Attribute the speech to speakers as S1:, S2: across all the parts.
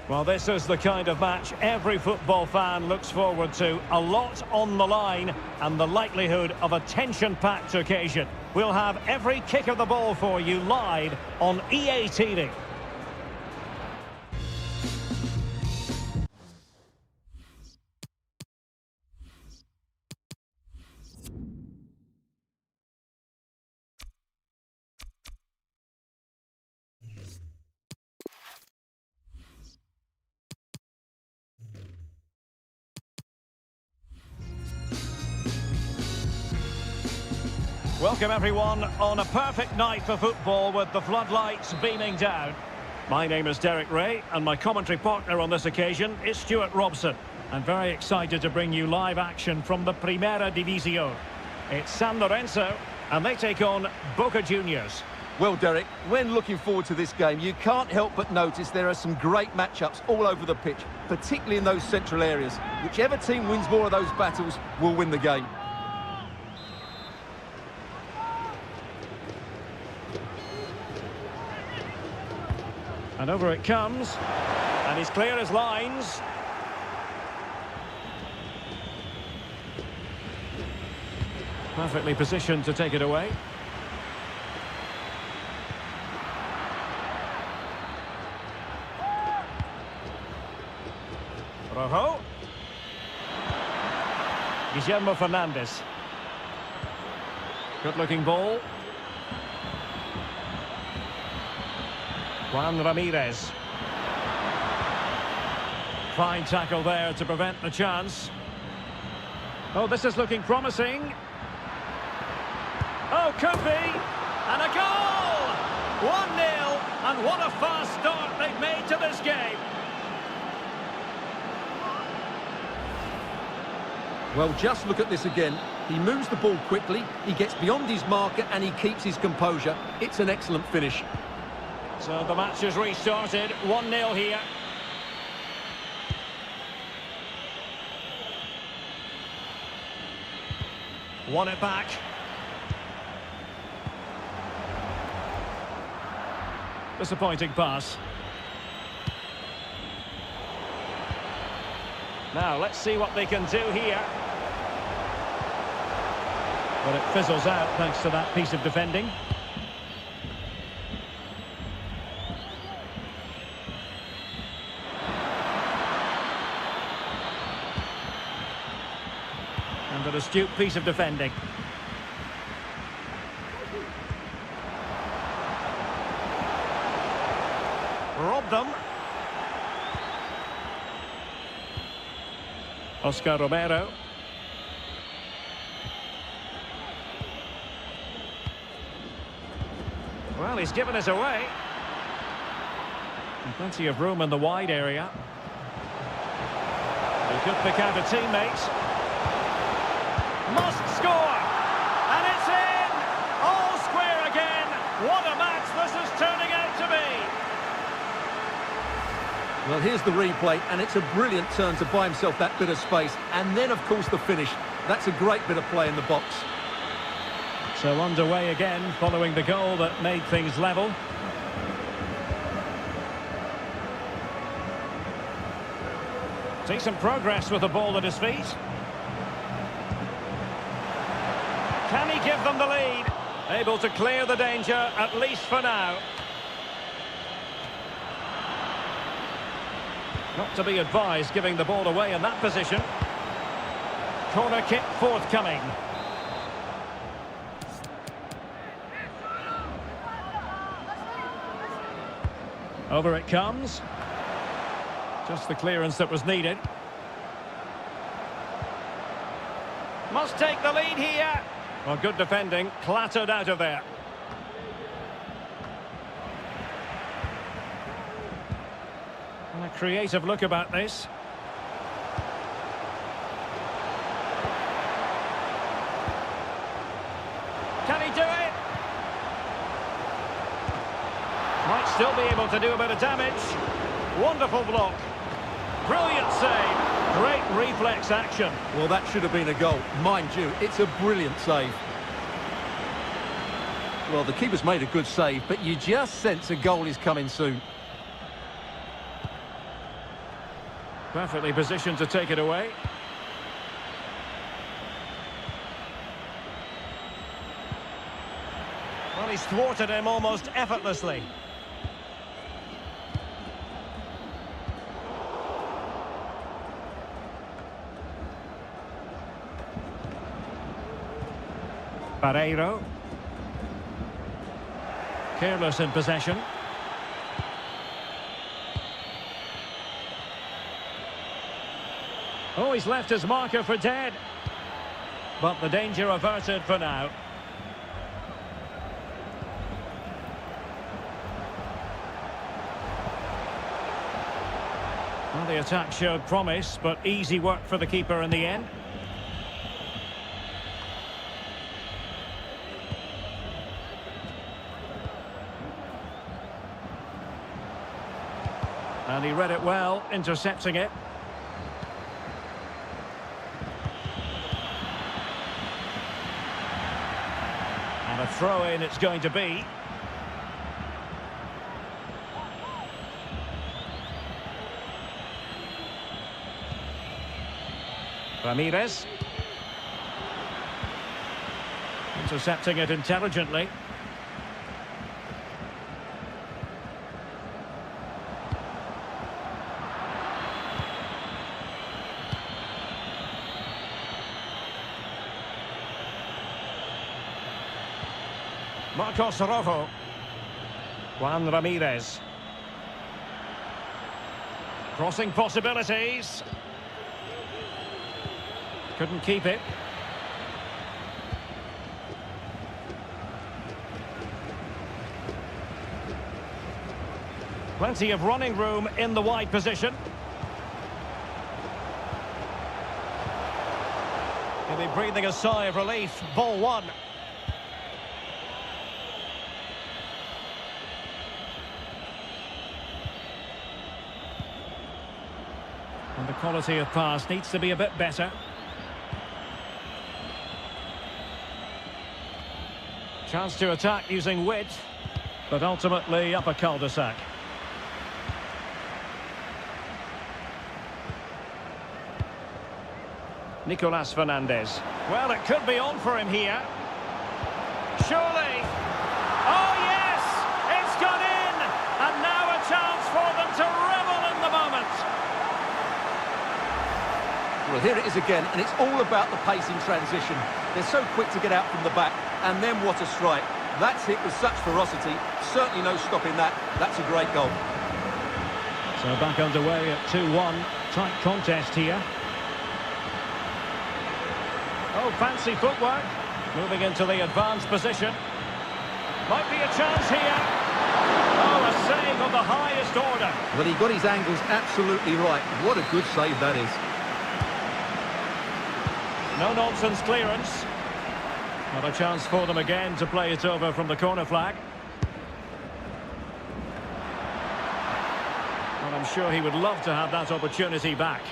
S1: Well, this is the kind of match every football fan looks forward to. A lot on the line and the likelihood of a tension-packed occasion. We'll have every kick of the ball for you live on EA TV. Welcome everyone on a perfect night for football with the floodlights beaming down. My name is Derek Ray and my commentary partner on this occasion is Stuart Robson. I'm very excited to bring you live action from the Primera División. It's San Lorenzo and they take on Boca Juniors.
S2: Well, Derek, when looking forward to this game, you can't help but notice there are some great matchups all over the pitch, particularly in those central areas. Whichever team wins more of those battles will win the game.
S1: And over it comes, and he's clear as lines. Perfectly positioned to take it away. Rojo. Guillermo Fernandez. Good-looking ball. Juan Ramirez. Fine tackle there to prevent the chance. Oh, this is looking promising. Oh, could be. And a goal! 1-0. And what a fast start they've made to this game.
S2: Well, just look at this again. He moves the ball quickly, he gets beyond his marker and he keeps his composure. It's an excellent finish.
S1: So the match has restarted, 1-0 here. Won it back. Disappointing pass. Now, let's see what they can do here. But it fizzles out thanks to that piece of defending. And an astute piece of defending. Robbed them. Oscar Romero. Well, he's given us away. And plenty of room in the wide area. He could pick out a teammate. Must score! And it's in! All square again! What a match this is turning out to be!
S2: Well, here's the replay, and it's a brilliant turn to buy himself that bit of space. And then, of course, the finish. That's a great bit of play in the box.
S1: So underway again, following the goal that made things level. Decent progress with the ball at his feet. Can he give them the lead? Able to clear the danger, at least for now. Not to be advised giving the ball away in that position. Corner kick forthcoming. Over it comes. Just the clearance that was needed. Must take the lead here. Well, good defending, clattered out of there. And a creative look about this. Can he do it? Might still be able to do a bit of damage. Wonderful block. Brilliant save. Great reflex action.
S2: Well, that should have been a goal. Mind you, it's a brilliant save. Well, the keeper's made a good save, but you just sense a goal is coming soon.
S1: Perfectly positioned to take it away. Well, he's thwarted him almost effortlessly. Barreiro. Careless in possession. Oh, he's left his marker for dead. But the danger averted for now. Well, the attack showed promise, but easy work for the keeper in the end. And he read it well, intercepting it. And a throw-in it's going to be. Ramirez. Intercepting it intelligently. Marcos Rojo. Juan Ramirez. Crossing possibilities. Couldn't keep it. Plenty of running room in the wide position. He'll be breathing a sigh of relief. Ball one. And the quality of pass needs to be a bit better. Chance to attack using width, but ultimately up a cul-de-sac. Nicolas Fernandez. Well, it could be on for him here. Surely. Oh, yes! It's gone in! And now a chance for them to revel in the moment.
S2: Well, here it is again, and it's all about the pace in transition. They're so quick to get out from the back, and then what a strike. That's hit with such ferocity. Certainly no stopping that. That's a great goal.
S1: So back underway at 2-1. Tight contest here. Oh, fancy footwork. Moving into the advanced position. Might be a chance here. Oh, a save of the highest order.
S2: Well, he got his angles absolutely right. What a good save that is.
S1: No-nonsense clearance. Not a chance for them again to play it over from the corner flag. Well, I'm sure he would love to have that opportunity back.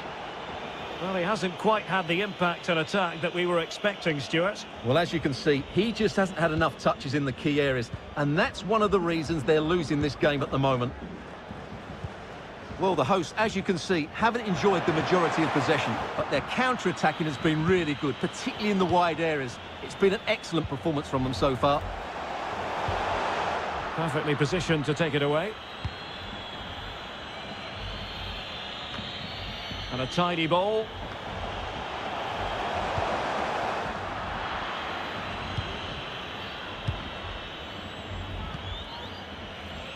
S1: Well, he hasn't quite had the impact and attack that we were expecting, Stuart.
S2: Well, as you can see, he just hasn't had enough touches in the key areas, and that's one of the reasons they're losing this game at the moment. Well, the hosts, as you can see, haven't enjoyed the majority of possession, but their counter-attacking has been really good, particularly in the wide areas. It's been an excellent performance from them so far.
S1: Perfectly positioned to take it away. And a tidy ball.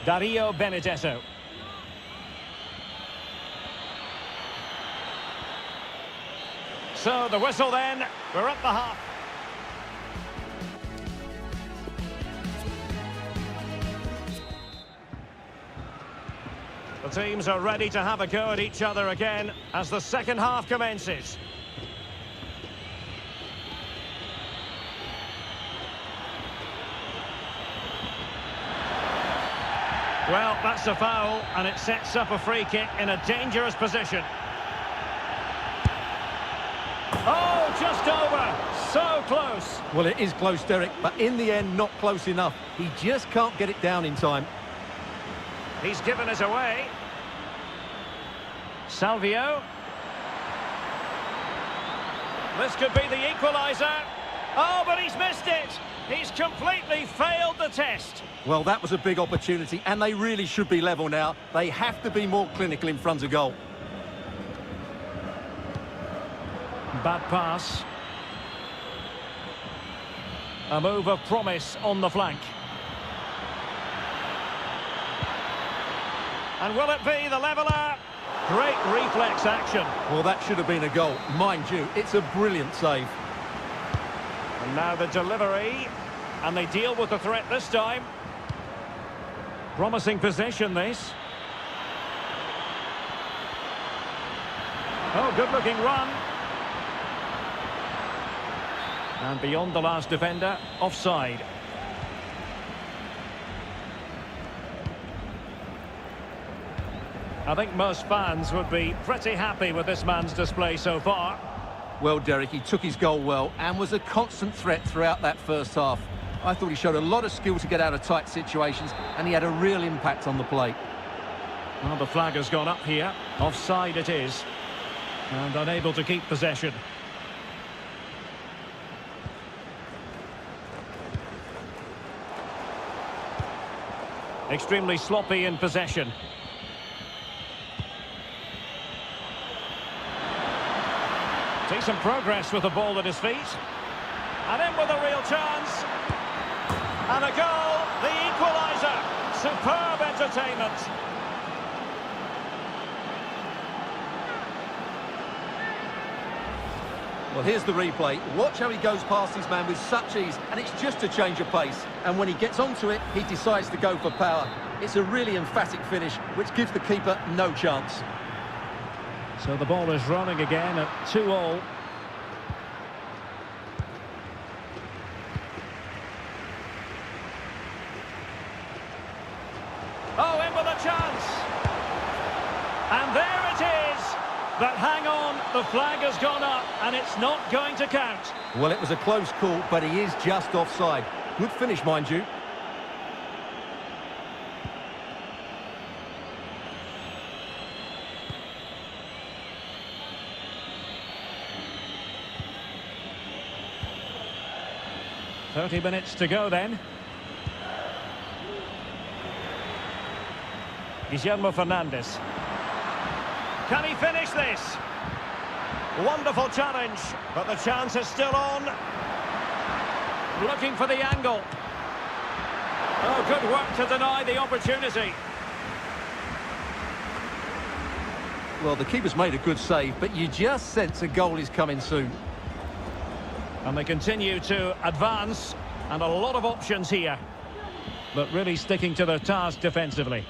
S1: Dario Benedetto. So the whistle then, we're at the half. The teams are ready to have a go at each other again as the second half commences. Well, that's a foul, and it sets up a free kick in a dangerous position. Oh, just over. So close.
S2: Well, it is close, Derek, but in the end, not close enough. He just can't get it down in time.
S1: He's given it away. Salvio. This could be the equaliser. Oh, but he's missed it. He's completely failed the test.
S2: Well, that was a big opportunity, and they really should be level now. They have to be more clinical in front of goal.
S1: Bad pass. A move of promise on the flank. And will it be the leveller? Great reflex action.
S2: Well, that should have been a goal. Mind you, it's a brilliant save.
S1: And now the delivery. And they deal with the threat this time. Promising possession, this. Oh, good-looking run. And beyond the last defender, offside. I think most fans would be pretty happy with this man's display so far.
S2: Well, Derek, he took his goal well and was a constant threat throughout that first half. I thought he showed a lot of skill to get out of tight situations, and he had a real impact on the play.
S1: Well, the flag has gone up here. Offside it is. And unable to keep possession. Extremely sloppy in possession. Decent progress with the ball at his feet. And in with a real chance. And a goal, the equaliser. Superb entertainment.
S2: Well, here's the replay. Watch how he goes past his man with such ease, and it's just a change of pace. And when he gets onto it, he decides to go for power. It's a really emphatic finish, which gives the keeper no chance.
S1: So the ball is running again at 2-2. Oh, in with a chance. And there it is. But hang on, the flag has gone up and it's not going to count.
S2: Well, it was a close call, but he is just offside. Good finish, mind you.
S1: "30 minutes to go then." Guillermo Fernandes. Can he finish this? Wonderful challenge, but the chance is still on. Looking for the angle. Oh, good work to deny the opportunity.
S2: Well, the keeper's made a good save, but you just sense a goal is coming soon.
S1: And they continue to advance, and a lot of options here. But really sticking to their task defensively.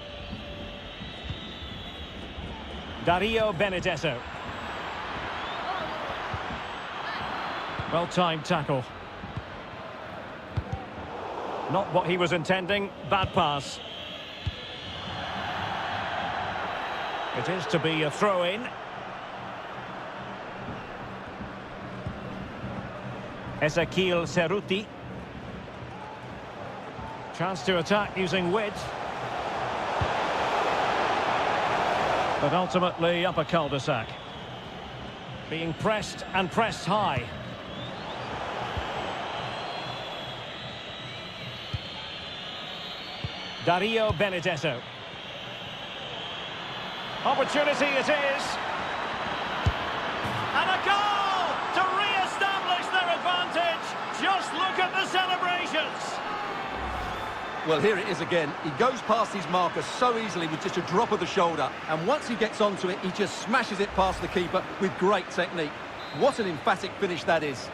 S1: Dario Benedetto. Well-timed tackle. Not what he was intending. Bad pass. It is to be a throw-in. Ezequiel Cerruti. Chance to attack using width. But ultimately up a cul-de-sac. Being pressed and pressed high. Dario Benedetto. Opportunity it is. And a goal to re-establish their advantage. Just look at the celebrations.
S2: Well, here it is again. He goes past his marker so easily with just a drop of the shoulder. And once he gets onto it, he just smashes it past the keeper with great technique. What an emphatic finish that is.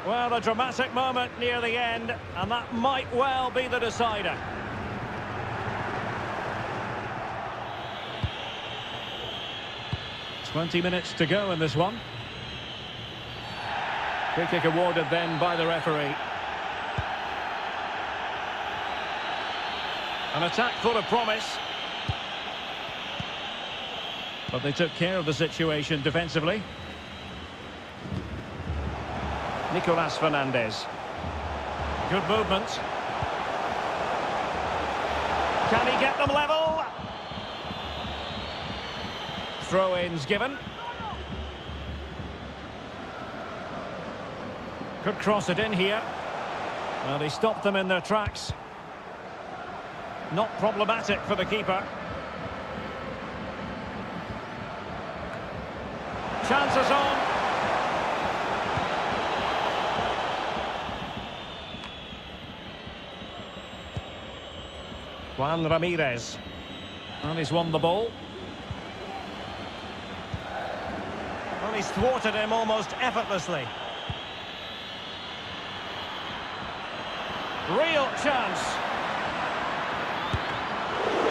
S1: Well, a dramatic moment near the end, and that might well be the decider. "20 minutes to go in this one. Free kick awarded then by the referee. An attack full of promise. But they took care of the situation defensively. Nicolas Fernandes. Good movement. Can he get them level? Throw-ins given. Could cross it in here. Well, he stopped them in their tracks. Not problematic for the keeper. Chances on. Juan Ramirez. And he's won the ball. Well, he's thwarted him almost effortlessly. Real chance.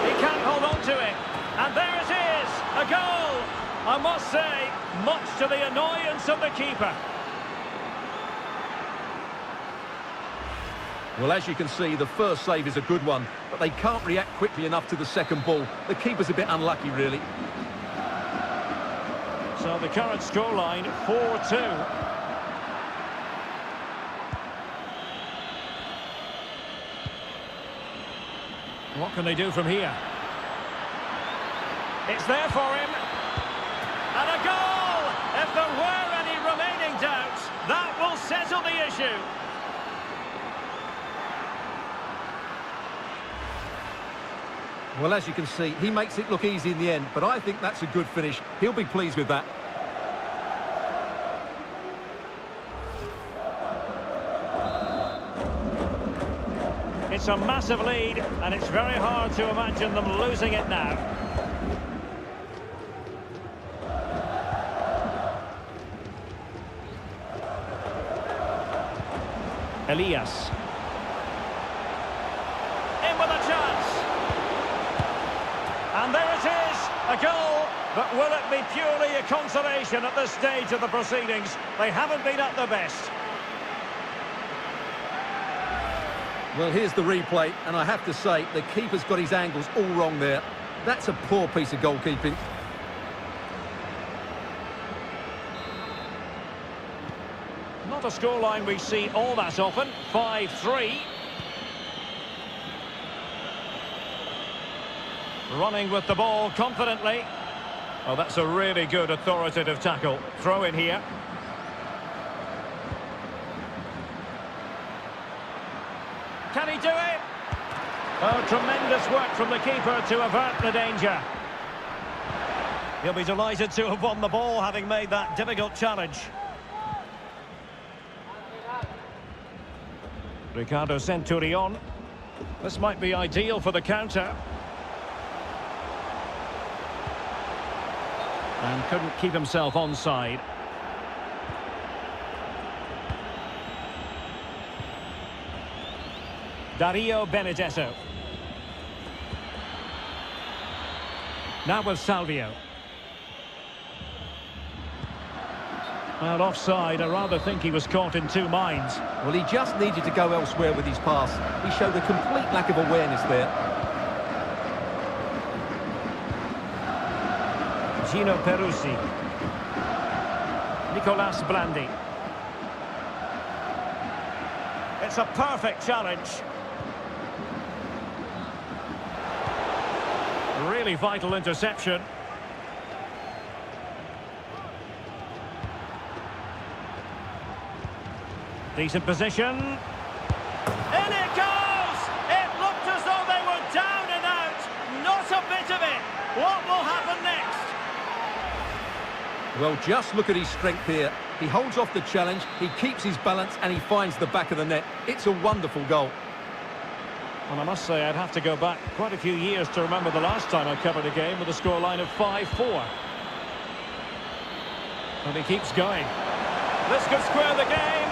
S1: He can't hold on to it. And there it is, a goal. I must say, much to the annoyance of the keeper.
S2: Well, as you can see, the first save is a good one, but they can't react quickly enough to the second ball. The keeper's a bit unlucky, really.
S1: So the current scoreline, 4-2. What can they do from here? It's there for him. And a goal! If there were any remaining doubts, that will settle the issue.
S2: Well, as you can see, he makes it look easy in the end, but I think that's a good finish. He'll be pleased with that.
S1: It's a massive lead, and it's very hard to imagine them losing it now. Elias. In with a chance. And there it is, a goal. But will it be purely a consolation at this stage of the proceedings? They haven't been at their best.
S2: Well, here's the replay, and I have to say, the keeper's got his angles all wrong there. That's a poor piece of goalkeeping.
S1: Not a scoreline we see all that often, 5-3. Running with the ball confidently. Oh, that's a really good authoritative tackle. Throw in here. Can he do it? Oh, tremendous work from the keeper to avert the danger. He'll be delighted to have won the ball, having made that difficult challenge. Ricardo Centurion. This might be ideal for the counter. And couldn't keep himself onside. Dario Benedetto. Now with Salvio. Well, offside. I rather think he was caught in two minds.
S2: Well, he just needed to go elsewhere with his pass. He showed a complete lack of awareness there.
S1: Gino Peruzzi. Nicolas Blandi. It's a perfect challenge. Really vital interception. Decent position. In it goes! It looked as though they were down and out. Not a bit of it. What will happen next?
S2: Well, just look at his strength here. He holds off the challenge, he keeps his balance, and he finds the back of the net. It's a wonderful goal.
S1: Well, I must say I'd have to go back quite a few years to remember the last time I covered a game with a scoreline of 5-4. And he keeps going. This could square the game.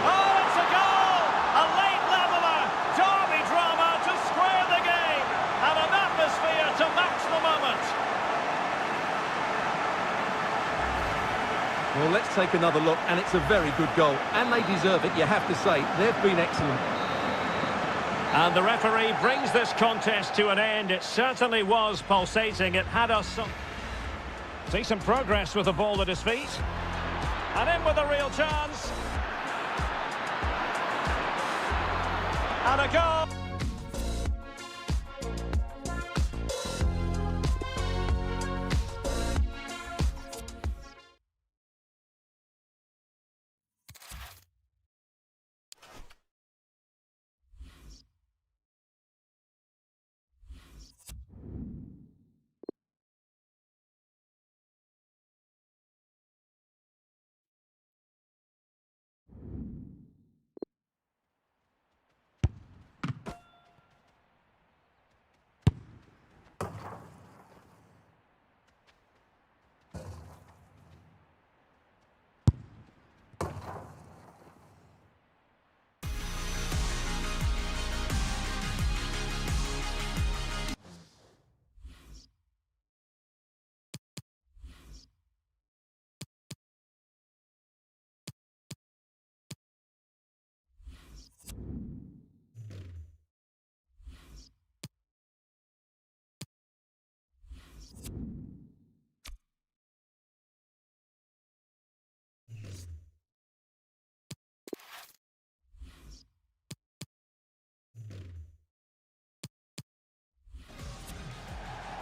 S1: Oh, it's a goal! A late leveller. Derby drama to square the game. And an atmosphere to match the moment.
S2: Well, let's take another look, and it's a very good goal. And they deserve it, you have to say. They've been excellent.
S1: And the referee brings this contest to an end. It certainly was pulsating. It had us some... See some progress with the ball at his feet. And in with a real chance. And a goal.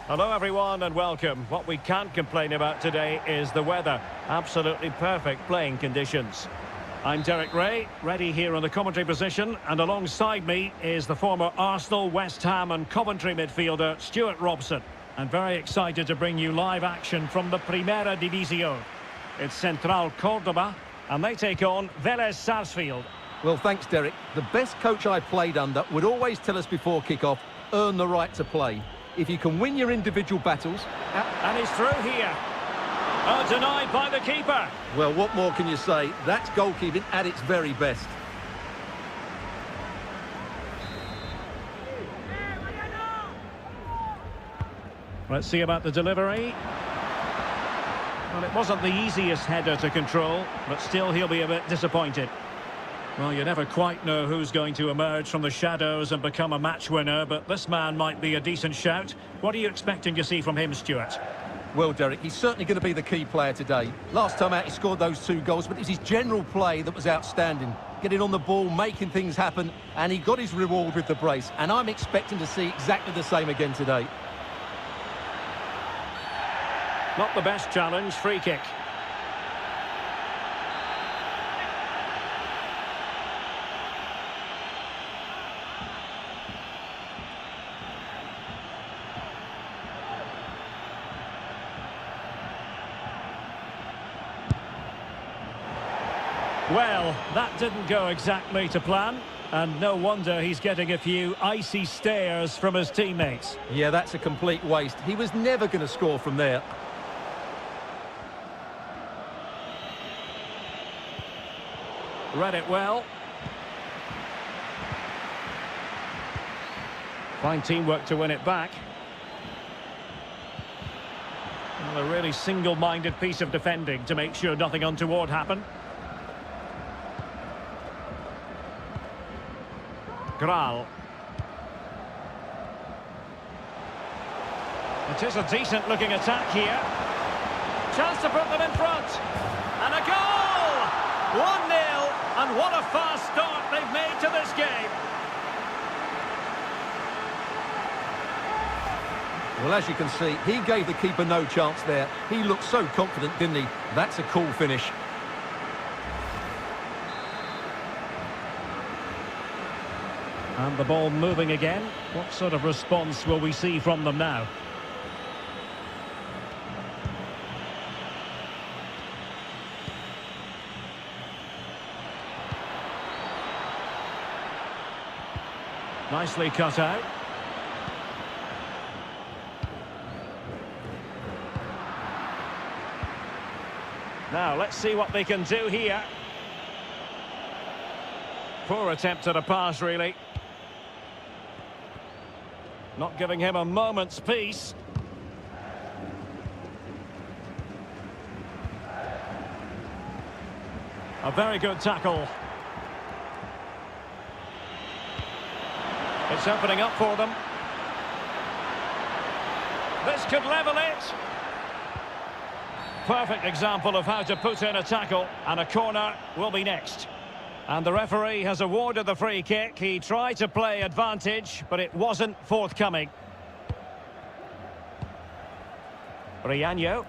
S1: Hello everyone and welcome. What we can't complain about today is the weather. Absolutely perfect playing conditions. I'm Derek Ray, ready here on the commentary position, and alongside me is the former Arsenal, West Ham and Coventry midfielder Stuart Robson. I'm very excited to bring you live action from the Primera División. It's Central Córdoba and they take on Vélez Sarsfield.
S2: Well, thanks, Derek. The best coach I played under would always tell us before kick-off, earn the right to play. If you can win your individual battles...
S1: And he's through here. Oh, denied by the keeper.
S2: Well, what more can you say? That's goalkeeping at its very best.
S1: Let's see about the delivery. Well, it wasn't the easiest header to control, but still he'll be a bit disappointed. Well, you never quite know who's going to emerge from the shadows and become a match winner, but this man might be a decent shout. What are you expecting to see from him, Stuart?
S2: Well, Derek, he's certainly going to be the key player today. Last time out, he scored those 2 goals, but it was his general play that was outstanding. Getting on the ball, making things happen, and he got his reward with the brace. And I'm expecting to see exactly the same again today.
S1: Not the best challenge, free kick. Well, that didn't go exactly to plan, and no wonder he's getting a few icy stares from his teammates.
S2: Yeah, that's a complete waste. He was never going to score from there.
S1: Read it well. Fine teamwork to win it back. Well, a really single-minded piece of defending to make sure nothing untoward happened. Graal. It is a decent-looking attack here. Chance to put them in front. And a goal! 1-0, and what a fast start they've made to this game.
S2: Well, as you can see, he gave the keeper no chance there. He looked so confident, didn't he? That's a cool finish.
S1: And the ball moving again. What sort of response will we see from them now? Nicely cut out. Now, let's see what they can do here. Poor attempt at a pass, really. Not giving him a moment's peace. A very good tackle. It's opening up for them. This could level it. Perfect example of how to put in a tackle, and a corner will be next. And the referee has awarded the free kick. He tried to play advantage, but it wasn't forthcoming. Brianjo.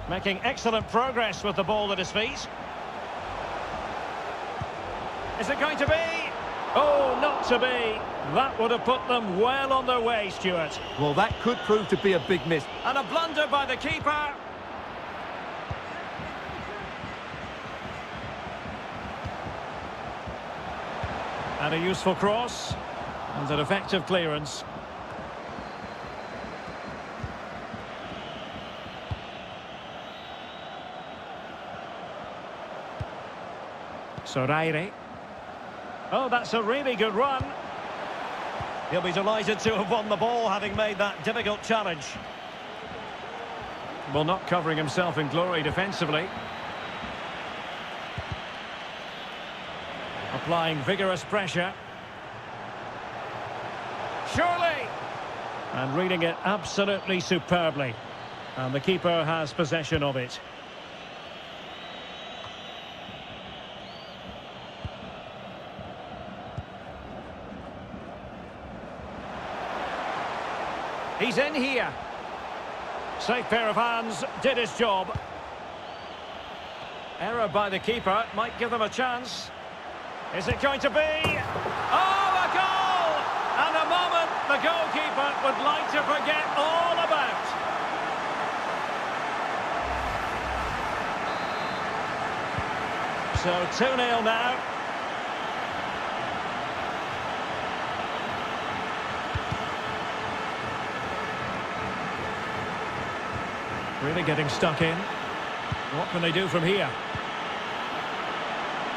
S1: Making excellent progress with the ball at his feet. Is it going to be? Oh, not to be. That would have put them well on their way, Stuart.
S2: Well, that could prove to be a big miss.
S1: And a blunder by the keeper. And a useful cross. And an effective clearance. Soraire. Oh, that's a really good run. He'll be delighted to have won the ball, having made that difficult challenge. Well, not covering himself in glory defensively. Applying vigorous pressure. Surely! And reading it absolutely superbly. And the keeper has possession of it. He's in here. Safe pair of hands, did his job. Error by the keeper, might give them a chance. Is it going to be? Oh, a goal! And a moment the goalkeeper would like to forget all about. So 2-0 now. Really getting stuck in. What can they do from here?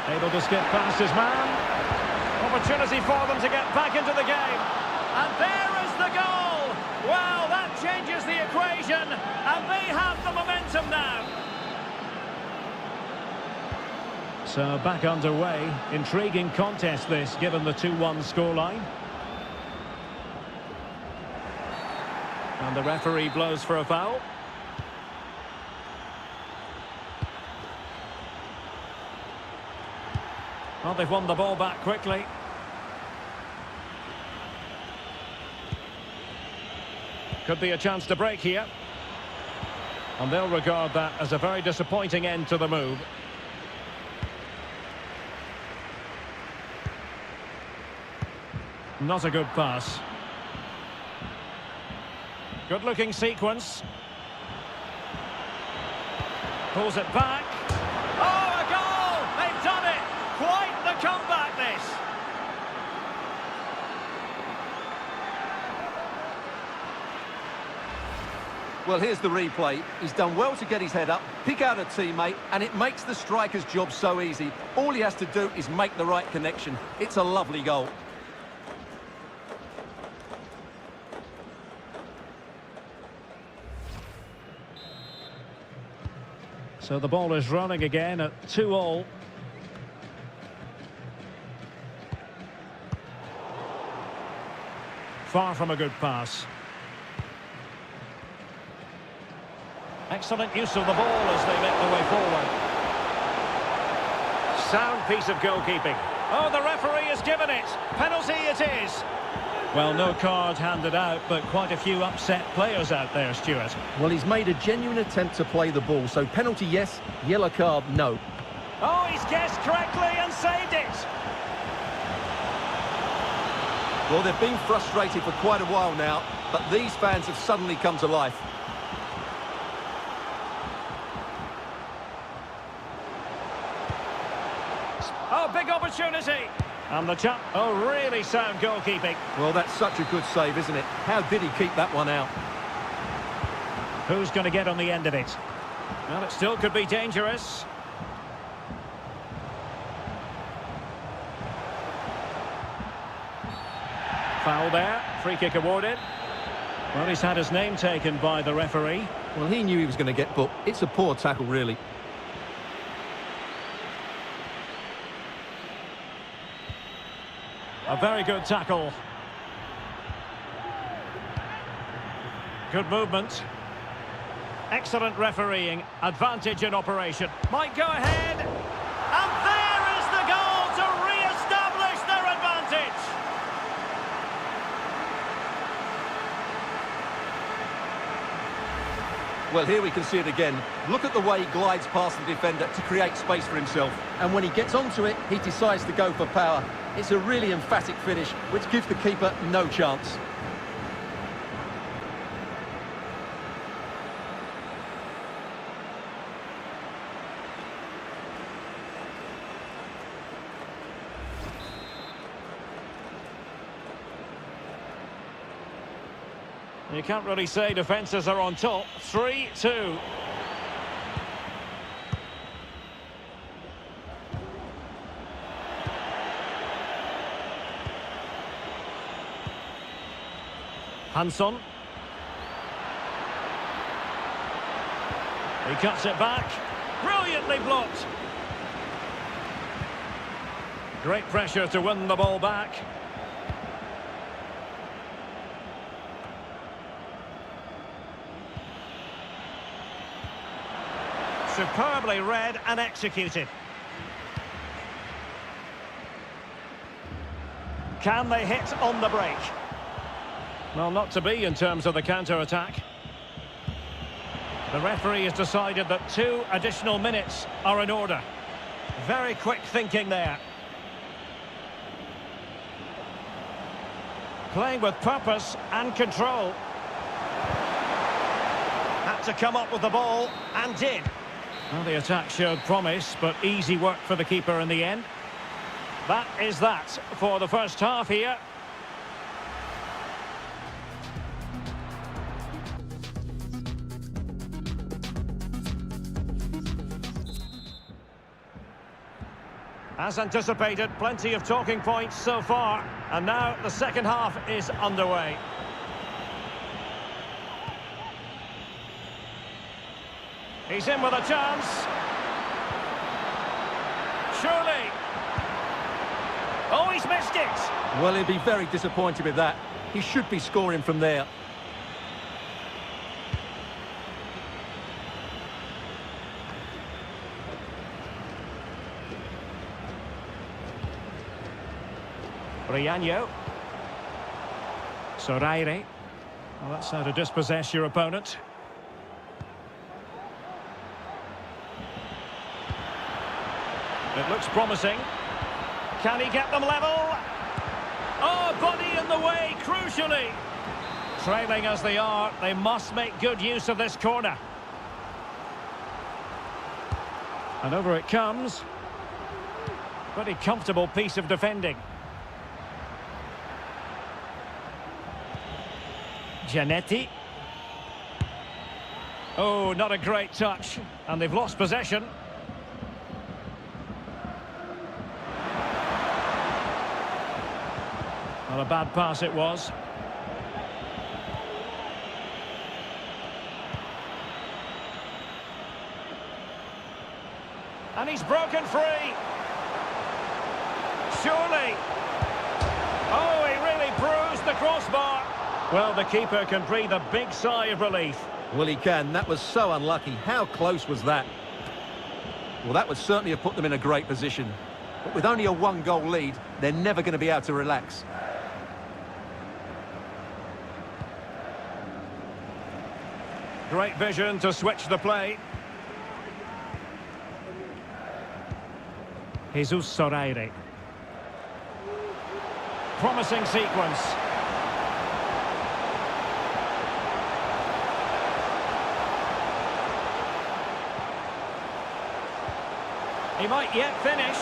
S1: Able to skip past his man. Opportunity for them to get back into the game. And there is the goal! Well, that changes the equation. And they have the momentum now. So back underway. Intriguing contest this, given the 2-1 scoreline. And the referee blows for a foul. Well, they've won the ball back quickly. Could be a chance to break here. And they'll regard that as a very disappointing end to the move. Not a good pass. Good-looking sequence. Pulls it back. Oh, a goal! They've done it! Quite the comeback, this.
S2: Well, here's the replay. He's done well to get his head up, pick out a teammate, and it makes the striker's job so easy. All he has to do is make the right connection. It's a lovely goal.
S1: So the ball is running again at 2-2. Far from a good pass. Excellent use of the ball as they make their way forward. Sound piece of goalkeeping. Oh, the referee has given it. Penalty it is. Well, no card handed out, but quite a few upset players out there, Stuart.
S2: Well, he's made a genuine attempt to play the ball, so penalty yes, yellow card no.
S1: Oh, he's guessed correctly and saved it.
S2: Well, they've been frustrated for quite a while now, but these fans have suddenly come to life.
S1: Oh, big opportunity. And the chap, oh, really sound goalkeeping.
S2: Well, that's such a good save, isn't it? How did he keep that one out?
S1: Who's going to get on the end of it? Well, it still could be dangerous. Foul there, free kick awarded. Well, he's had his name taken by the referee.
S2: Well, he knew he was going to get booked. It's a poor tackle, really.
S1: A very good tackle. Good movement. Excellent refereeing. Advantage in operation. Might go ahead. And there is the goal to re-establish their advantage.
S2: Well, here we can see it again. Look at the way he glides past the defender to create space for himself. And when he gets onto it, he decides to go for power. It's a really emphatic finish, which gives the keeper no chance.
S1: You can't really say defences are on top. 3-2. Hansson. He cuts it back. Brilliantly blocked. Great pressure to win the ball back. Superbly read and executed. Can they hit on the break? Well, not to be in terms of the counter-attack. The referee has decided that 2 additional minutes are in order. Very quick thinking there. Playing with purpose and control. Had to come up with the ball, and did. Well, the attack showed promise, but easy work for the keeper in the end. That is that for the first half here. As anticipated, plenty of talking points so far. And now the second half is underway. He's in with a chance. Surely. Oh, he's missed it.
S2: Well, he'll be very disappointed with that. He should be scoring from there.
S1: Brianio. Soraire. Well, that's how to dispossess your opponent. It looks promising. Can he get them level? Oh, body in the way, crucially. Trailing as they are, they must make good use of this corner. And over it comes. Pretty comfortable piece of defending. Giannetti. Oh, not a great touch. And they've lost possession. Not a bad pass it was. And he's broken free. Surely. Oh, he really bruised the crossbar. Well, the keeper can breathe a big sigh of relief.
S2: Well, he can. That was so unlucky. How close was that? Well, that would certainly have put them in a great position. But with only a 1-goal lead, they're never going to be able to relax.
S1: Great vision to switch the play. Jesus Soraire. Promising sequence. He might yet finish.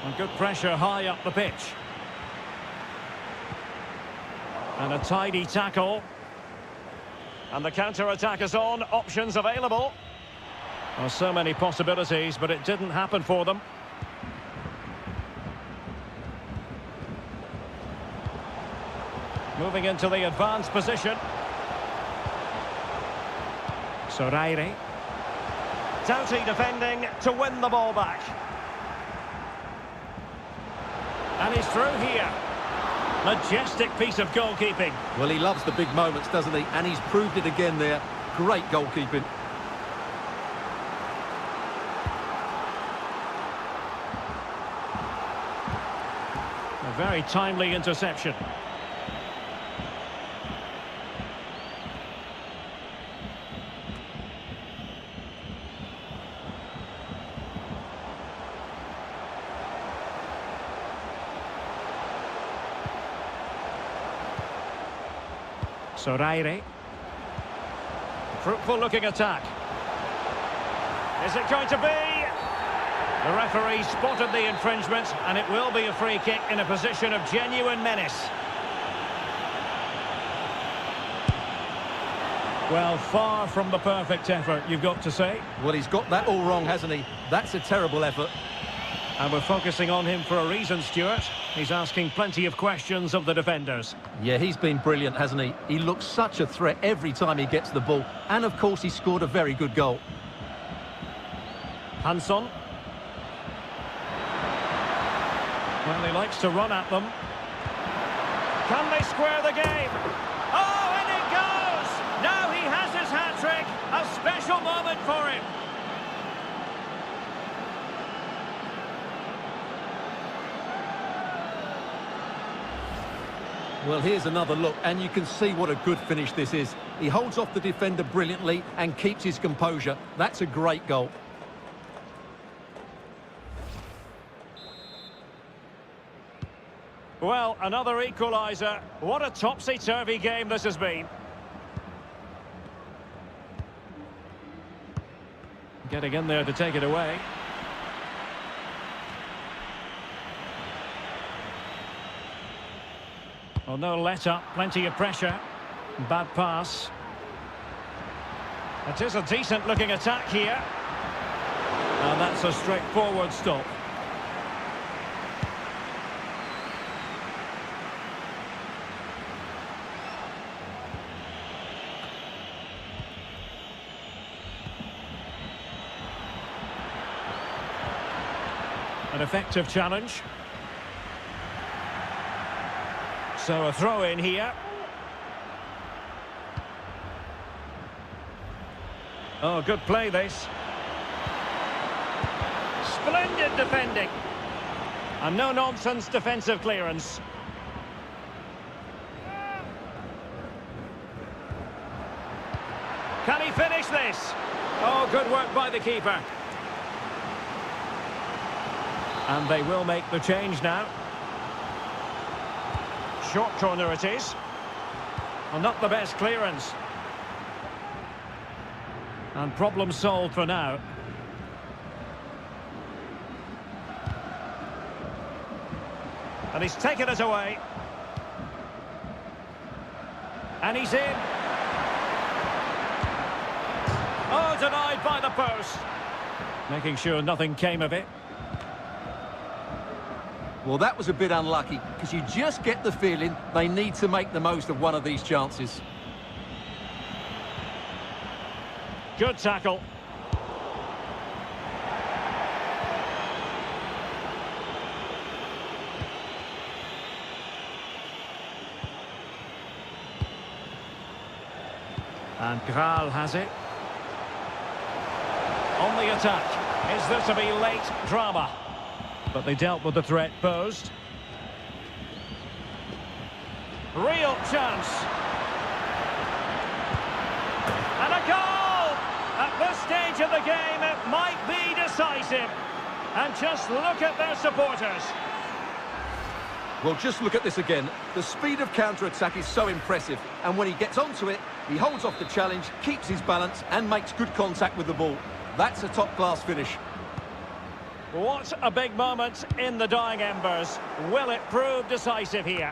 S1: And good pressure high up the pitch. And a tidy tackle. And the counter-attack is on. Options available. Well, so many possibilities, but it didn't happen for them. Moving into the advanced position. Soraire. Doughty defending to win the ball back. And he's through here. Majestic piece of goalkeeping.
S2: Well, he loves the big moments, doesn't he? And he's proved it again there. Great goalkeeping.
S1: A very timely interception. Soraire. Fruitful looking attack. Is it going to be? The referee spotted the infringement, and it will be a free kick in a position of genuine menace. Well, far from the perfect effort, you've got to say.
S2: Well, he's got that all wrong, hasn't he? That's a terrible effort.
S1: And we're focusing on him for a reason, Stuart. He's asking plenty of questions of the defenders.
S2: Yeah, he's been brilliant, hasn't he? He looks such a threat every time he gets the ball. And, of course, he scored a very good goal.
S1: Hansson. Well, he likes to run at them. Can they square the game? Oh, and it goes! Now he has his hat-trick. A special moment for him.
S2: Well, here's another look, and you can see what a good finish this is. He holds off the defender brilliantly and keeps his composure. That's a great goal.
S1: Well, another equaliser. What a topsy-turvy game this has been. Getting in there to take it away. Well, no let-up, plenty of pressure. Bad pass. It is a decent-looking attack here. And that's a straightforward stop. An effective challenge. So a throw in here. Oh, good play this. Splendid defending. And no-nonsense defensive clearance. Can he finish this? Oh, good work by the keeper. And they will make the change now. Short corner it is. Well, not the best clearance. And problem solved for now. And he's taken it away. And he's in. Oh, denied by the post. Making sure nothing came of it.
S2: Well, that was a bit unlucky, because you just get the feeling they need to make the most of one of these chances.
S1: Good tackle. And Graal has it. On the attack. Is there to be late drama? But they dealt with the threat posed. Real chance. And a goal! At this stage of the game, it might be decisive. And just look at their supporters.
S2: Well, just look at this again. The speed of counter-attack is so impressive. And when he gets onto it, he holds off the challenge, keeps his balance, and makes good contact with the ball. That's a top-class finish.
S1: What a big moment in the dying embers. Will it prove decisive here?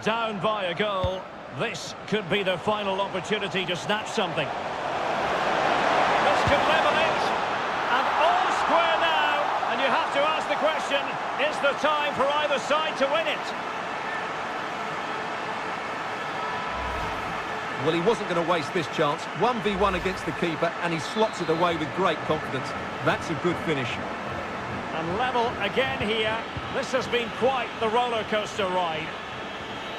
S1: Down by a goal. This could be their final opportunity to snatch something. This could level it. And all square now. And you have to ask the question, is there time for either side to win it?
S2: Well, he wasn't going to waste this chance. 1v1 against the keeper, and he slots it away with great confidence. That's a good finish.
S1: And level again here. This has been quite the roller coaster ride.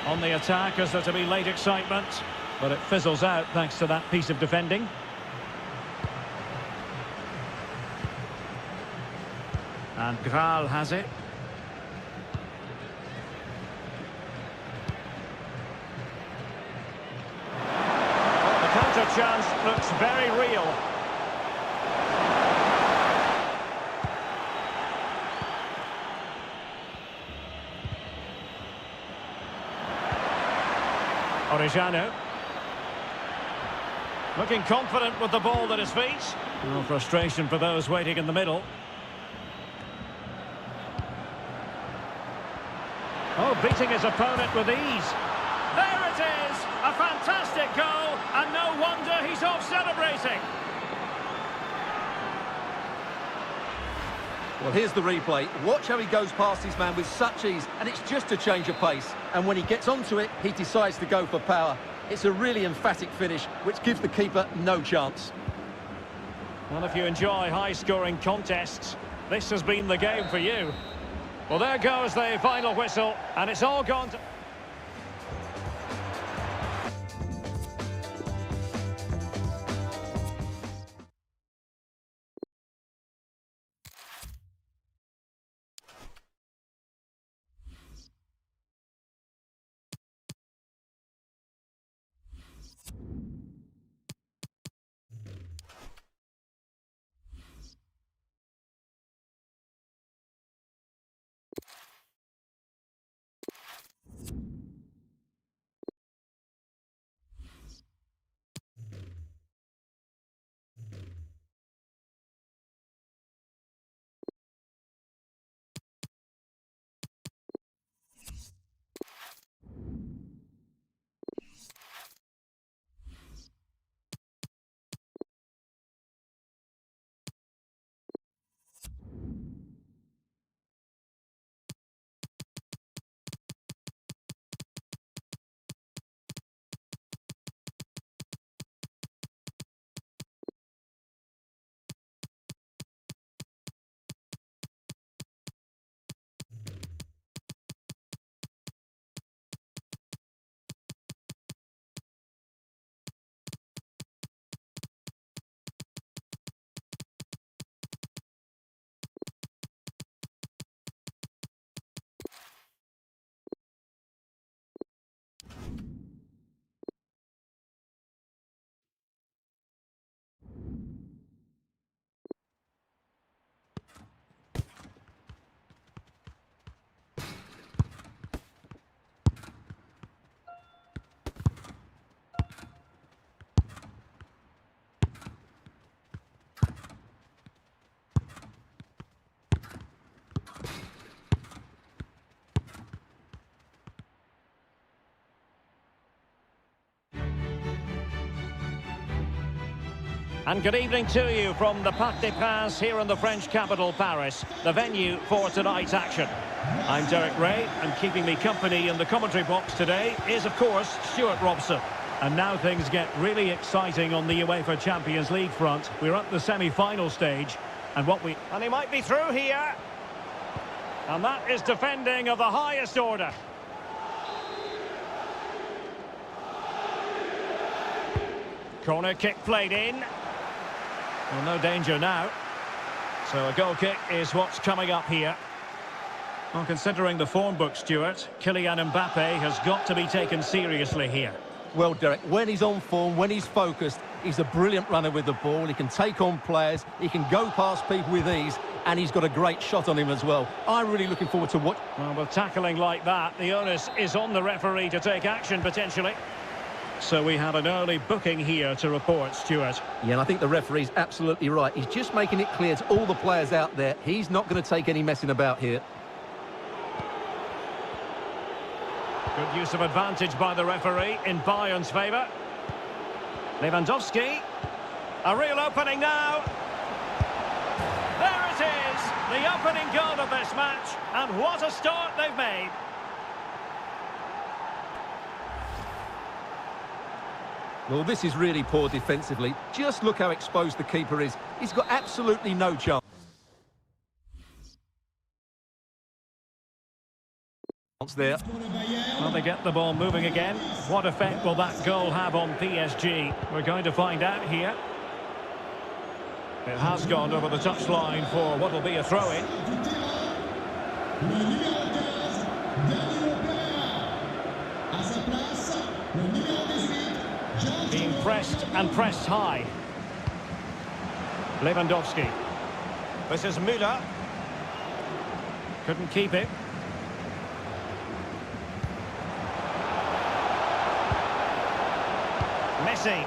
S1: On the attack, is there to be late excitement? But it fizzles out thanks to that piece of defending. And Graal has it. The chance looks very real. Orejano. Looking confident with the ball at his feet. No frustration for those waiting in the middle. Oh, beating his opponent with ease. There it is! A fantastic goal, and no wonder he's off celebrating.
S2: Well, here's the replay. Watch how he goes past his man with such ease, and it's just a change of pace. And when he gets onto it, he decides to go for power. It's a really emphatic finish, which gives the keeper no chance.
S1: Well, if you enjoy high-scoring contests, this has been the game for you. Well, there goes the final whistle, and it's all gone to... And good evening to you from the Parc des Princes here in the French capital, Paris, the venue for tonight's action. I'm Derek Ray, and keeping me company in the commentary box today is, of course, Stuart Robson. And now things get really exciting on the UEFA Champions League front. We're at the semi-final stage, and he might be through here. And that is defending of the highest order. Corner kick played in. Well, no danger now. So a goal kick is what's coming up here. Well, considering the form book, Stuart, Kylian Mbappe has got to be taken seriously here.
S2: Well, Derek, when he's on form, when he's focused, he's a brilliant runner with the ball. He can take on players, he can go past people with ease, and he's got a great shot on him as well. I'm really looking forward to what...
S1: Well, with tackling like that, the onus is on the referee to take action, potentially. So we have an early booking here to report, Stuart.
S2: Yeah, and I think the referee's absolutely right. He's just making it clear to all the players out there, he's not going to take any messing about here.
S1: Good use of advantage by the referee in Bayern's favour. Lewandowski. A real opening now. There it is, the opening goal of this match. And what a start they've made.
S2: Well, this is really poor defensively. Just look how exposed the keeper is. He's got absolutely no chance there.
S1: Well, they get the ball moving again. What effect will that goal have on PSG? We're going to find out here. It has gone over the touchline for what will be a throw-in. Being pressed and pressed high. Lewandowski. This is Müller. Couldn't keep it. Messi.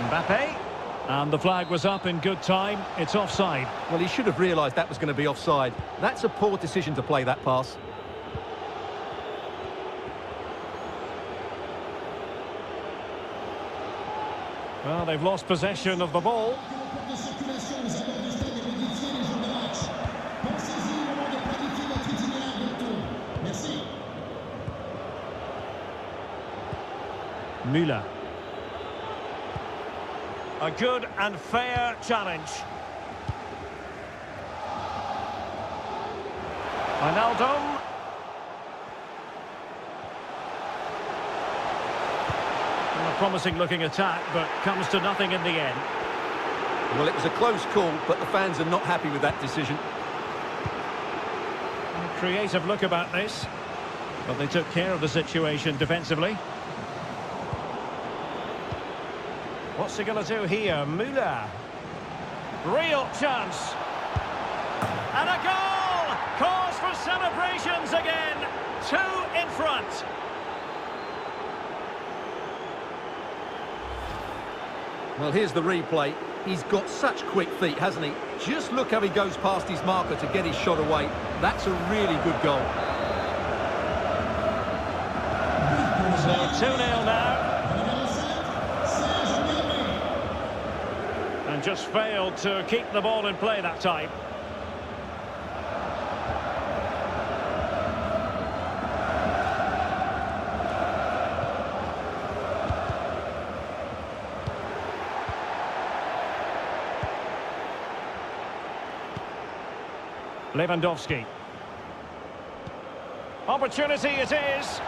S1: Mbappe. And the flag was up in good time. It's offside.
S2: Well, he should have realised that was going to be offside. That's a poor decision to play that pass.
S1: Well, they've lost possession of the ball. Müller. A good and fair challenge. Wijnaldum. A promising looking attack, but comes to nothing in the end.
S2: Well, it was a close call, but the fans are not happy with that decision.
S1: A creative look about this, but they took care of the situation defensively. What's he going to do here? Müller. Real chance. And a goal! Cause for celebrations again. 2 in front.
S2: Well, here's the replay. He's got such quick feet, hasn't he? Just look how he goes past his marker to get his shot away. That's a really good goal.
S1: So 2-0 now. And just failed to keep the ball in play that time. Lewandowski. Opportunity it is.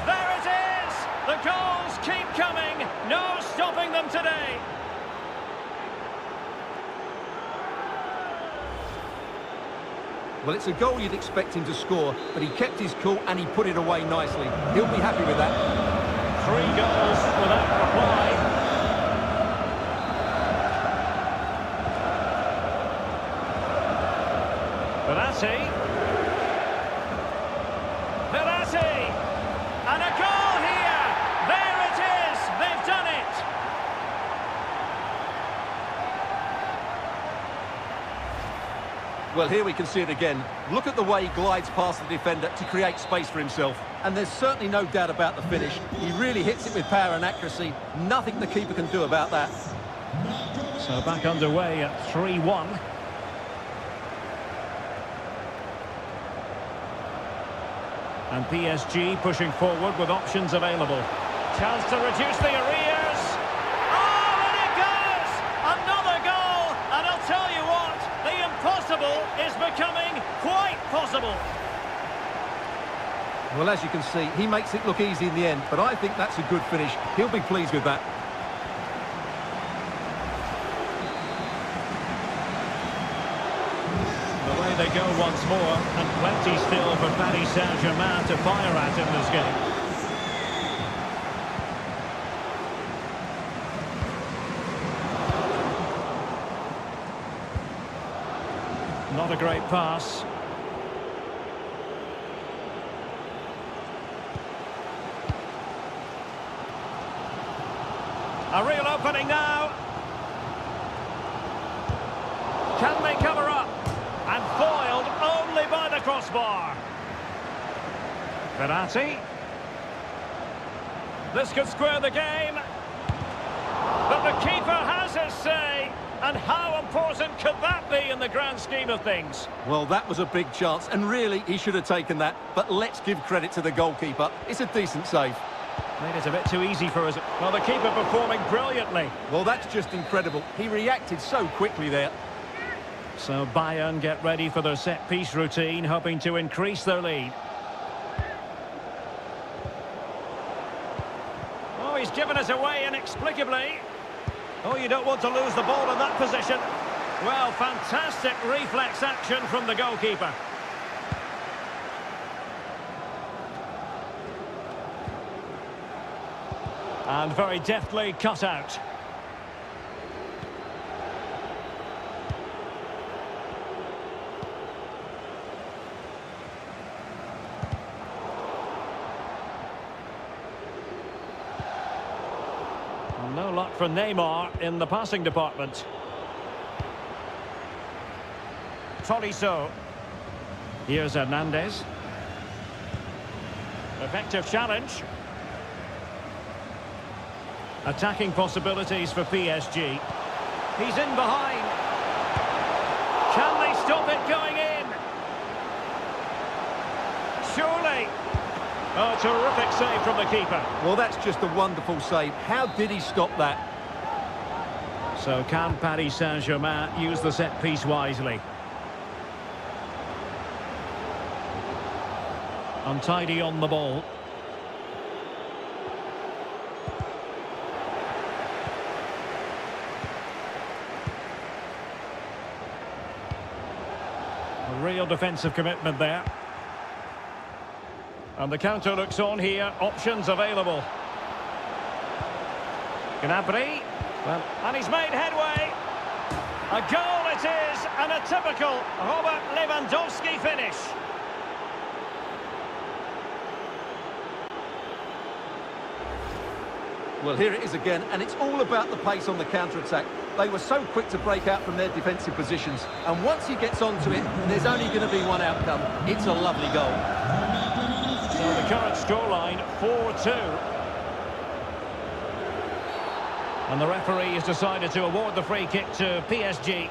S1: There it is! The goals keep coming. No stopping them today.
S2: Well, it's a goal you'd expect him to score, but he kept his cool and he put it away nicely. He'll be happy with that.
S1: 3 goals without reply. Verratti. And a goal here. There it is. They've done it.
S2: Well, here we can see it again. Look at the way he glides past the defender to create space for himself. And there's certainly no doubt about the finish. He really hits it with power and accuracy. Nothing the keeper can do about that.
S1: So back underway at 3-1. And PSG pushing forward with options available. Chance to reduce the arrears. Oh, and it goes! Another goal! And I'll tell you what, the impossible is becoming quite possible.
S2: Well, as you can see, he makes it look easy in the end, but I think that's a good finish. He'll be pleased with that.
S1: Away they go once more, and plenty still for Paris Saint-Germain to fire at in this game. Not a great pass. A real opening now. Can they cover up? And foiled only by the crossbar. Verratti. This could square the game. But the keeper has his say. And how important could that be in the grand scheme of things?
S2: Well, that was a big chance, and really, he should have taken that. But let's give credit to the goalkeeper. It's a decent save.
S1: Made it a bit too easy for us. Well, the keeper performing brilliantly.
S2: Well, that's just incredible. He reacted so quickly there.
S1: So Bayern get ready for their set-piece routine, hoping to increase their lead. Oh, he's given us away inexplicably. Oh, you don't want to lose the ball in that position. Well, fantastic reflex action from the goalkeeper. And very deftly cut out. Well, no luck for Neymar in the passing department. Tolisso. Here's Hernandez. Effective challenge. Attacking possibilities for PSG. He's in behind. Can they stop it going in? Surely. Oh, terrific save from the keeper.
S2: Well, that's just a wonderful save. How did he stop that?
S1: So can Paris Saint-Germain use the set piece wisely? Untidy on the ball. A real defensive commitment there. And the counter looks on here. Options available. Gnabry. Well, and he's made headway. A goal it is, and a typical Robert Lewandowski finish.
S2: Well, here it is again, and it's all about the pace on the counter-attack. They were so quick to break out from their defensive positions, and once he gets onto it, there's only going to be one outcome. It's a lovely goal.
S1: So the current scoreline, 4-2. And the referee has decided to award the free kick to PSG.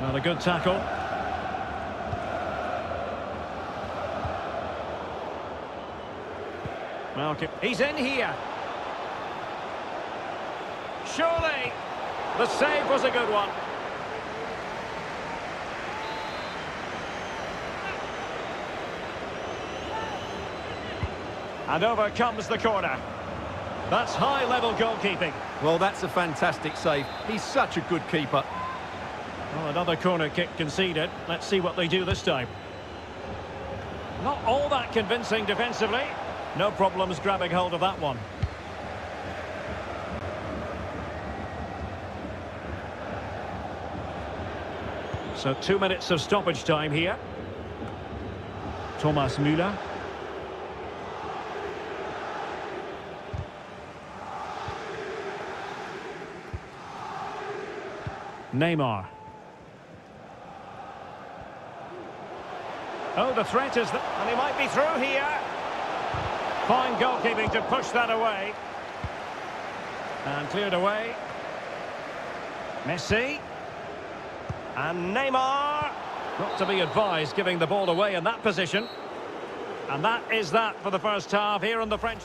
S1: Well, a good tackle. Well, he's in here. Surely. The save was a good one. And over comes the corner. That's high-level goalkeeping.
S2: Well, that's a fantastic save. He's such a good keeper.
S1: Well, another corner kick conceded. Let's see what they do this time. Not all that convincing defensively. No problems grabbing hold of that one. So 2 minutes of stoppage time here. Thomas Müller. Neymar. Oh, the threat is... And he might be through here. Fine goalkeeping to push that away. And cleared away. Messi. And Neymar. Not to be advised giving the ball away in that position. And that is that for the first half here in the French.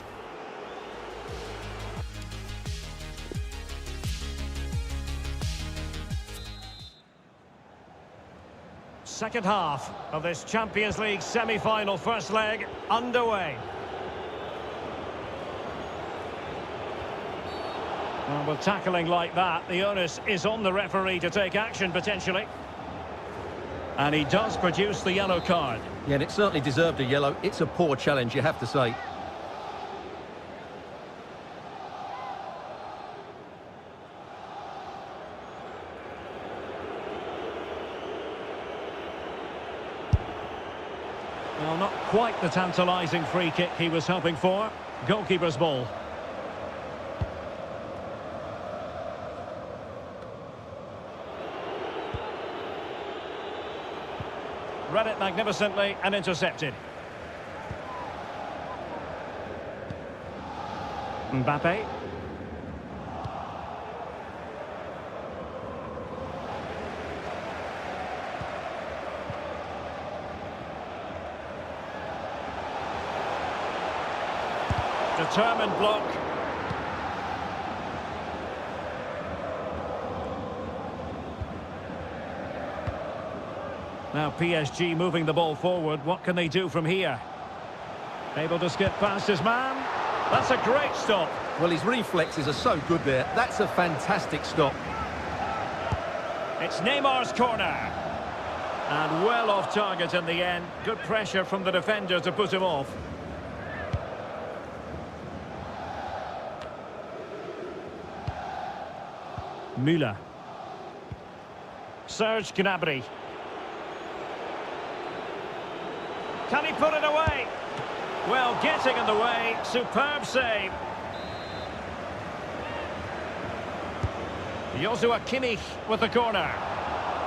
S1: Second half of this Champions League semi-final first leg underway. Well, with tackling like that, the onus is on the referee to take action potentially. And he does produce the yellow card.
S2: Yeah, and it certainly deserved a yellow. It's a poor challenge, you have to say.
S1: Well, not quite the tantalising free kick he was hoping for. Goalkeeper's ball. Read it magnificently and intercepted. Mbappe. Determined block. Now PSG moving the ball forward. What can they do from here? Able to skip past his man. That's a great stop.
S2: Well, his reflexes are so good there. That's a fantastic stop.
S1: It's Neymar's corner. And well off target in the end. Good pressure from the defender to put him off. Müller. Serge Gnabry. Can he put it away? Well, getting in the way. Superb save. Joshua Kimmich with the corner.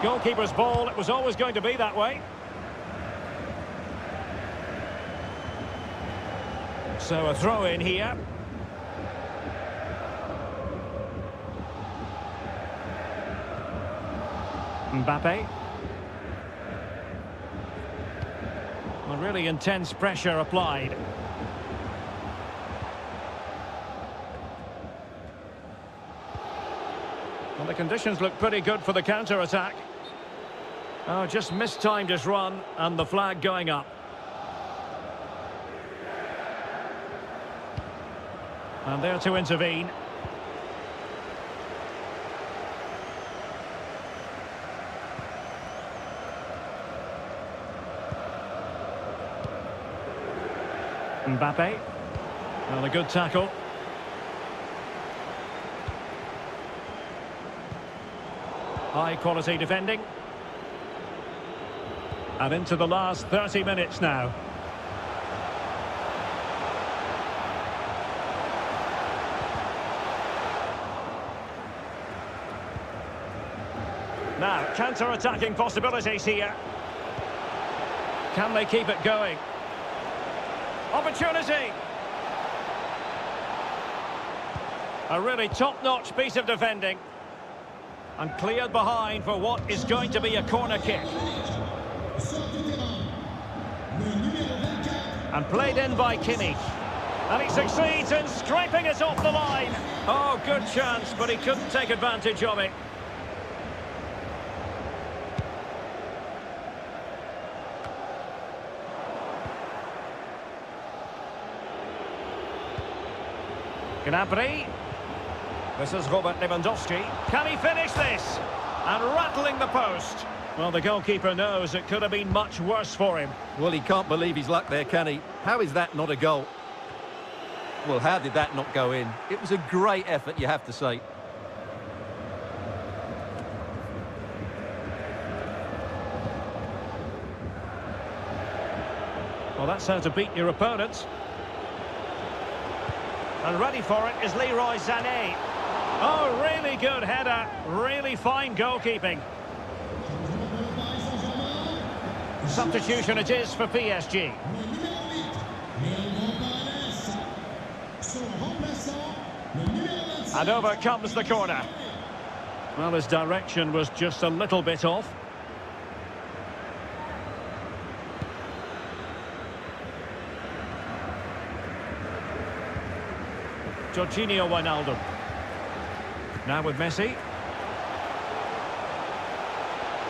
S1: Goalkeeper's ball. It was always going to be that way. So a throw in here. Mbappe. Well, really intense pressure applied. Well, the conditions look pretty good for the counter-attack. Oh, just mistimed his run and the flag going up. And there to intervene. Mbappe. Well, a good tackle. High quality defending. And into the last 30 minutes now. Now, counter-attacking possibilities here. Can they keep it going? Opportunity. A really top-notch piece of defending. And cleared behind for what is going to be a corner kick. And played in by Kimmich. And he succeeds in scraping it off the line. Oh, good chance, but he couldn't take advantage of it. Gnabry. This is Robert Lewandowski. Can he finish this? And rattling the post. Well, the goalkeeper knows it could have been much worse for him.
S2: Well, he can't believe his luck there, can he? How is that not a goal? Well, how did that not go in? It was a great effort, you have to say.
S1: Well, that's how to beat your opponents. And ready for it is Leroy Sané. Oh, really good header. Really fine goalkeeping. Substitution it is for PSG. And over comes the corner. Well, his direction was just a little bit off. Jorginho Wijnaldum. Now with Messi.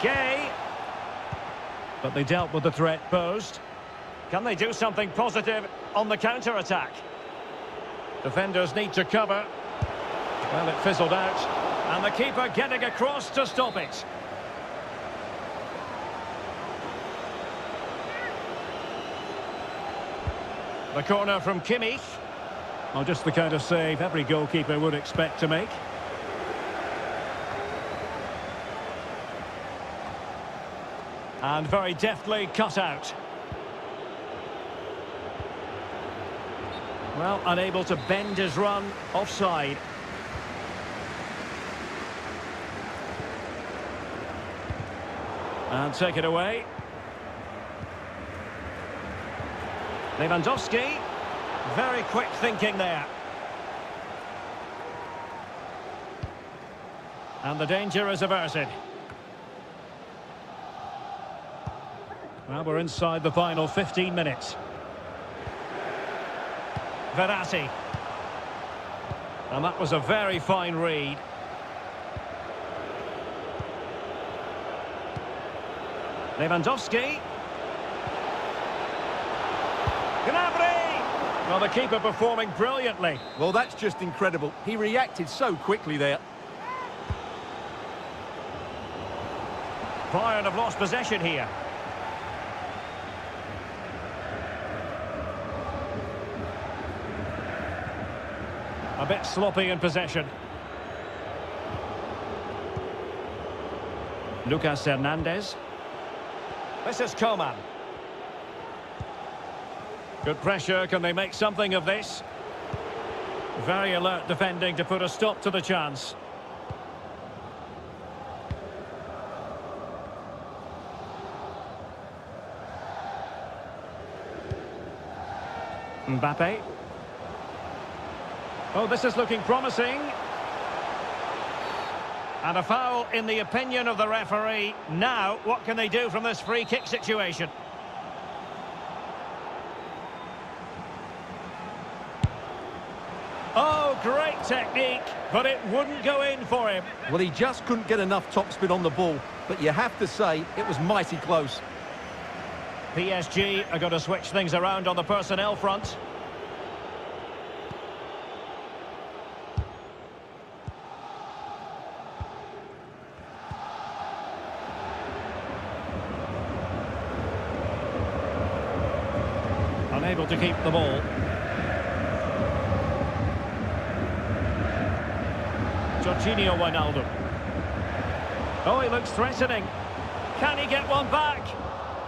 S1: Gay. But they dealt with the threat posed. Can they do something positive on the counter-attack? Defenders need to cover. Well, it fizzled out. And the keeper getting across to stop it. The corner from Kimmich. Oh, just the kind of save every goalkeeper would expect to make. And very deftly cut out. Well, unable to bend his run, offside. And take it away. Lewandowski. Very quick thinking there. And the danger is averted. Well, we're inside the final 15 minutes. Verratti. And that was a very fine read. Lewandowski. Gnabry! Well, the keeper performing brilliantly.
S2: Well, that's just incredible. He reacted so quickly there.
S1: Bayern have lost possession here. A bit sloppy in possession. Lucas Hernandez. This is Coman. Good pressure, can they make something of this? Very alert defending to put a stop to the chance. Mbappe. Oh, this is looking promising. And a foul in the opinion of the referee. Now, what can they do from this free kick situation? Oh, great technique, but it wouldn't go in for him.
S2: Well, he just couldn't get enough topspin on the ball, but you have to say it was mighty close.
S1: PSG are going to switch things around on the personnel front. Unable to keep the ball. Jorginho Wijnaldum. Oh, he looks threatening. Can he get one back?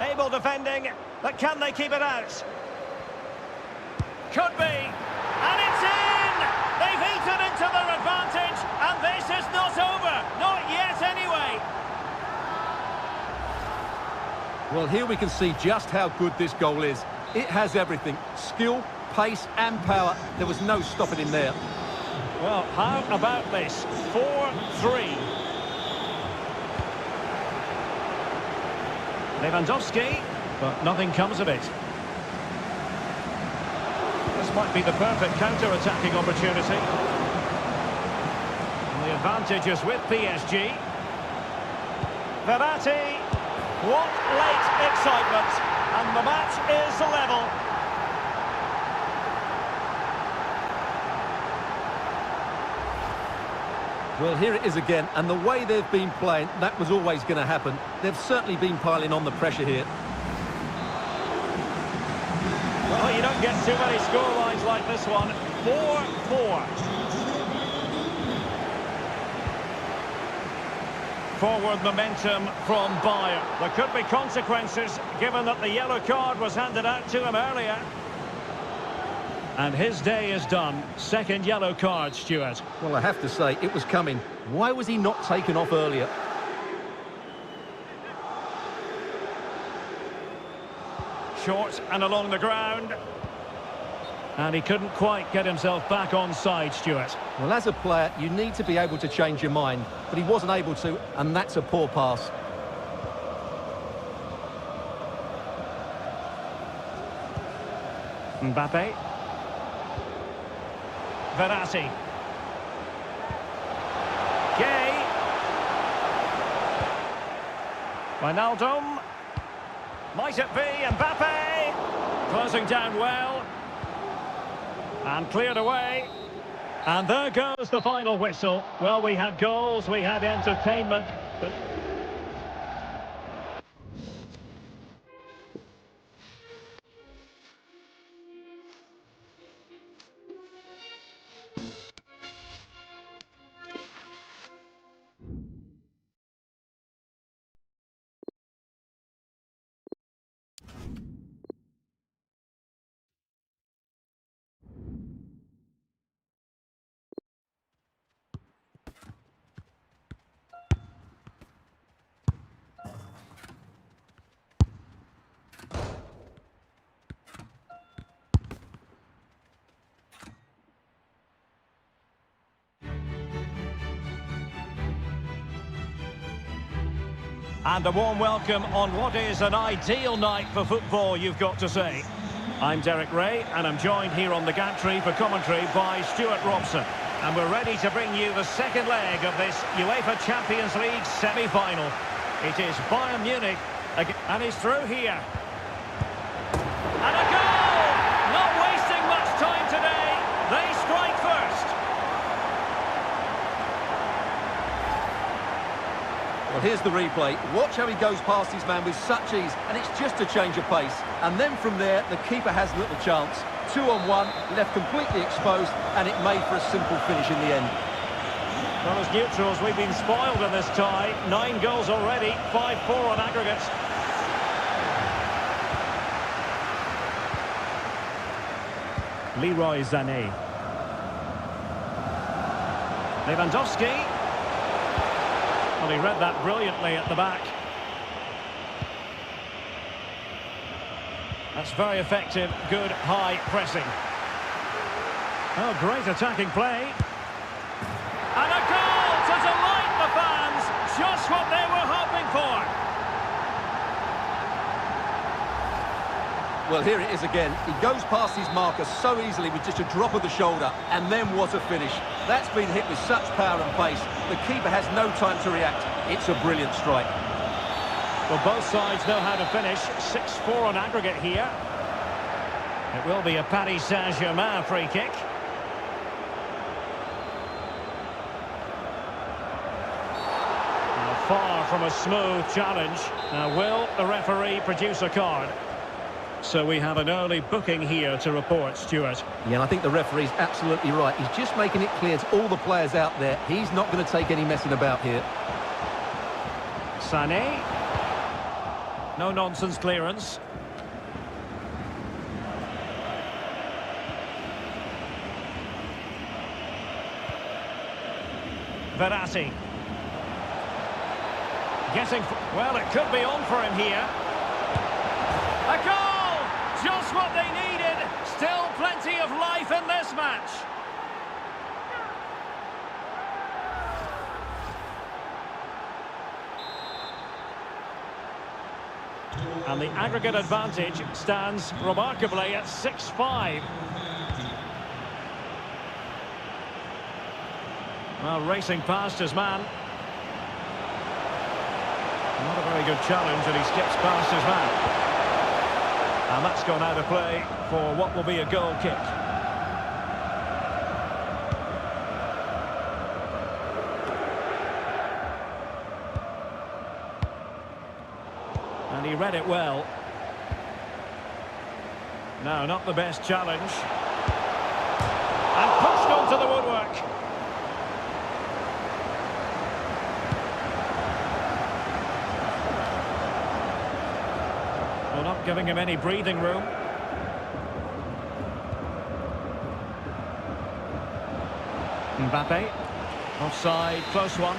S1: Able defending, but can they keep it out? Could be. And it's in! They've eaten into their advantage, and this is not over. Not yet, anyway.
S2: Well, here we can see just how good this goal is. It has everything. Skill, pace and power. There was no stopping him there.
S1: Well, how about this? 4-3. Lewandowski, but nothing comes of it. This might be the perfect counter-attacking opportunity. And the advantage is with PSG. Verratti. What late excitement. And the match is level.
S2: Well, here it is again, and the way they've been playing, that was always going to happen. They've certainly been piling on the pressure here.
S1: Well, you don't get too many scorelines like this one. 4-4. Forward momentum from Bayern. There could be consequences, given that the yellow card was handed out to him earlier. And his day is done. Second yellow card, Stuart.
S2: Well, I have to say, it was coming. Why was he not taken off earlier?
S1: short and along the ground. And he couldn't quite get himself back on side, Stuart.
S2: Well, as a player, you need to be able to change your mind, but he wasn't able to, and that's a poor pass.
S1: Mbappe. Verratti. Gay. Wijnaldum. Might it be Mbappe? Closing down well. And cleared away. And there goes the final whistle. Well, we had goals, we had entertainment. But and a warm welcome on what is an ideal night for football, you've got to say. I'm Derek Ray, and I'm joined here on the gantry for commentary by Stuart Robson. And we're ready to bring you the second leg of this UEFA Champions League semi-final. It is Bayern Munich, and he's through here. And a goal! Not wasting much time today. They strike first.
S2: Well, here's the replay. Watch how he goes past his man with such ease, and it's just a change of pace. And then from there, the keeper has little chance. 2-on-1, left completely exposed, and it made for a simple finish in the end.
S1: Well, as neutrals, we've been spoiled in this tie. 9 goals already, 5-4 on aggregate. Leroy Sané. Lewandowski. Well, he read that brilliantly at the back. That's very effective, good high pressing. Oh, great attacking play. And a goal to delight the fans, just what they were hoping for.
S2: Well, here it is again. He goes past his marker so easily with just a drop of the shoulder, and then what a finish. That's been hit with such power and pace. The keeper has no time to react. It's a brilliant strike.
S1: Well, both sides know how to finish. 6-4 on aggregate here. It will be a Paris Saint-Germain free kick. Now, far from a smooth challenge. Now, will the referee produce a card? So we have an early booking here to report, Stuart.
S2: Yeah, and I think the referee's absolutely right. He's just making it clear to all the players out there, he's not going to take any messing about here.
S1: Sané. No nonsense clearance. Verratti. Getting... Well, it could be on for him here. A goal! Just what they needed. Still plenty of life in this match. And the aggregate advantage stands remarkably at 6-5. Well, racing past his man. Not a very good challenge, and he skips past his man. And that's gone out of play for what will be a goal kick. And he read it well. No, not the best challenge. And pushed onto the woodwork. Well, not giving him any breathing room. Mbappe. Offside, close one.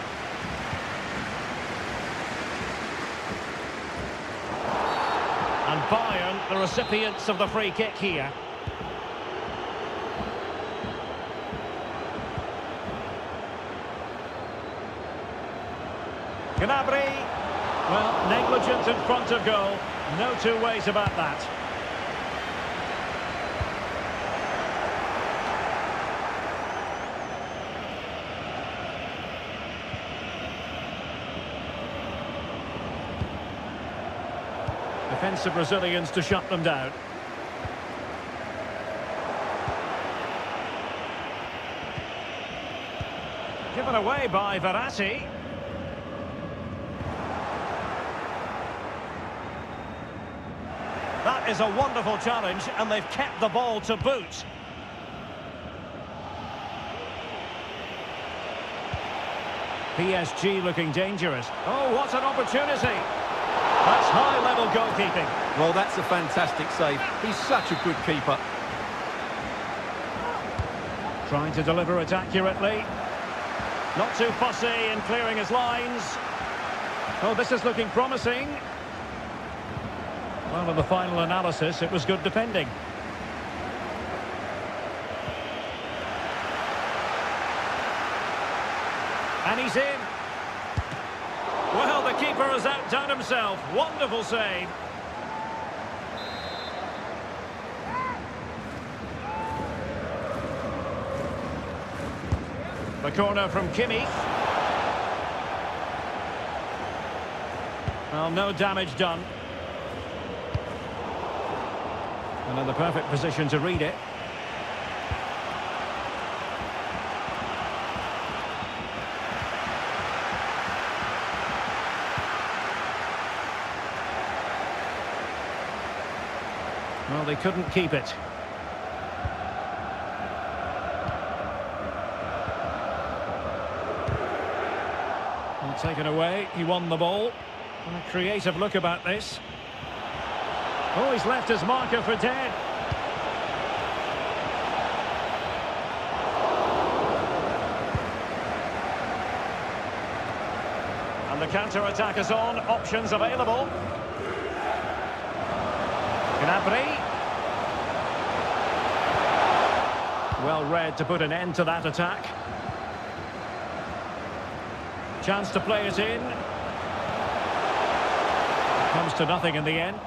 S1: And Bayern, the recipients of the free kick here. Gnabry, well, negligent in front of goal. No two ways about that. Defensive Brazilians to shut them down. Given away by Verratti. That is a wonderful challenge, and they've kept the ball to boot. PSG looking dangerous. Oh, what an opportunity! That's high-level goalkeeping.
S2: Well, that's a fantastic save. He's such a good keeper.
S1: Trying to deliver it accurately. Not too fussy in clearing his lines. Oh, this is looking promising. Well, in the final analysis, it was good defending. And he's in. Well, the keeper has outdone himself. Wonderful save. The corner from Kimmich. Well, no damage done. And in the perfect position to read it. Well, they couldn't keep it. And taken away, he won the ball. And a creative look about this. Oh, he's left his marker for dead. And the counter-attack is on, options available. Gnabry. Well read to put an end to that attack. Chance to play it in. Comes to nothing in the end.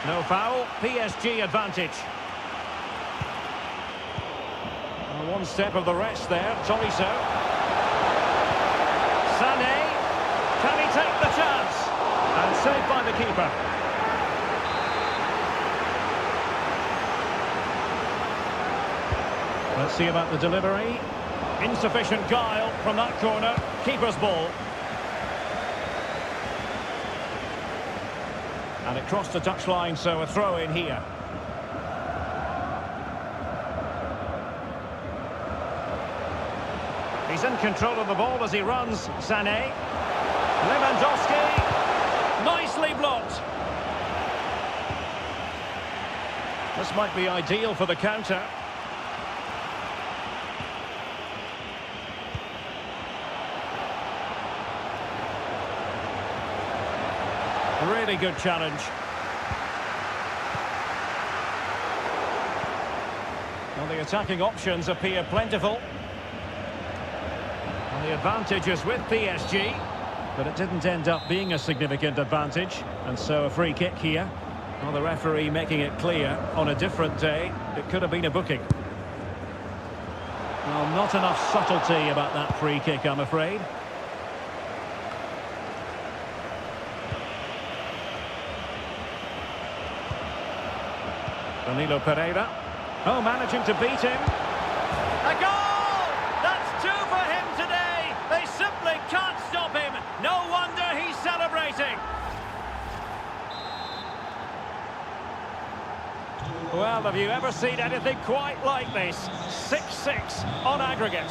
S1: No foul, PSG advantage. Well, one step of the rest there, Tolisso. Sané, can he take the chance? And saved by the keeper. Let's see about the delivery. Insufficient guile from that corner. Keeper's ball. And it crossed the touchline, so a throw in here. He's in control of the ball as he runs. Sané. Lewandowski. Nicely blocked. This might be ideal for the counter. Really good challenge. Well, the attacking options appear plentiful. And the advantage is with PSG, but it didn't end up being a significant advantage. And so a free kick here. Well, the referee making it clear on a different day, it could have been a booking. Well, not enough subtlety about that free kick, I'm afraid. Danilo Pereira. Oh, managing to beat him. A goal! That's two for him today. They simply can't stop him. No wonder he's celebrating. Well, have you ever seen anything quite like this? 6-6 on aggregate.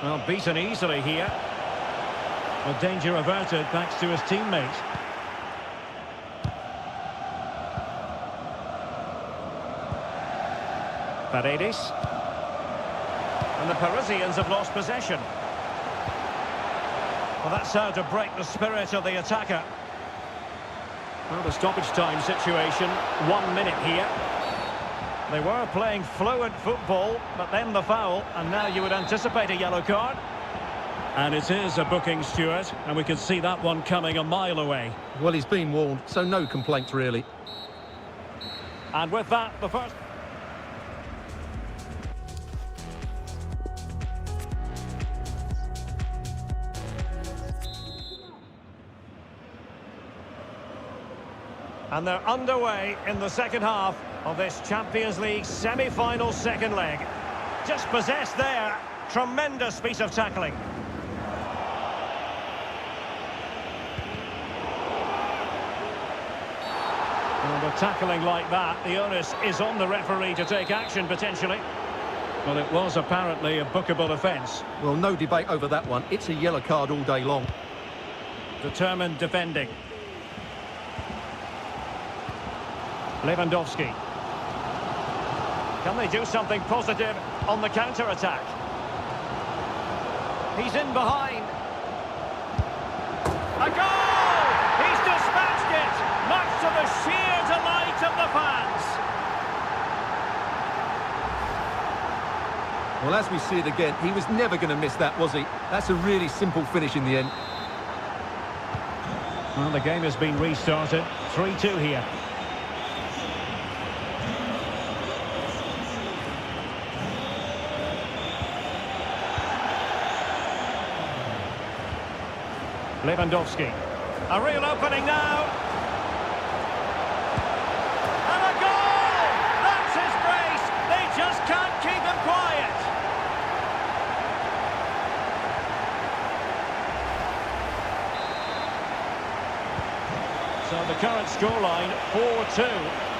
S1: Well, beaten easily here. Well, danger averted thanks to his teammate. Paredes. And the Parisians have lost possession. Well, that's how to break the spirit of the attacker. Well, the stoppage time situation, 1 minute here. They were playing fluent football, but then the foul, and now you would anticipate a yellow card. And it is a booking, Stuart, and we can see that one coming a mile away.
S2: Well, he's been warned, so no complaints really.
S1: And with that, the first... And they're underway in the second half of this Champions League semi-final second leg. Just possessed there. Tremendous piece of tackling. Well, with tackling like that, the onus is on the referee to take action, potentially. Well, it was apparently a bookable offence.
S2: Well, no debate over that one. It's a yellow card all day long.
S1: Determined defending. Lewandowski. Can they do something positive on the counter-attack? He's in behind. A goal! He's dispatched it, much to the sheer delight of the fans.
S2: Well, as we see it again, he was never going to miss that, was he? That's a really simple finish in the end.
S1: Well, the game has been restarted. 3-2 here. Lewandowski. A real opening now. And a goal! That's his brace. They just can't keep him quiet. So the current scoreline, 4-2.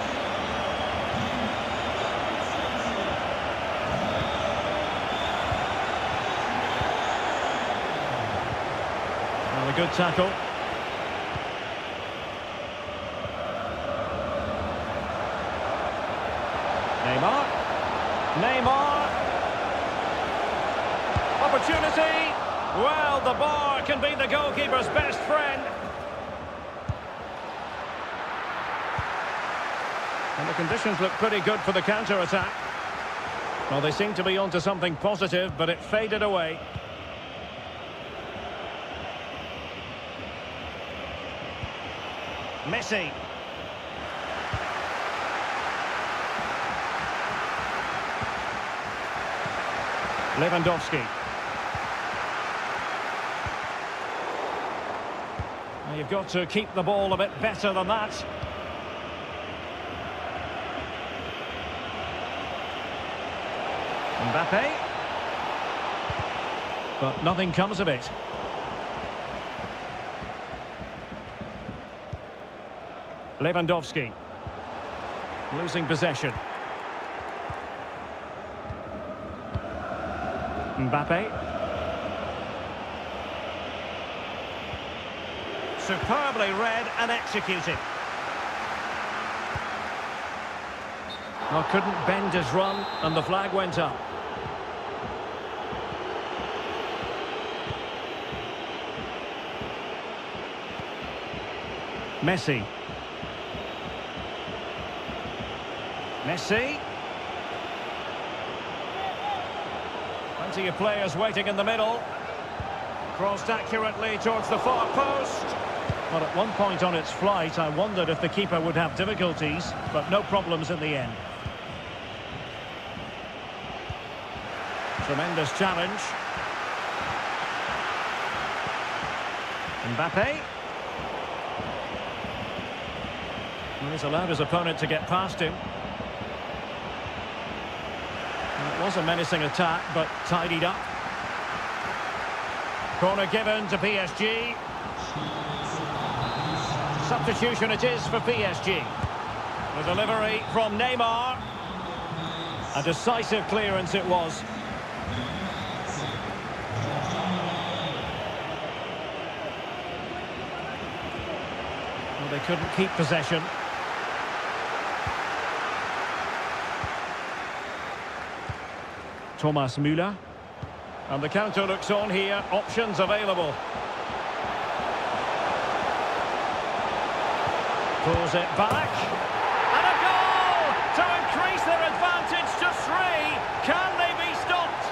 S1: A good tackle. Neymar. Opportunity. Well, the bar can be the goalkeeper's best friend. And the conditions look pretty good for the counter-attack. Well, they seem to be onto something positive, but it faded away. Messi. Lewandowski. Now you've got to keep the ball a bit better than that. Mbappe. But nothing comes of it. Lewandowski. Losing possession. Mbappe. Superbly read and executed. Well, couldn't bend his run and the flag went up. Messi. Plenty of players waiting in the middle. Crossed accurately towards the far post. But at one point on its flight, I wondered if the keeper would have difficulties, but no problems in the end. Tremendous challenge. Mbappe. Well, he's allowed his opponent to get past him. It was a menacing attack, but tidied up. Corner given to PSG. Substitution it is for PSG. The delivery from Neymar. A decisive clearance it was. Well, they couldn't keep possession. Thomas Müller. And the counter looks on here. Options available. Pulls it back. And a goal to increase their advantage to 3. Can they be stopped?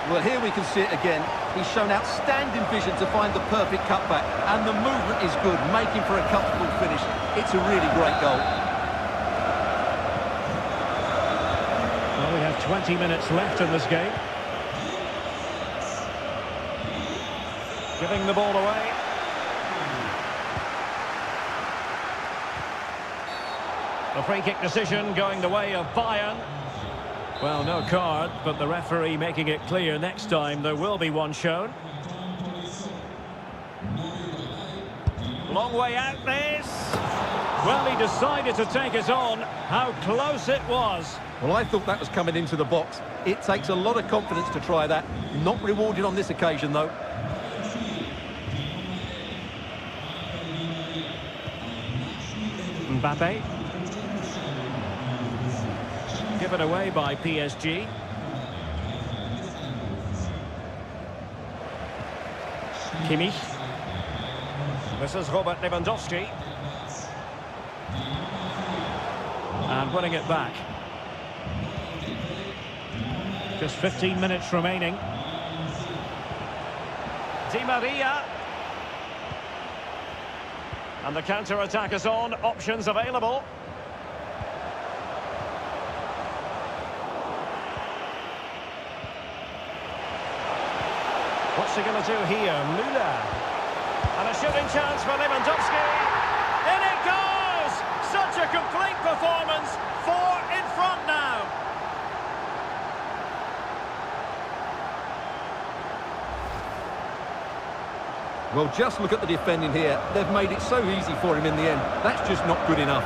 S2: Well, here we can see it again. He's shown outstanding vision to find the perfect cutback. And the movement is good, making for a comfortable finish. It's a really great goal.
S1: Well, we have 20 minutes left in this game. Giving the ball away. The free kick decision going the way of Bayern. Well, no card, but the referee making it clear next time there will be one shown. Long way out this. Well, he decided to take it on. How close it was.
S2: Well, I thought that was coming into the box. It takes a lot of confidence to try that. Not rewarded on this occasion, though.
S1: Mbappe. Given away by PSG. Kimmich. This is Robert Lewandowski. And winning it back. Just 15 minutes remaining. Di Maria. And the counter-attack is on. Options available. What's he going to do here? Müller. And a shooting chance for Lewandowski. In it goes! Such a complete performance. 4 in front now.
S2: Well, just look at the defending here. They've made it so easy for him in the end. That's just not good enough.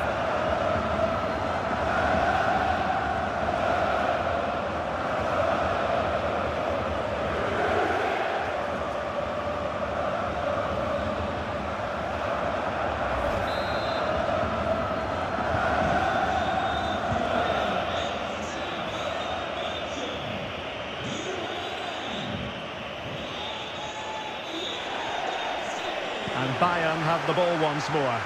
S1: And Bayern have the ball once more.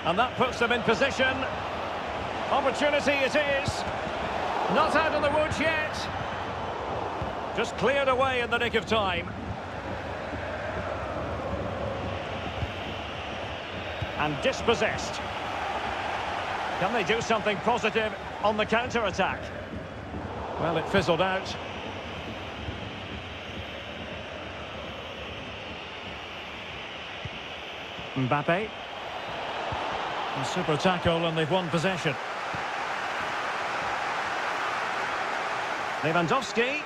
S1: And that puts them in position. Opportunity it is. Not out of the woods yet. Just cleared away in the nick of time. And dispossessed. Can they do something positive on the counter-attack? Well, it fizzled out. Mbappe. A super tackle and they've won possession. Lewandowski.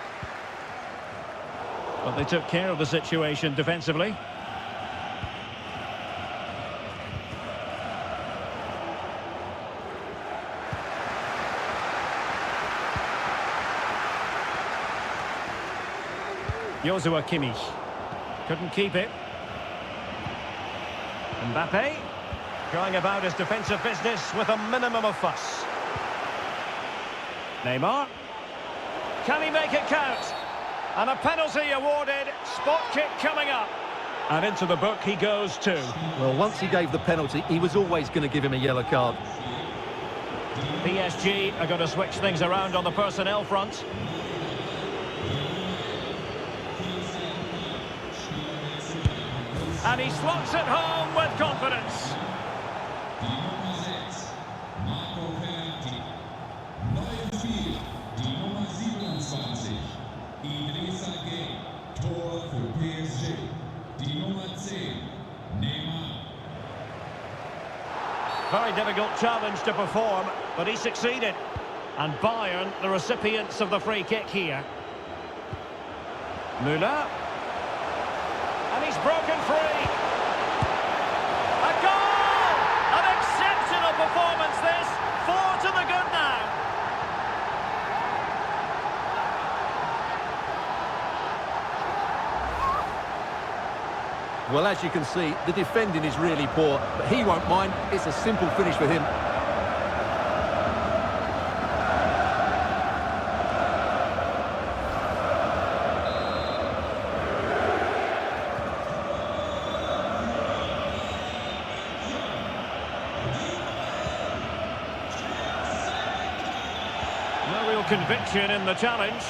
S1: But they took care of the situation defensively. Joshua Kimmich. Couldn't keep it. Mbappe. Going about his defensive business with a minimum of fuss. Neymar. Can he make it count? And a penalty awarded. Spot kick coming up. And into the book he goes too.
S2: Well, once he gave the penalty, he was always going to give him a yellow card.
S1: PSG are going to switch things around on the personnel front. And he slots it home with confidence. Very difficult challenge to perform, but he succeeded. And Bayern, the recipients of the free kick here. Müller. And he's broken free. A goal! An exceptional performance this. 4 to the good now.
S2: Well, as you can see, the defending is really poor, but he won't mind. It's a simple finish for him.
S1: No real conviction in the challenge.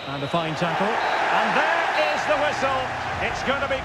S1: And a fine tackle. And there is the whistle. It's going to be...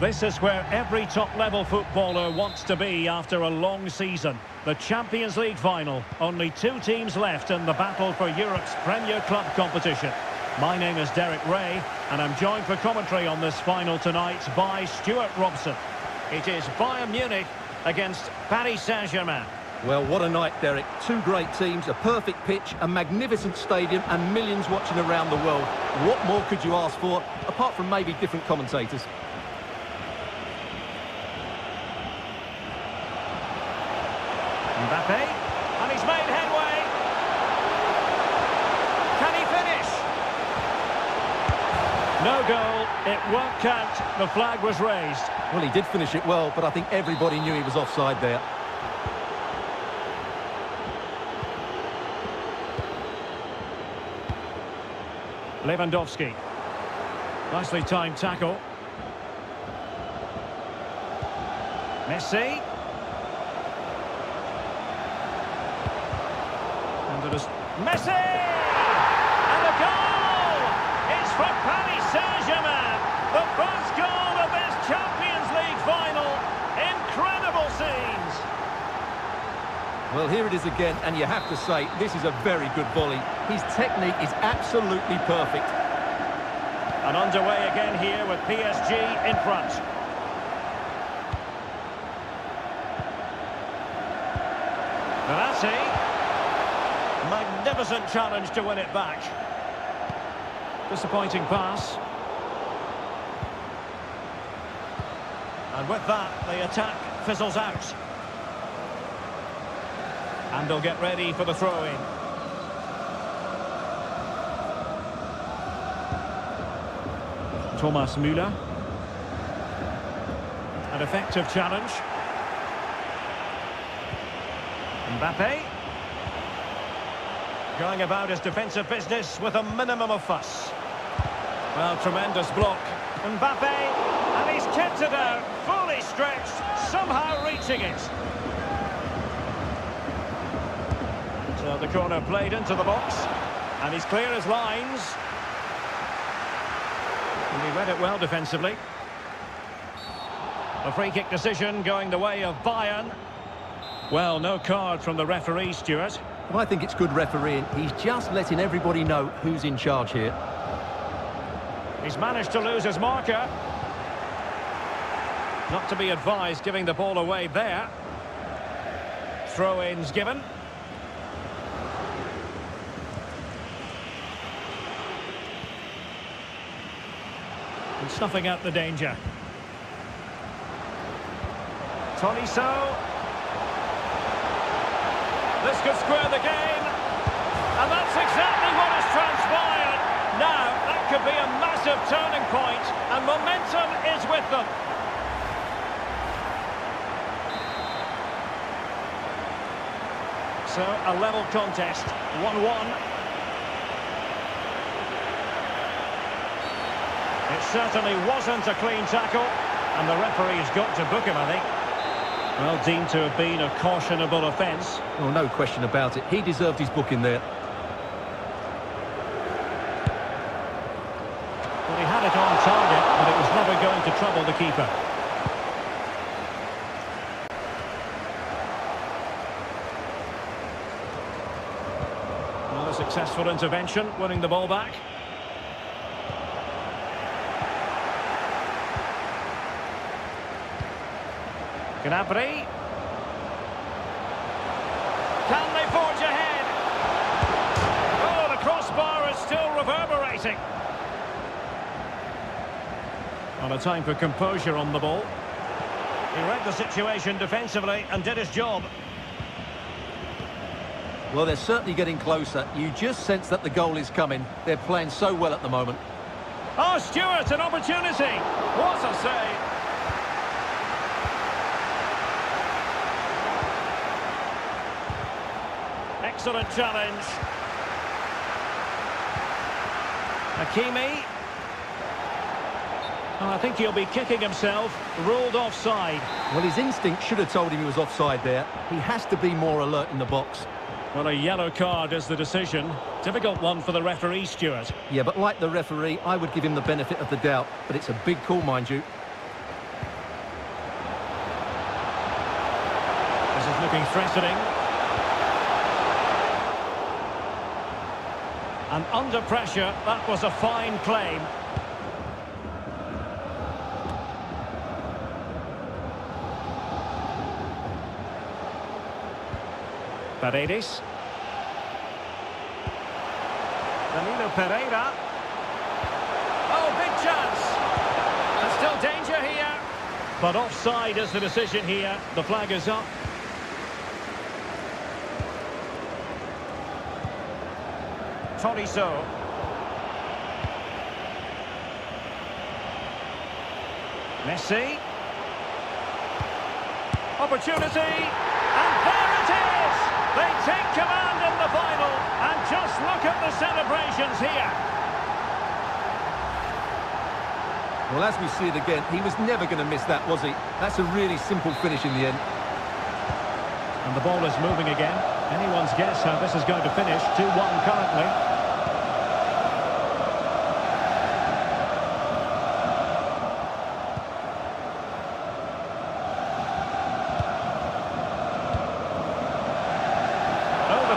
S1: This is where every top-level footballer wants to be after a long season. The Champions League final. Only 2 teams left in the battle for Europe's Premier Club competition. My name is Derek Ray, and I'm joined for commentary on this final tonight by Stuart Robson. It is Bayern Munich against Paris Saint-Germain.
S2: Well, what a night, Derek. 2 great teams, a perfect pitch, a magnificent stadium, and millions watching around the world. What more could you ask for, apart from maybe different commentators?
S1: Mbappe, and he's made headway. Can he finish? No goal, it won't count. The flag was raised.
S2: Well, he did finish it well, but I think everybody knew he was offside there.
S1: Lewandowski. Nicely timed tackle. Messi. Messi! And a goal! It's for Paris Saint-Germain. The first goal of this Champions League final. Incredible scenes.
S2: Well, here it is again, and you have to say, this is a very good volley. His technique is absolutely perfect.
S1: And underway again here with PSG in front. Verratti. Magnificent challenge to win it back. Disappointing pass. And with that, the attack fizzles out. And they'll get ready for the throw-in. Thomas Müller. An effective challenge. Mbappe. Going about his defensive business with a minimum of fuss. Well, tremendous block. Mbappe, and he's kept it out, fully stretched, somehow reaching it. So the corner played into the box, and he's clear as lines. And he read it well defensively. A free kick decision going the way of Bayern. Well, no card from the referee, Stuart.
S2: Well, I think it's good refereeing. He's just letting everybody know who's in charge here.
S1: He's managed to lose his marker. Not to be advised giving the ball away there. Throw-ins given. And snuffing out the danger. Tolisso. This could square the game. And that's exactly what has transpired. Now, that could be a massive turning point, and momentum is with them. So, a level contest, 1-1. It certainly wasn't a clean tackle, and the referee's got to book him, I think. Well, deemed to have been a cautionable offence.
S2: Oh, no question about it. He deserved his booking there.
S1: Well, he had it on target, but it was never going to trouble the keeper. Another successful intervention, winning the ball back. Gnabry. Can they forge ahead? Oh, the crossbar is still reverberating. On a time for composure on the ball. He read the situation defensively and did his job.
S2: Well, they're certainly getting closer. You just sense that the goal is coming. They're playing so well at the moment.
S1: Oh, Stewart, an opportunity. What a save. Excellent challenge. Hakimi. Oh, I think he'll be kicking himself. Ruled offside.
S2: Well, his instinct should have told him he was offside there. He has to be more alert in the box.
S1: Well, a yellow card is the decision. Difficult one for the referee, Stewart.
S2: Yeah, but like the referee, I would give him the benefit of the doubt. But it's a big call, mind you.
S1: This is looking threatening. And under pressure, that was a fine claim. Paredes. Danilo Pereira. Oh, big chance. There's still danger here. But offside is the decision here. The flag is up. Tolisso. Messi. Opportunity. And there it is! They take command in the final. And just look at the celebrations here.
S2: Well, as we see it again, he was never going to miss that, was he? That's a really simple finish in the end.
S1: And the ball is moving again. Anyone's guess how this is going to finish. 2-1 currently.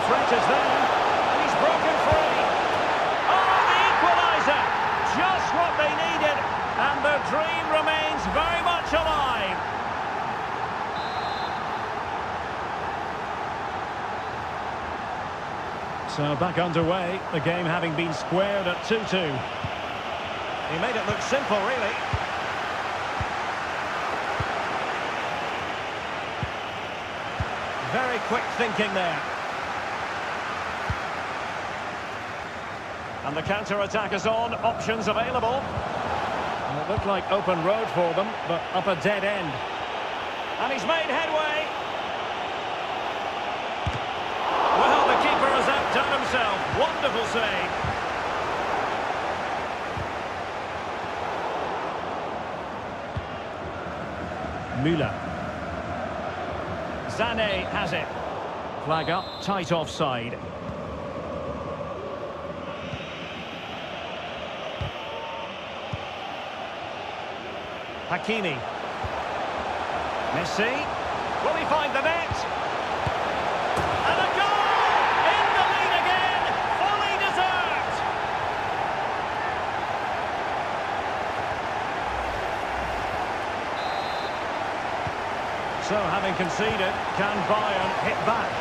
S1: Threat is there, and he's broken free. Oh, the equaliser! Just what they needed, and their dream remains very much alive. So back underway, the game having been squared at 2-2. He made it look simple, really. Very quick thinking there. And the counter-attack is on, options available. And it looked like open road for them, but up a dead end. And he's made headway. Well, the keeper has outdone himself. Wonderful save. Müller. Sané has it. Flag up, tight offside. Hakimi. Messi. Will he find the net? And a goal! In the lead again! Fully deserved! So, having conceded, can Bayern hit back?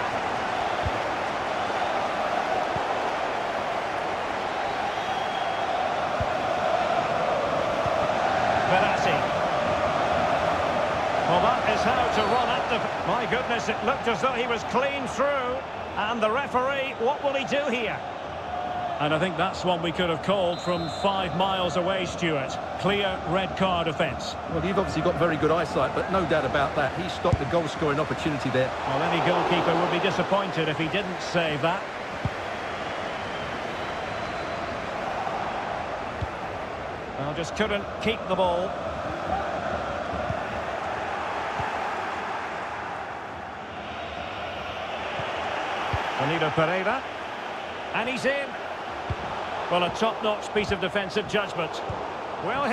S1: Well, that is how to run at the... My goodness, it looked as though he was clean through. And the referee, what will he do here? And I think that's one we could have called from 5 miles away, Stuart. Clear red card offence.
S2: Well, you've obviously got very good eyesight, but no doubt about that. He stopped the goal-scoring opportunity there.
S1: Well, any goalkeeper would be disappointed if he didn't save that. Well, just couldn't keep the ball. Danilo Pereira. And he's in. Well, a top-notch piece of defensive judgment. Well,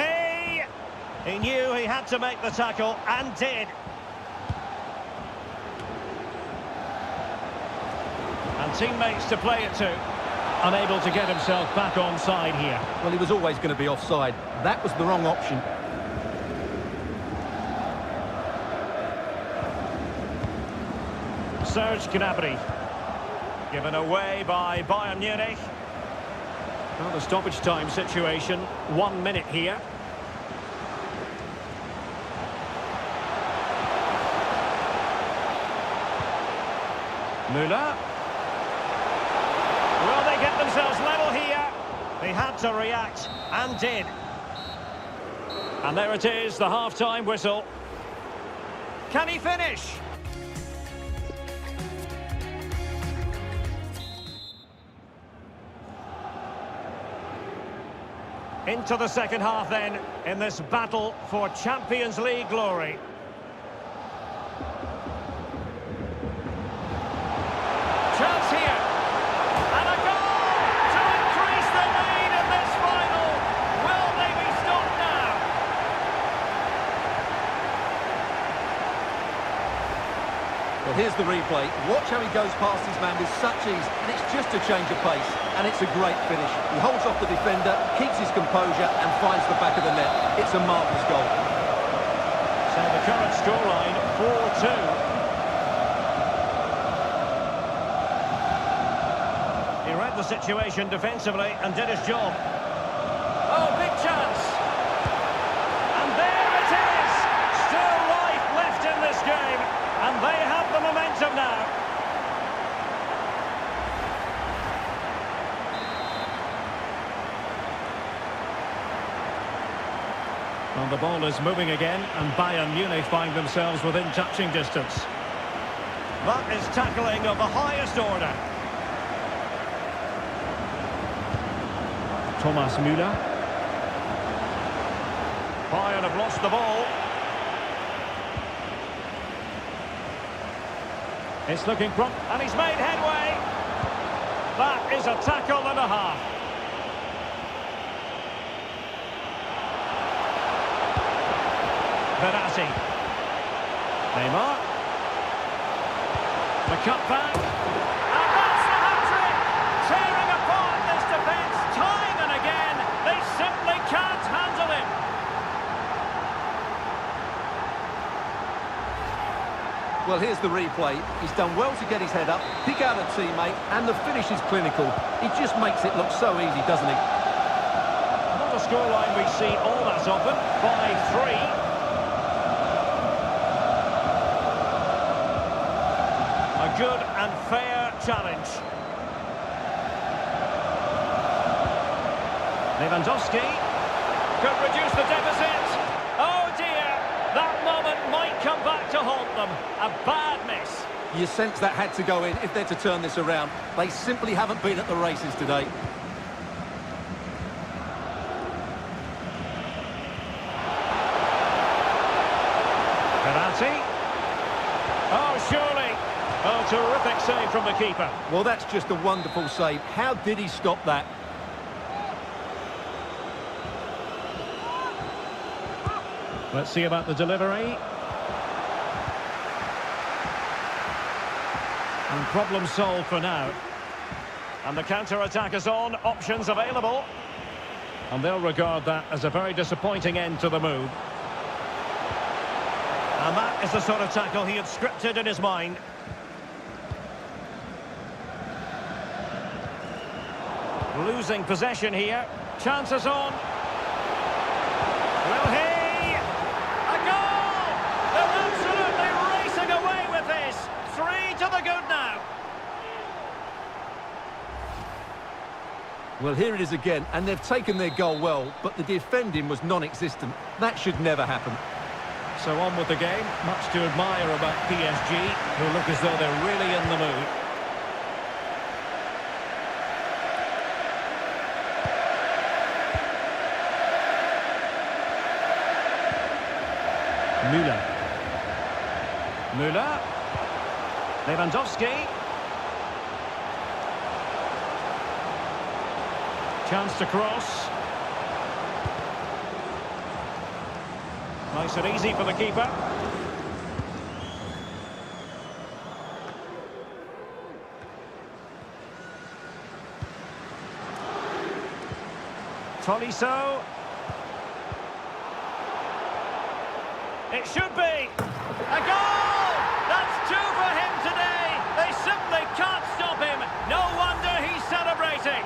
S1: he knew he had to make the tackle, and did. And teammates to play it to. Unable to get himself back onside here.
S2: Well, he was always going to be offside. That was the wrong option.
S1: Serge Gnabry. Given away by Bayern Munich. Well, the stoppage time situation, 1 minute here. Müller. Will they get themselves level here? They had to react, and did. And there it is, the half-time whistle. Can he finish? Into the second half then, in this battle for Champions League glory. Chance here. And a goal to increase the lead in this final. Will they be stopped now?
S2: Well, here's the replay. Watch how he goes past his man with such ease, and it's just a change of pace. And it's a great finish. He holds off the defender, keeps his composure, and finds the back of the net. It's a marvellous goal.
S1: So the current scoreline, 4-2. He read the situation defensively and did his job. Oh, big chance. And there it is. Still life left in this game. And they have the momentum now. Well, the ball is moving again, and Bayern Munich find themselves within touching distance. That is tackling of the highest order. Thomas Müller. Bayern have lost the ball. It's looking prompt, and he's made headway. That is a tackle and a half. Verratti. Neymar. The cutback. And that's the hat-trick! Tearing apart this defence time and again. They simply can't handle him.
S2: Well, here's the replay. He's done well to get his head up, pick out a teammate, and the finish is clinical. He just makes it look so easy, doesn't he?
S1: Not a scoreline we see all that often. 5-3. A good and fair challenge. Lewandowski could reduce the deficit. Oh dear, that moment might come back to haunt them. A bad miss.
S2: You sense that had to go in if they're to turn this around. They simply haven't been at the races today.
S1: Verratti. Oh, surely. Oh, terrific save from the keeper.
S2: Well, that's just a wonderful save. How did he stop that?
S1: Let's see about the delivery. And problem solved for now. And the counter-attack is on. Options available. And they'll regard that as a very disappointing end to the move. And that is the sort of tackle he had scripted in his mind. Losing possession here. Chances on. Will he? A goal! They're absolutely
S2: Well, here it is again, and they've taken their goal well, but the defending was non-existent. That should never happen.
S1: So on with the game. Much to admire about PSG, who look as though they're really in the mood. Müller. Lewandowski. Chance to cross. Nice and easy for the keeper. Tolisso. It should be. A goal! That's two for him today. They simply can't stop him. No wonder he's celebrating.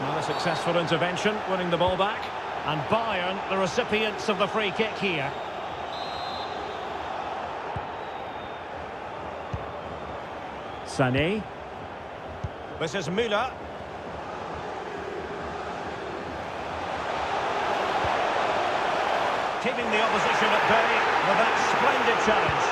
S1: Another successful intervention, winning the ball back. And Bayern, the recipients of the free kick here. Sané. This is Müller. Keeping the opposition at bay with that splendid challenge.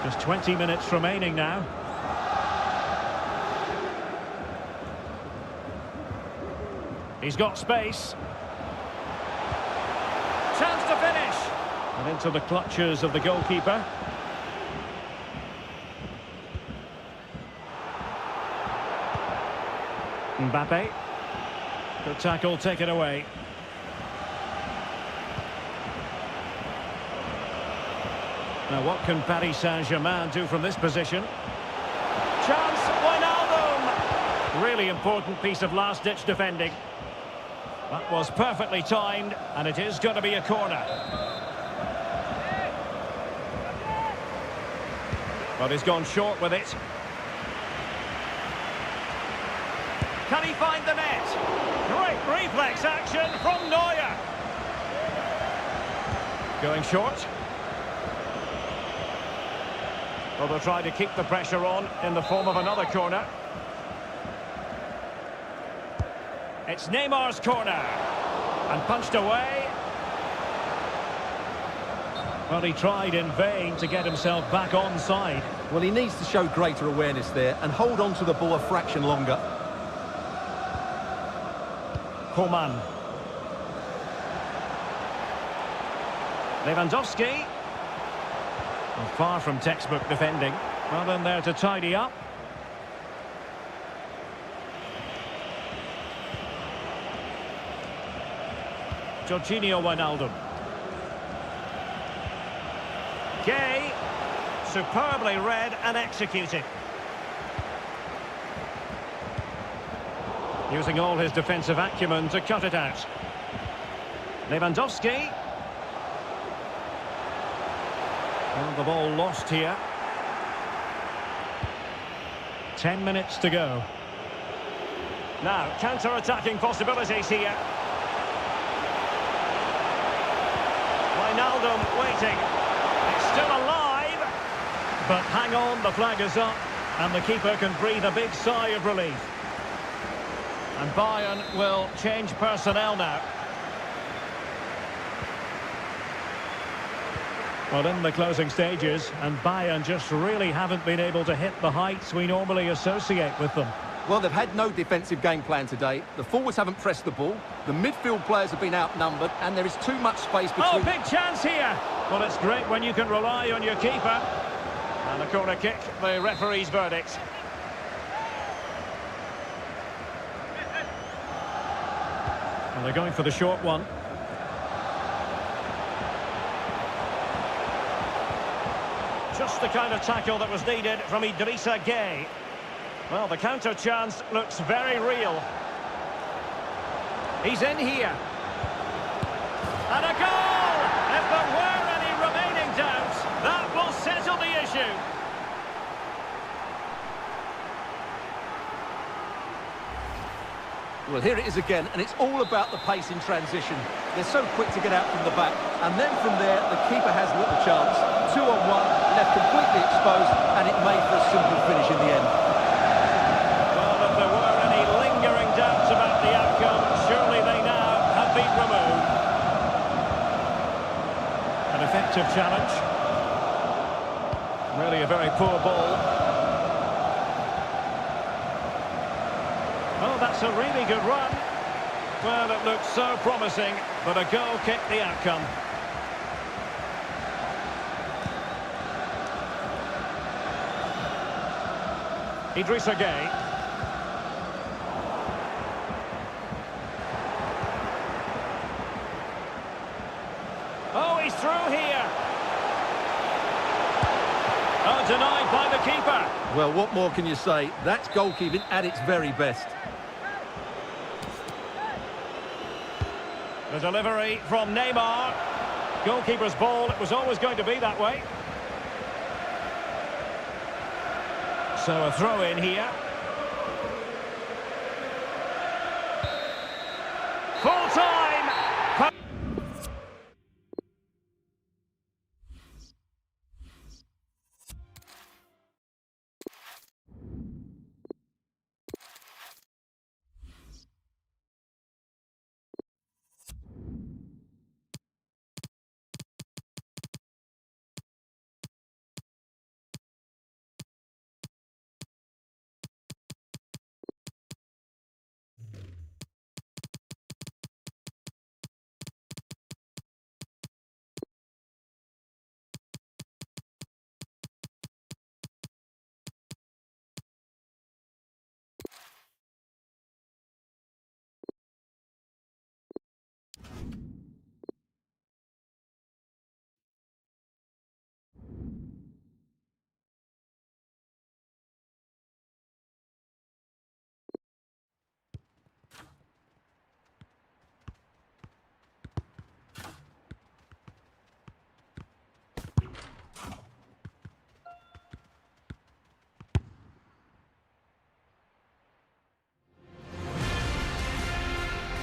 S1: Just 20 minutes remaining now. He's got space. Chance to finish. And into the clutches of the goalkeeper. Mbappe. Good tackle taken away. Now what can Paris Saint-Germain do from this position? Chance, Wijnaldum! Really important piece of last-ditch defending. That was perfectly timed, and it is going to be a corner. But he's gone short with it. Can he find the net? Great reflex action from Neuer. Going short. Well, they'll try to keep the pressure on in the form of another corner. It's Neymar's corner. And punched away. Well, he tried in vain to get himself back onside.
S2: Well, he needs to show greater awareness there and hold on to the ball a fraction longer.
S1: Coman. Lewandowski. Well, far from textbook defending. Well, in there to tidy up. Jorginho Wijnaldum. Gay. Superbly read and executed. Using all his defensive acumen to cut it out. Lewandowski. Well, the ball lost here. 10 minutes to go. Now, counter-attacking possibilities here. Wijnaldum waiting. It's still alive. But hang on, the flag is up. And the keeper can breathe a big sigh of relief. And Bayern will change personnel now. Well, in the closing stages, and Bayern just really haven't been able to hit the heights we normally associate with them.
S2: Well, they've had no defensive game plan today. The forwards haven't pressed the ball. The midfield players have been outnumbered, and there is too much space between...
S1: Oh, big chance here! Well, it's great when you can rely on your keeper. And a corner kick, the referee's verdict. And they're going for the short one. Just the kind of tackle that was needed from Idrissa Gueye. Well, the counter chance looks very real. He's in here. And a goal! If there were any remaining doubts, that will settle the issue.
S2: Well, here it is again, and it's all about the pace in transition. They're so quick to get out from the back, and then from there, the keeper has little chance. 2-on-1, left completely exposed, and it made for a simple finish in the end.
S1: Well, if there were any lingering doubts about the outcome, surely they now have been removed. An effective challenge. Really a very poor ball. Oh, that's a really good run. Well, it looked so promising, but a goal kicked the outcome. Idrissa Gueye. Oh, he's through here. Oh, denied by the keeper.
S2: Well, what more can you say? That's goalkeeping at its very best.
S1: The delivery from Neymar. Goalkeeper's ball, it was always going to be that way. So a throw in here. Full time!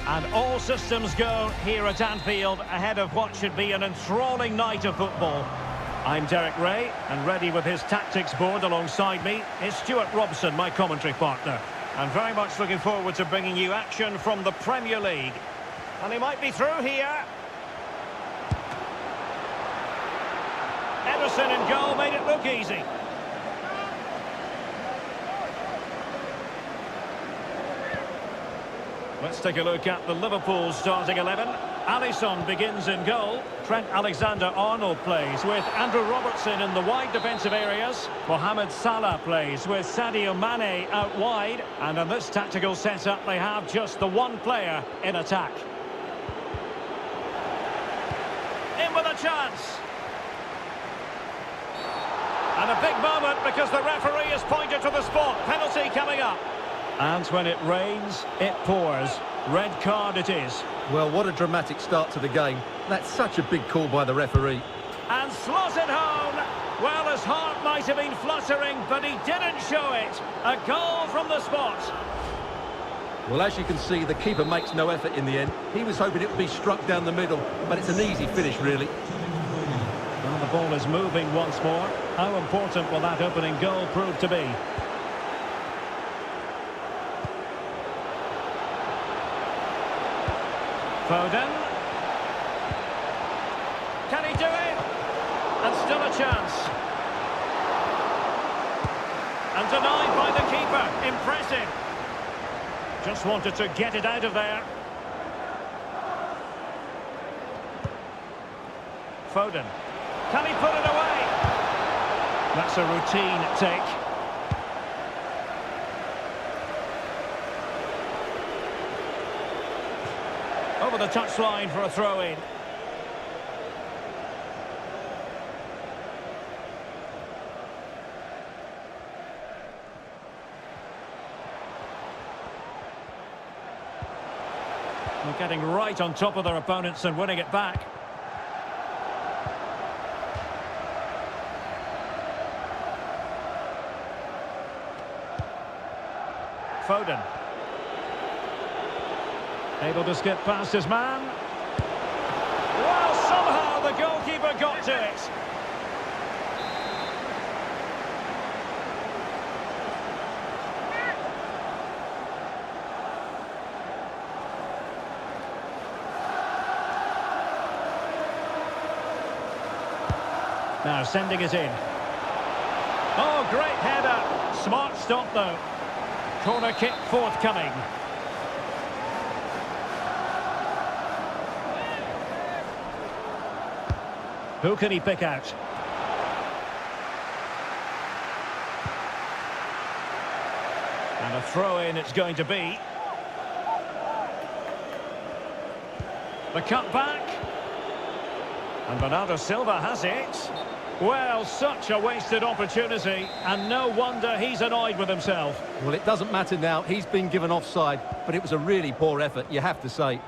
S1: And all systems go here at Anfield ahead of what should be an enthralling night of football. I'm Derek Ray, and ready with his tactics board alongside me is Stuart Robson, my commentary partner. I'm very much looking forward to bringing you action from the Premier League. And he might be through here. Ederson in goal made it look easy. Let's take a look at the Liverpool starting 11. Alisson begins in goal. Trent Alexander-Arnold plays with Andrew Robertson in the wide defensive areas. Mohamed Salah plays with Sadio Mane out wide. And in this tactical setup, they have just the one player in attack. In with a chance. And a big moment because the referee has pointed to the spot. Penalty coming up. And when it rains, it pours. Red card it is.
S2: Well, what a dramatic start to the game. That's such a big call by the referee.
S1: And slotted home. Well, his heart might have been fluttering, but he didn't show it. A goal from the spot.
S2: Well, as you can see, the keeper makes no effort in the end. He was hoping it would be struck down the middle, but it's an easy finish, really.
S1: Well, the ball is moving once more. How important will that opening goal prove to be? Foden. Can he do it? And still a chance. And denied by the keeper. Impressive. Just wanted to get it out of there. Foden. Can he put it away? That's a routine take. Over the touchline for a throw-in. They're getting right on top of their opponents and winning it back. Foden. Able to skip past his man. Well, somehow the goalkeeper got to it. Now sending it in. Oh, great header. Smart stop, though. Corner kick forthcoming. Who can he pick out? And a throw-in it's going to be. The cut back. And Bernardo Silva has it. Well, such a wasted opportunity, and no wonder he's annoyed with himself.
S2: Well, it doesn't matter now. He's been given offside, but it was a really poor effort, you have to say.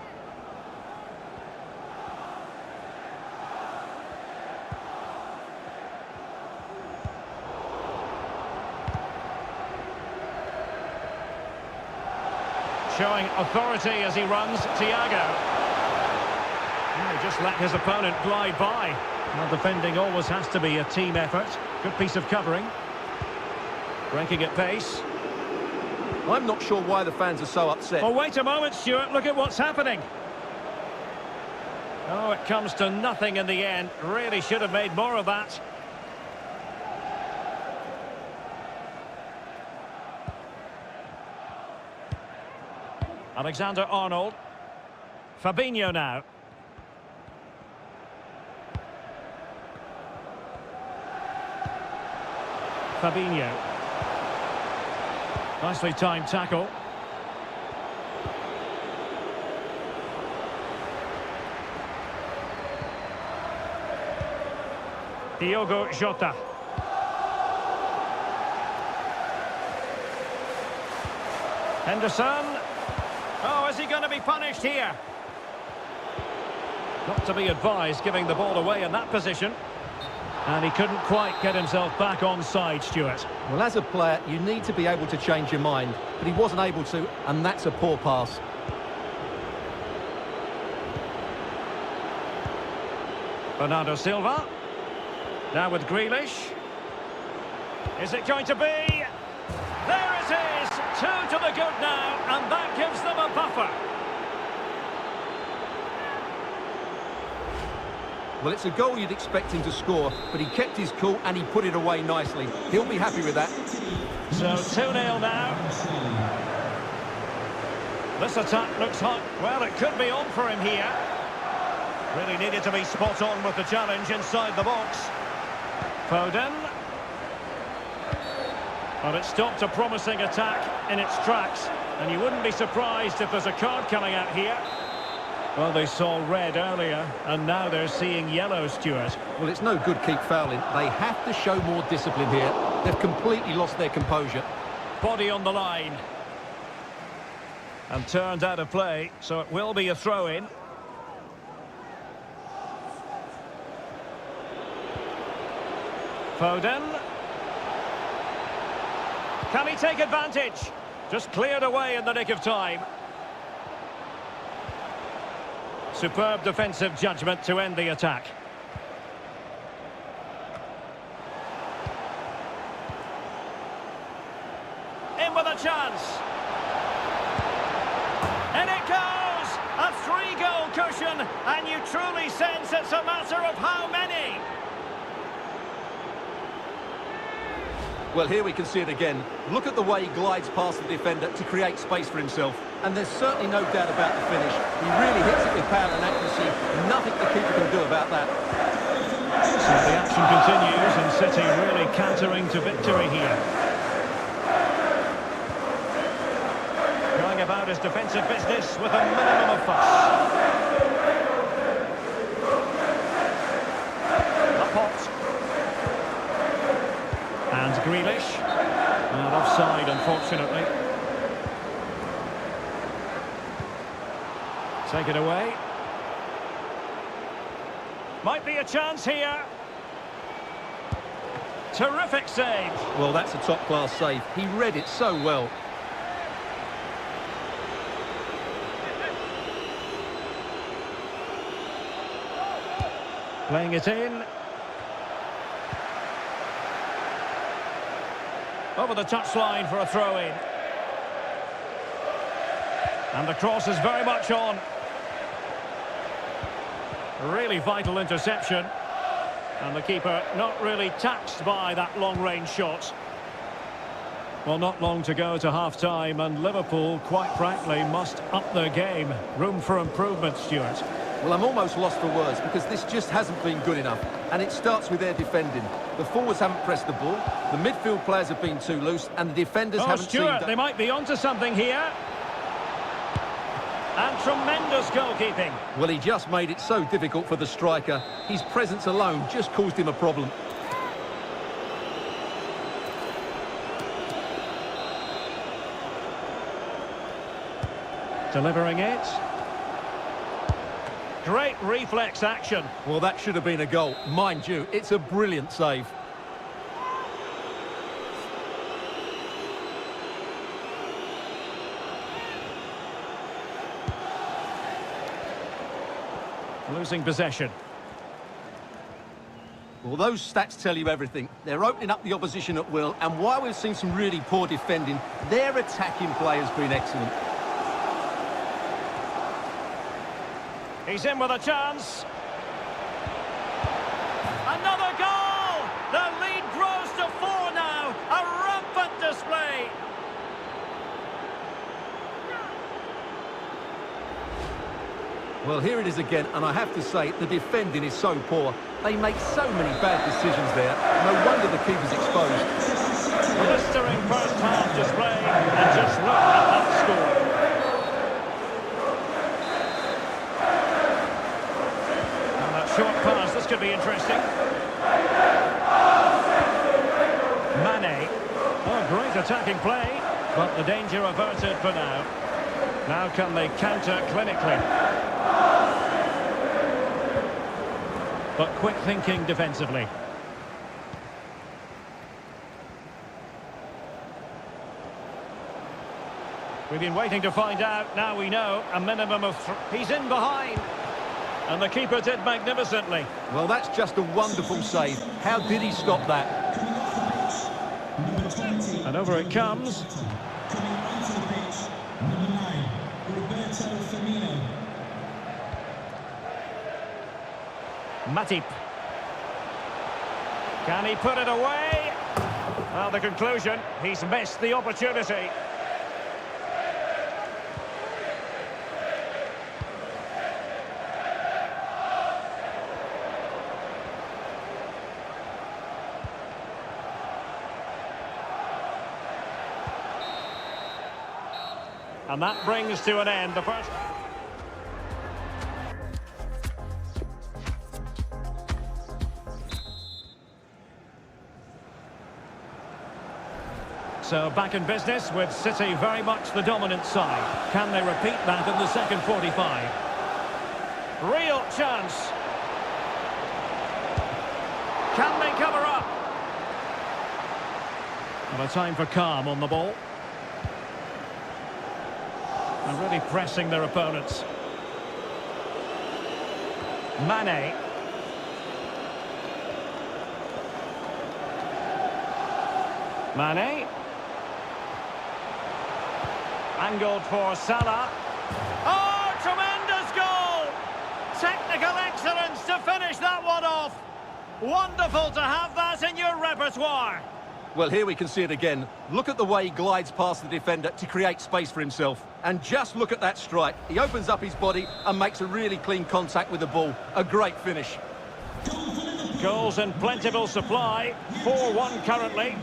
S1: Showing authority as he runs, Thiago. He just let his opponent glide by. Well, defending always has to be a team effort. Good piece of covering. Breaking at pace.
S2: I'm not sure why the fans are so upset.
S1: Oh, wait a moment, Stuart. Look at what's happening. Oh, it comes to nothing in the end. Really should have made more of that. Alexander-Arnold. Fabinho now. Fabinho. Nicely timed tackle. Diogo Jota. Henderson. Oh, is he going to be punished here? Not to be advised giving the ball away in that position. And he couldn't quite get himself back on side, Stuart.
S2: Well, as a player, you need to be able to change your mind, but he wasn't able to, and that's a poor pass.
S1: Bernardo Silva. Now with Grealish. Is it going to be? There it is! 2 to the good now, and that gives them a buffer.
S2: Well, it's a goal you'd expect him to score, but he kept his cool and he put it away nicely. He'll be happy with that.
S1: So 2-0 now. This attack looks hot. Well, it could be on for him here. Really needed to be spot on with the challenge inside the box. Foden. Well, it stopped a promising attack in its tracks, and you wouldn't be surprised if there's a card coming out here. Well, they saw red earlier, and now they're seeing yellow, Stuart.
S2: Well, it's no good keep fouling. They have to show more discipline here. They've completely lost their composure.
S1: Body on the line. And turned out of play, so it will be a throw-in. Foden. Can he take advantage? Just cleared away in the nick of time. Superb defensive judgment to end the attack. In with a chance. And it goes! A 3-goal cushion, and you truly sense it's a matter of how many.
S2: Well, here we can see it again. Look at the way he glides past the defender to create space for himself. And there's certainly no doubt about the finish. He really hits it with power and accuracy. Nothing the keeper can do about that.
S1: So the action continues, and City really cantering to victory here. Going about his defensive business with a minimum of fuss. And Grealish. And offside, unfortunately. Take it away. Might be a chance here. Terrific save.
S2: Well, that's a top-class save. He read it so well.
S1: Playing it in. Over the touchline for a throw-in. And the cross is very much on. Really vital interception. And the keeper not really taxed by that long-range shot. Well, not long to go to half-time, and Liverpool, quite frankly, must up their game. Room for improvement, Stuart.
S2: Well, I'm almost lost for words because this just hasn't been good enough. And it starts with their defending. The forwards haven't pressed the ball, the midfield players have been too loose, and the defenders haven't seen...
S1: Stuart, they might be onto something here. And tremendous goalkeeping.
S2: Well, he just made it so difficult for the striker. His presence alone just caused him a problem.
S1: Delivering it. Great reflex action.
S2: Well, that should have been a goal. Mind you, it's a brilliant save.
S1: Losing possession.
S2: Well, those stats tell you everything. They're opening up the opposition at will, and while we've seen some really poor defending, their attacking play has been excellent.
S1: He's in with a chance. Another goal! The lead grows to 4 now. A rampant display.
S2: Well, here it is again, and I have to say, the defending is so poor. They make so many bad decisions there. No wonder the keeper's exposed.
S1: Blistering first-half display, and just look at that score. And that short pass, this could be interesting. Mane. Oh, great attacking play, but the danger averted for now. Now can they counter clinically? But quick thinking defensively. We've been waiting to find out. Now we know. A minimum of... He's in behind. And the keeper did magnificently.
S2: Well, that's just a wonderful save. How did he stop that?
S1: And over it comes.
S3: Coming onto the pitch, number 9, Roberto Firmino.
S1: Matip. Can he put it away? Well, the conclusion, he's missed the opportunity. And that brings to an end the first... So back in business with City very much the dominant side. Can they repeat that in the second 45? Real chance. Can they cover up? And a time for calm on the ball. And really pressing their opponents. Mane. Mane. Angled for Salah. Oh, tremendous goal! Technical excellence to finish that one off. Wonderful to have that in your repertoire.
S2: Well, here we can see it again. Look at the way he glides past the defender to create space for himself. And just look at that strike. He opens up his body and makes a really clean contact with the ball. A great finish.
S1: Goals in plentiful supply. 4-1 currently.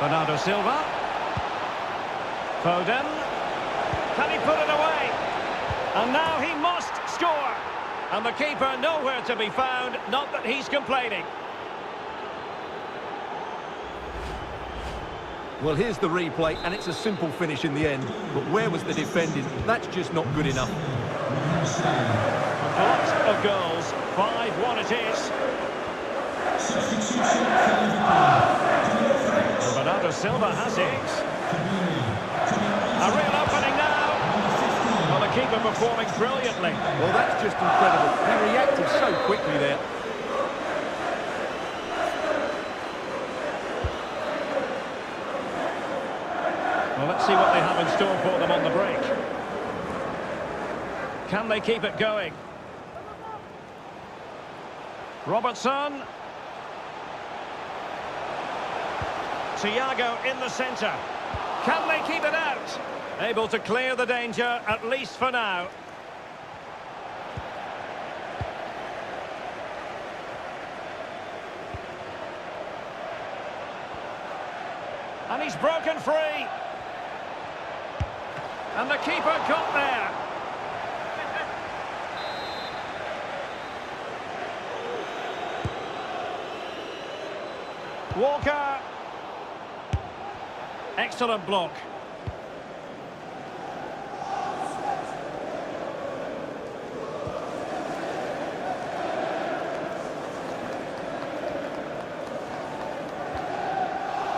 S1: Bernardo Silva. Foden. Can he put it away? And now he must score. And the keeper nowhere to be found. Not that he's complaining.
S2: Well, here's the replay, and it's a simple finish in the end. But where was the defending? That's just not good enough.
S1: Lots of goals. 5-1 it is. Bernardo Silva has it. A real opening now. Well, the keeper performing brilliantly.
S2: Well, that's just incredible. He reacted so quickly there.
S1: Well, let's see what they have in store for them on the break. Can they keep it going? Robertson. Thiago in the centre. Can they keep it out? Able to clear the danger, at least for now. And he's broken free. And the keeper got there. Walker. Excellent block.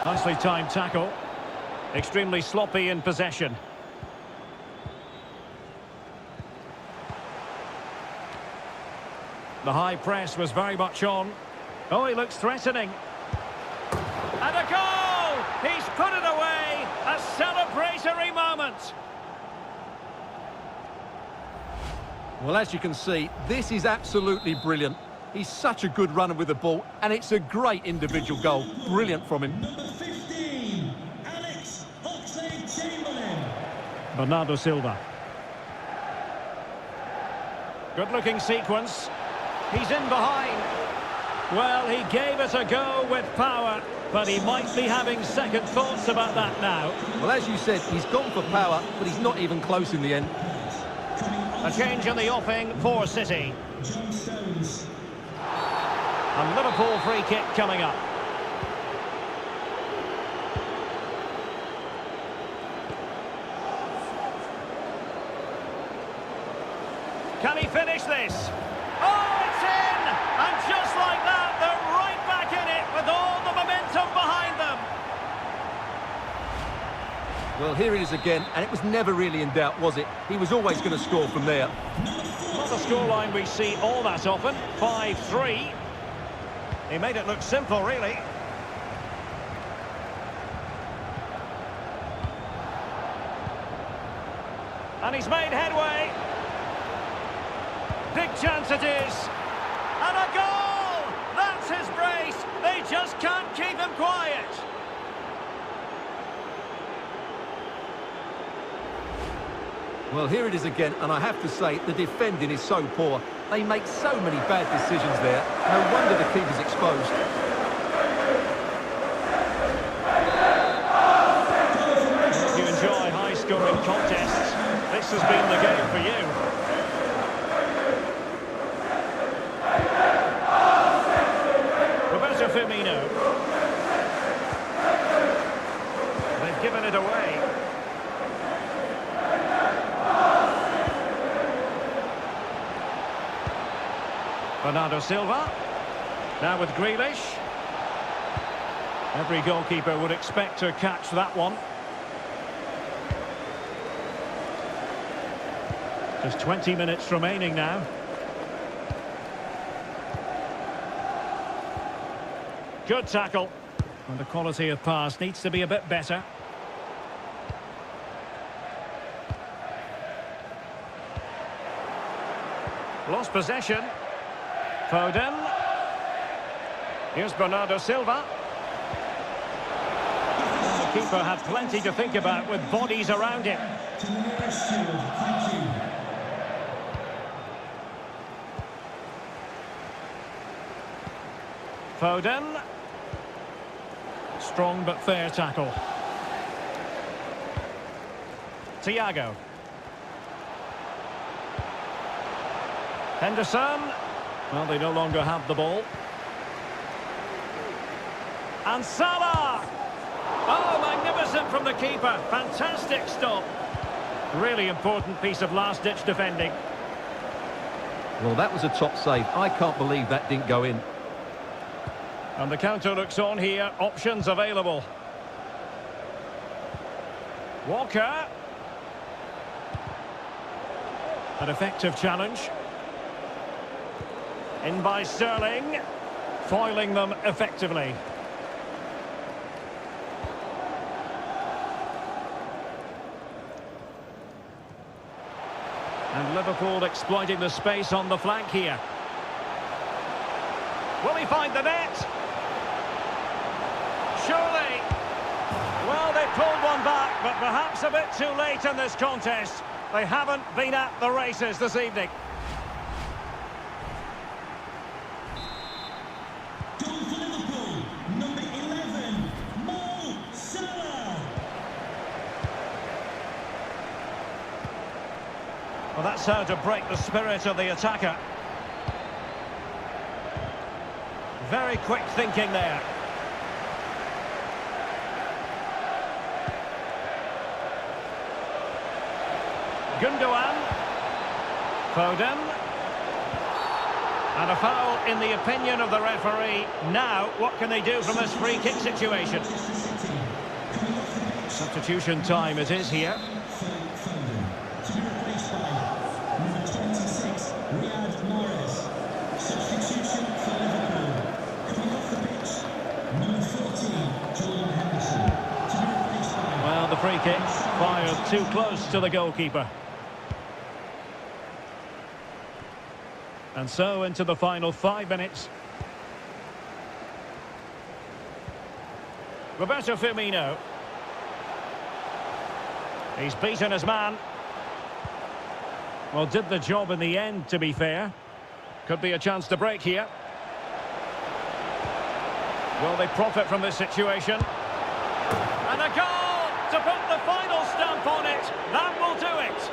S1: Nicely timed tackle. Extremely sloppy in possession. The high press was very much on. Oh, he looks threatening. And a goal! He's put it away! A celebratory moment!
S2: Well, as you can see, this is absolutely brilliant. He's such a good runner with the ball, and it's a great individual goal. Brilliant from him.
S3: Number 15, Alex Oxlade-Chamberlain.
S1: Bernardo Silva. Good-looking sequence. He's in behind. Well, he gave it a go with power, but he might be having second thoughts about that now.
S2: Well, as you said, he's gone for power, but he's not even close in the end.
S1: A change in the offing for City.
S3: John Stones.
S1: A Liverpool free kick coming up. Can he finish this? Oh, it's in! And just like that, they're right back in it with all the momentum behind them.
S2: Well, here it is again, and it was never really in doubt, was it? He was always going to score from there.
S1: Not a scoreline we see all that often. 5-3. He made it look simple, really. And he's made headway. Big chance it is. And a goal! That's his brace. They just can't keep him quiet.
S2: Well, here it is again, and I have to say, the defending is so poor. They make so many bad decisions there. No wonder the keeper's exposed.
S1: If you enjoy high-scoring contests, this has been the game for you. Roberto Firmino. They've given it away. Bernardo Silva. Now with Grealish. Every goalkeeper would expect to catch that one. Just 20 minutes remaining now. Good tackle. And the quality of pass needs to be a bit better. Lost possession. Foden. Here's Bernardo Silva. The keeper had plenty to think about with bodies around him.
S3: To the nearest shield, thank you.
S1: Foden. Strong but fair tackle. Thiago. Henderson. Well, they no longer have the ball. And Salah! Oh, magnificent from the keeper. Fantastic stop. Really important piece of last-ditch defending.
S2: Well, that was a top save. I can't believe that didn't go in.
S1: And the counter looks on here. Options available. Walker. An effective challenge. In by Sterling. Foiling them effectively. And Liverpool exploiting the space on the flank here. Will he find the net? Surely. Well, they pulled one back, but perhaps a bit too late in this contest. They haven't been at the races this evening.
S3: Goal for Liverpool, number 11, Mo Salah.
S1: Well, that's how to break the spirit of the attacker. Very quick thinking there. Gundogan. Foden. And a foul in the opinion of the referee. Now, what can they do from this free kick situation? Substitution time it is here.
S3: To be replaced by number 26, Riyad Mahrez. Substitution for Liverpool. Coming off the pitch, number 14, Jordan Henderson. To be replaced by...
S1: Well, the free kick fired too close to the goalkeeper. And so into the final 5 minutes. Roberto Firmino. He's beaten his man. Well, did the job in the end, to be fair. Could be a chance to break here. Will they profit from this situation? And a goal to put the final stamp on it. That will do it.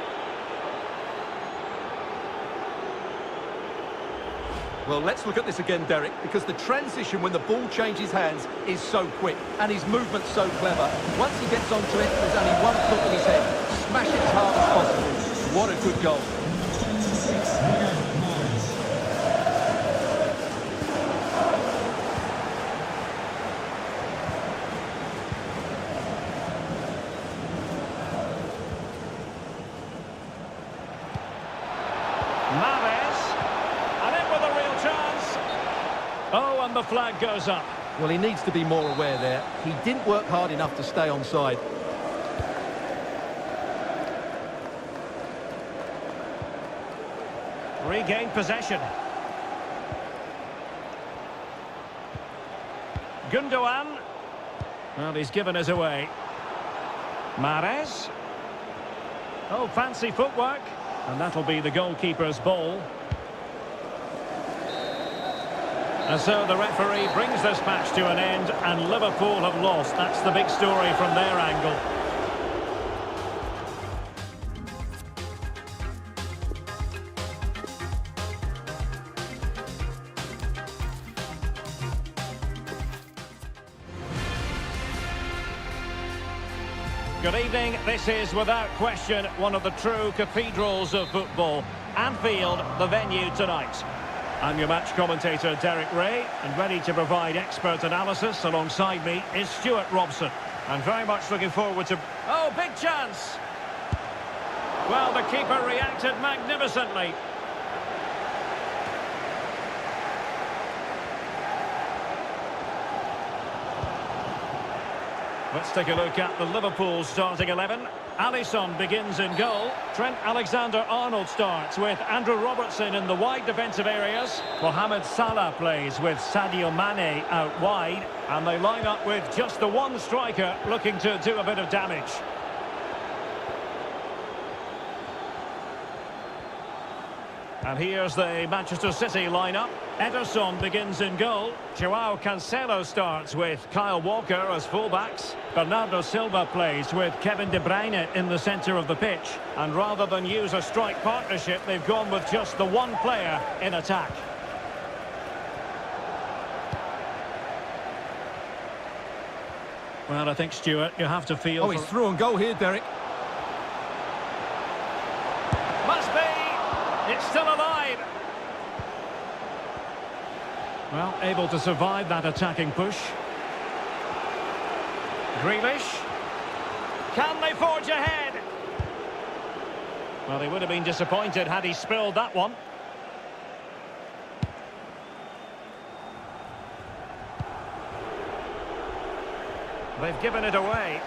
S2: Well, let's look at this again, Derek, because the transition when the ball changes hands is so quick and his movement's so clever. Once he gets onto it, there's only one thought in his head. Smash it as hard as possible. What a good goal.
S3: 26, Riyad Mahrez.
S1: Mahrez. And in with a real chance. Oh, and the flag goes up.
S2: Well, he needs to be more aware there. He didn't work hard enough to stay onside.
S1: Regained possession. Gundogan. Well, he's given us away. Mahrez. Oh, fancy footwork. And that'll be the goalkeeper's ball. And so the referee brings this match to an end, and Liverpool have lost. That's the big story from their angle. Good evening. This is, without question, one of the true cathedrals of football. Anfield, the venue tonight. I'm your match commentator, Derek Ray, and ready to provide expert analysis alongside me is Stuart Robson. I'm very much looking forward to... Oh, big chance! Well, the keeper reacted magnificently. Let's take a look at the Liverpool starting 11. Alisson begins in goal. Trent Alexander-Arnold starts with Andrew Robertson in the wide defensive areas. Mohamed Salah plays with Sadio Mane out wide. And they line up with just the one striker looking to do a bit of damage. And here's the Manchester City lineup. Ederson begins in goal. Joao Cancelo starts with Kyle Walker as fullbacks. Bernardo Silva plays with Kevin De Bruyne in the centre of the pitch. And rather than use a strike partnership, they've gone with just the one player in attack. Well, I think, Stuart, you have to feel...
S2: Oh, he's through on goal here, Derek.
S1: Must be! It's still alive! Well, able to survive that attacking push. Grealish. Can they forge ahead? Well, they would have been disappointed had he spilled that one. They've given it away.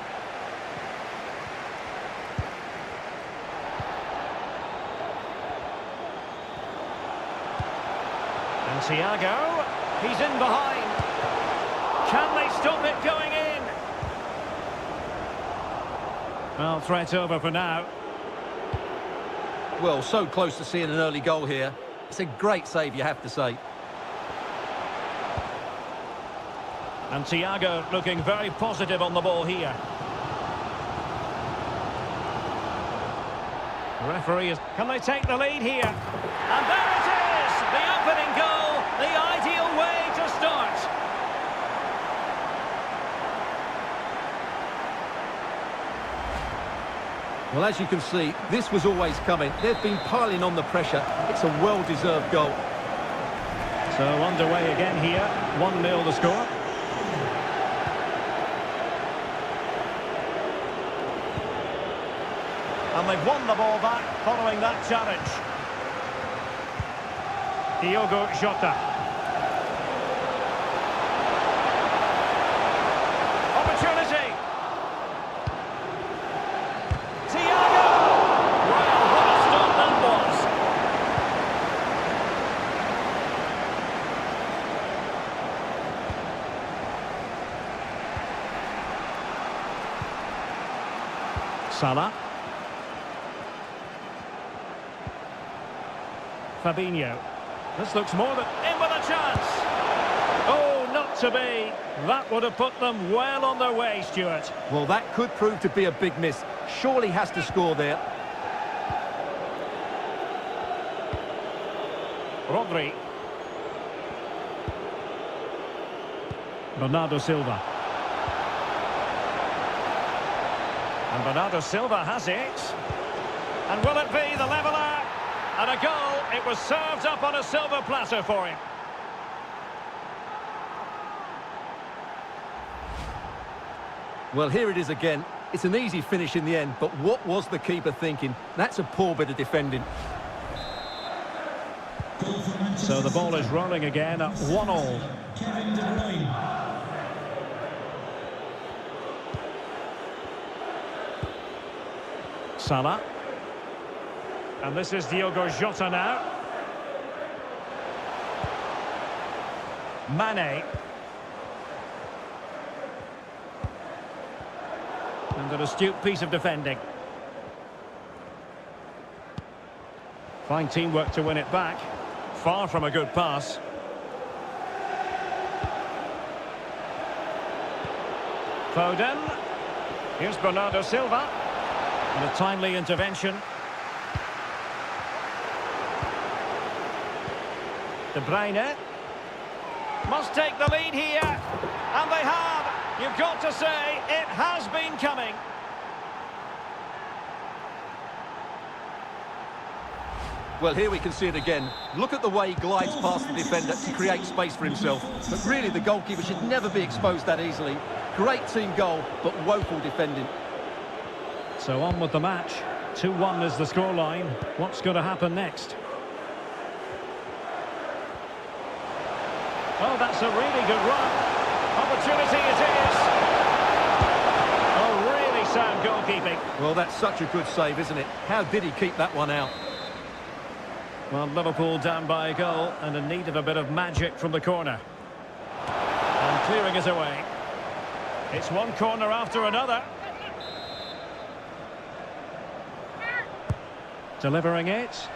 S1: And Thiago, he's in behind. Can they stop it going in? Well, threat over for now.
S2: Well, so close to seeing an early goal here. It's a great save, you have to say.
S1: And Thiago looking very positive on the ball here. The referee is... Can they take the lead here? And there it is! The opening goal, the ideal way to start.
S2: Well, as you can see, this was always coming. They've been piling on the pressure. It's a well-deserved goal.
S1: So underway again here. 1-0 the score. And they've won the ball back following that challenge. Diogo Jota. Opportunity. Thiago. Wow, what a stop that was. Salah. Fabinho. This looks more than in with a chance. Oh, not to be. That would have put them well on their way, Stuart.
S2: Well, that could prove to be a big miss. Surely has to score there.
S1: Rodri. Bernardo Silva. And Bernardo Silva has it. And will it be the leveller? And a goal. It was served up on a silver platter for him.
S2: Well, here it is again. It's an easy finish in the end, but what was the keeper thinking? That's a poor bit of defending.
S1: So the ball is rolling again at 1-1.
S3: Kevin De Bruyne.
S1: Salah. And this is Diogo Jota now. Mane. And an astute piece of defending. Fine teamwork to win it back. Far from a good pass. Foden. Here's Bernardo Silva. And a timely intervention. De Bruyne. Must take the lead here. And they have. You've got to say, it has been coming.
S2: Well, here we can see it again. Look at the way he glides past the defender to create space for himself. But really, the goalkeeper should never be exposed that easily. Great team goal, but woeful defending.
S1: So on with the match. 2-1 is the scoreline. What's going to happen next? Oh, that's a really good run. Opportunity it is. Oh, really sound goalkeeping.
S2: Well, that's such a good save, isn't it? How did he keep that one out?
S1: Well, Liverpool down by a goal and in need of a bit of magic from the corner. And clearing it away. It's one corner after another. Delivering it.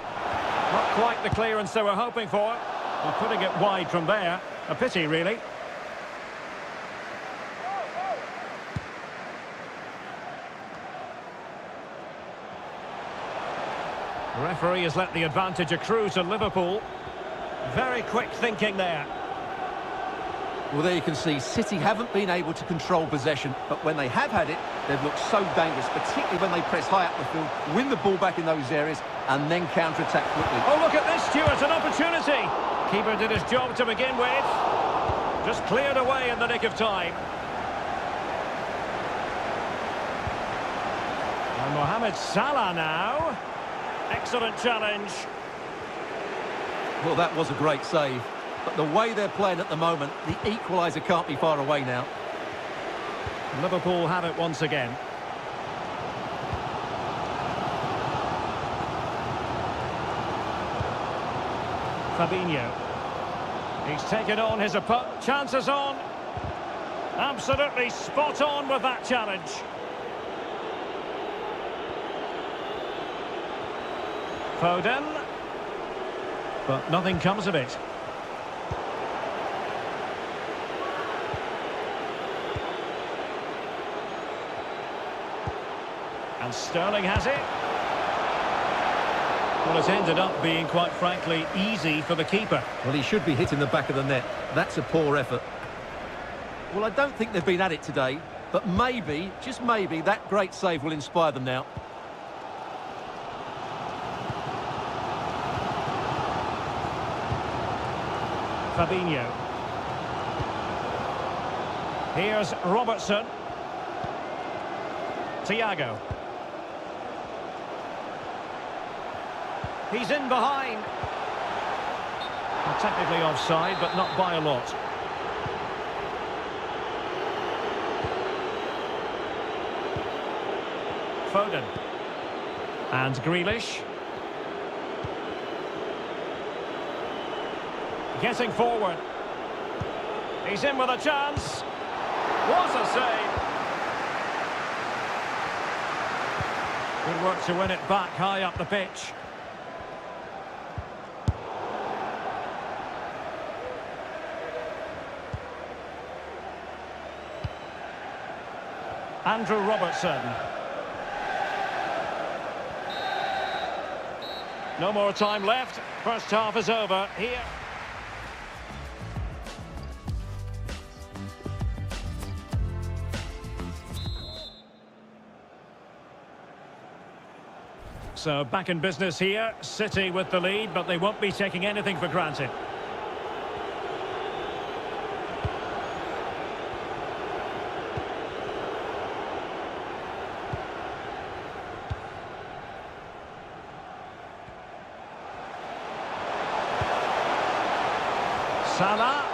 S1: Not quite the clearance they were hoping for. And putting it wide from there. A pity, really. The referee has let the advantage accrue to Liverpool. Very quick thinking there.
S2: Well, there you can see City haven't been able to control possession, but when they have had it, they've looked so dangerous, particularly when they press high up the field, win the ball back in those areas, and then counter-attack quickly.
S1: Oh, look at this, Stuart, an opportunity. Keeper did his job to begin with. Just cleared away in the nick of time. And Mohamed Salah now. Excellent challenge.
S2: Well, that was a great save. But the way they're playing at the moment, the equaliser can't be far away now.
S1: Liverpool have it once again. Fabinho. He's taken on his opponent. Chances on. Absolutely spot on with that challenge. Foden. But nothing comes of it. And Sterling has it. Well, it ended up being, quite frankly, easy for the keeper.
S2: Well, he should be hitting the back of the net. That's a poor effort. Well, I don't think they've been at it today, but maybe, just maybe, that great save will inspire them now.
S1: Fabinho. Here's Robertson. Thiago. He's in behind. Well, technically offside, but not by a lot. Foden. And Grealish. Getting forward. He's in with a chance. What a save. Good work to win it back high up the pitch. Andrew Robertson. No more time left. First half is over here. So back in business here. City with the lead, but they won't be taking anything for granted. Salah,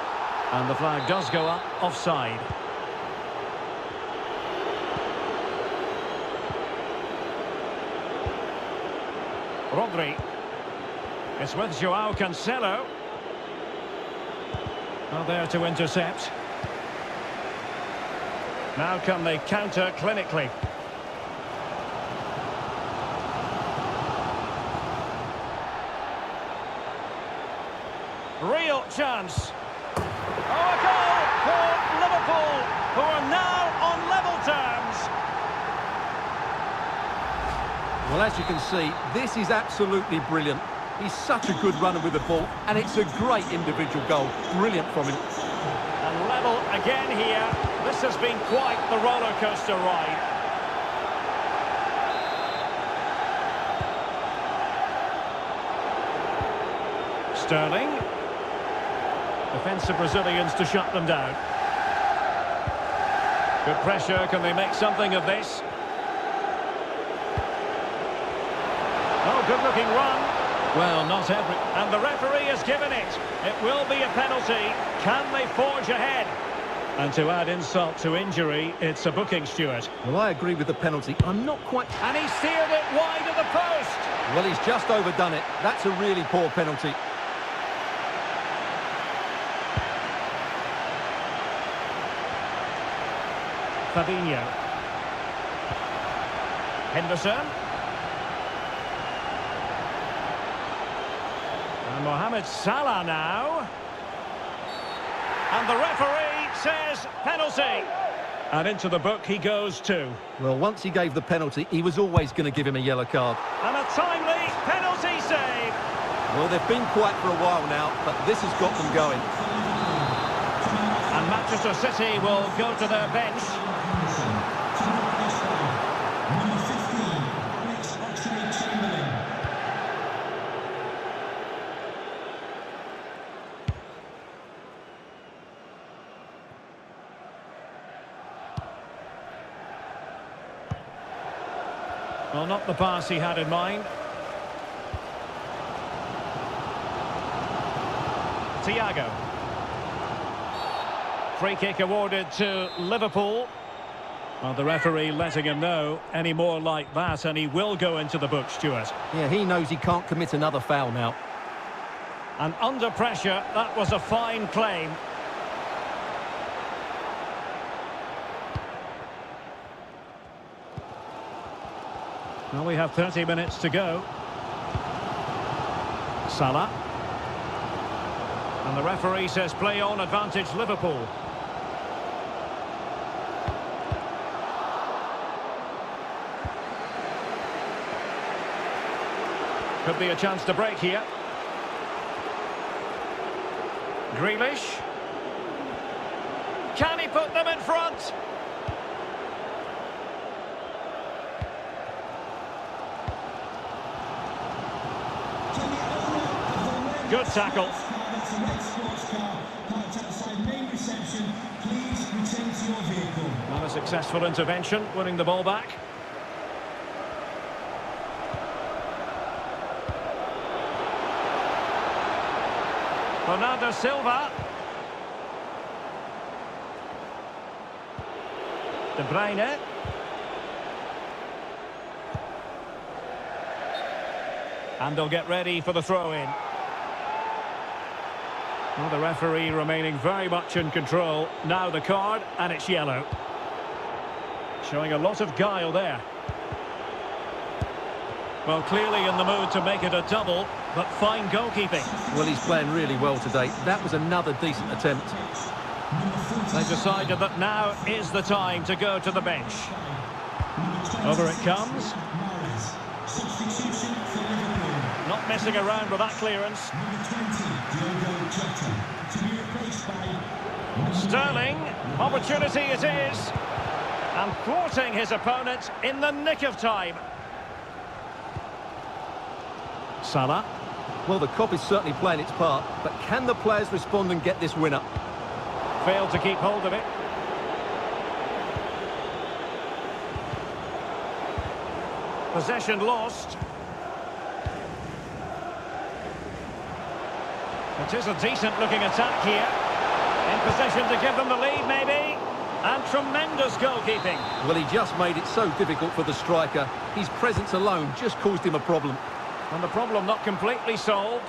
S1: and the flag does go up, offside. Rodri. It's with Joao Cancelo. Well, there to intercept. Now can they counter clinically? Real chance. Oh, a goal for Liverpool, who are now on level terms.
S2: Well, as you can see, this is absolutely brilliant. He's such a good runner with the ball, and it's a great individual goal. Brilliant from him.
S1: And level again here. This has been quite the roller coaster ride. Sterling. Defensive Brazilians to shut them down. Good pressure. Can they make something of this? Oh, good-looking run. Well, not every... And the referee has given it. It will be a penalty. Can they forge ahead? And to add insult to injury, it's a booking, Stuart.
S2: Well, I agree with the penalty. I'm not quite...
S1: And he steered it wide of the post.
S2: Well, he's just overdone it. That's a really poor penalty.
S1: Fabinho. Henderson. And Mohamed Salah now. And the referee says penalty. And into the book he goes too.
S2: Well, once he gave the penalty, he was always going to give him a yellow card.
S1: And a timely penalty save.
S2: Well, they've been quiet for a while now, but this has got them going.
S1: And Manchester City will go to their bench.
S3: Number 15, Alex Oxlade-Chamberlain.
S1: Well, not the pass he had in mind. Thiago. Free kick awarded to Liverpool. Well, the referee letting him know any more like that, and he will go into the book, Stuart.
S2: Yeah, he knows he can't commit another foul now.
S1: And under pressure, that was a fine claim. Well, we have 30 minutes to go. Salah. And the referee says play on, advantage Liverpool. Could be a chance to break here. Grealish. Can he put them in front? Good tackle.
S3: That's a red sports car parked outside main reception. Please return to your vehicle.
S1: Not a successful intervention, winning the ball back. Bernardo Silva. De Bruyne. And they'll get ready for the throw-in. Well, the referee remaining very much in control. Now the card, and it's yellow. Showing a lot of guile there. Well, clearly in the mood to make it a double, but fine goalkeeping.
S2: Well, he's playing really well today. That was another decent attempt.
S1: They decided that now is the time to go to the bench. Over it comes.
S3: Substitution for Liverpool.
S1: Not messing around with that clearance.
S3: Number 20, Diogo Jota. To be replaced by
S1: Sterling. Opportunity it is. And thwarting his opponent in the nick of time. Salah.
S2: Well, the cop is certainly playing its part, but can the players respond and get this winner?
S1: Failed to keep hold of it. Possession lost. It is a decent-looking attack here. In position to give them the lead, maybe. And tremendous goalkeeping.
S2: Well, he just made it so difficult for the striker. His presence alone just caused him a problem.
S1: And the problem not completely solved.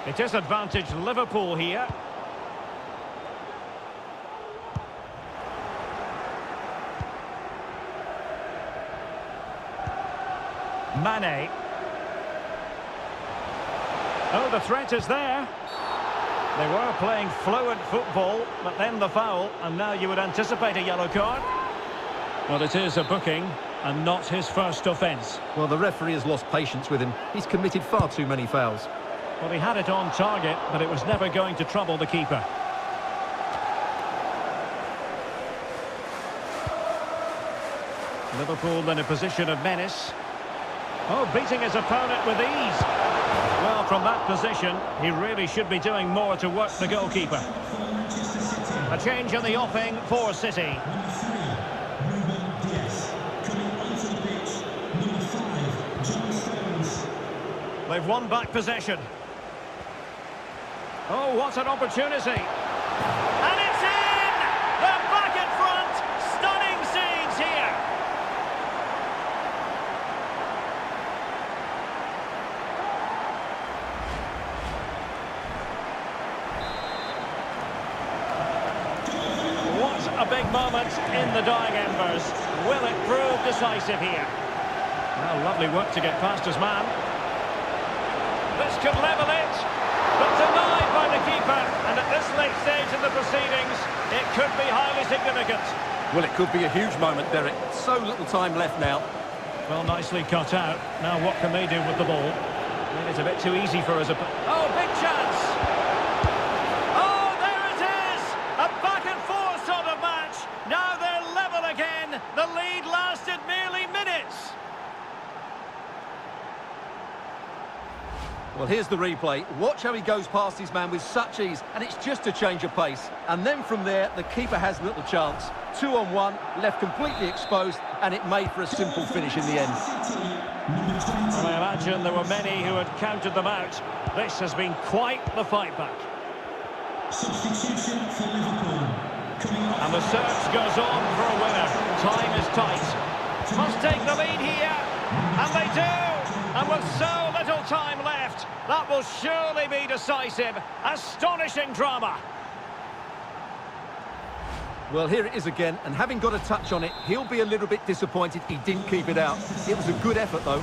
S1: It is advantage Liverpool here. Mane. Oh, the threat is there. They were playing fluent football, but then the foul, and now you would anticipate a yellow card. Well, it is a booking, and not his first offence.
S2: Well, the referee has lost patience with him. He's committed far too many fouls.
S1: Well, he had it on target, but it was never going to trouble the keeper. Liverpool in a position of menace. Oh, beating his opponent with ease. Well, from that position, he really should be doing more to work the goalkeeper. A change in the offing for City.
S3: number 3, Ruben Diaz. Coming onto the pitch, number 5, John Stones.
S1: They've won back possession. Oh, what an opportunity. And it's in! They're back in front. Stunning scenes here. What a big moment in the dying embers. Will it prove decisive here? Well, lovely work to get past his man. This could level it, but denied by the keeper. And at this late stage in the proceedings, it could be highly significant.
S2: Well, it could be a huge moment, Derek. So little time left now.
S1: Well, nicely cut out. Now what can they do with the ball? Made it a bit too easy for his opponent. Oh, big chance! Oh, there it is!
S2: here's the replay. Watch how he goes past his man with such ease, and it's just a change of pace. And then from there, the keeper has little chance. 2-on-1, left completely exposed, and it made for a simple finish in the end.
S1: Well, I imagine there were many who had counted them out. This has been quite the fight back.
S3: Substitution for Liverpool.
S1: And the search goes on for a winner. Time is tight. Must take the lead here. And they do. And with so little time left, that will surely be decisive. Astonishing drama.
S2: Well, here it is again, and having got a touch on it, he'll be a little bit disappointed he didn't keep it out. It was a good effort, though.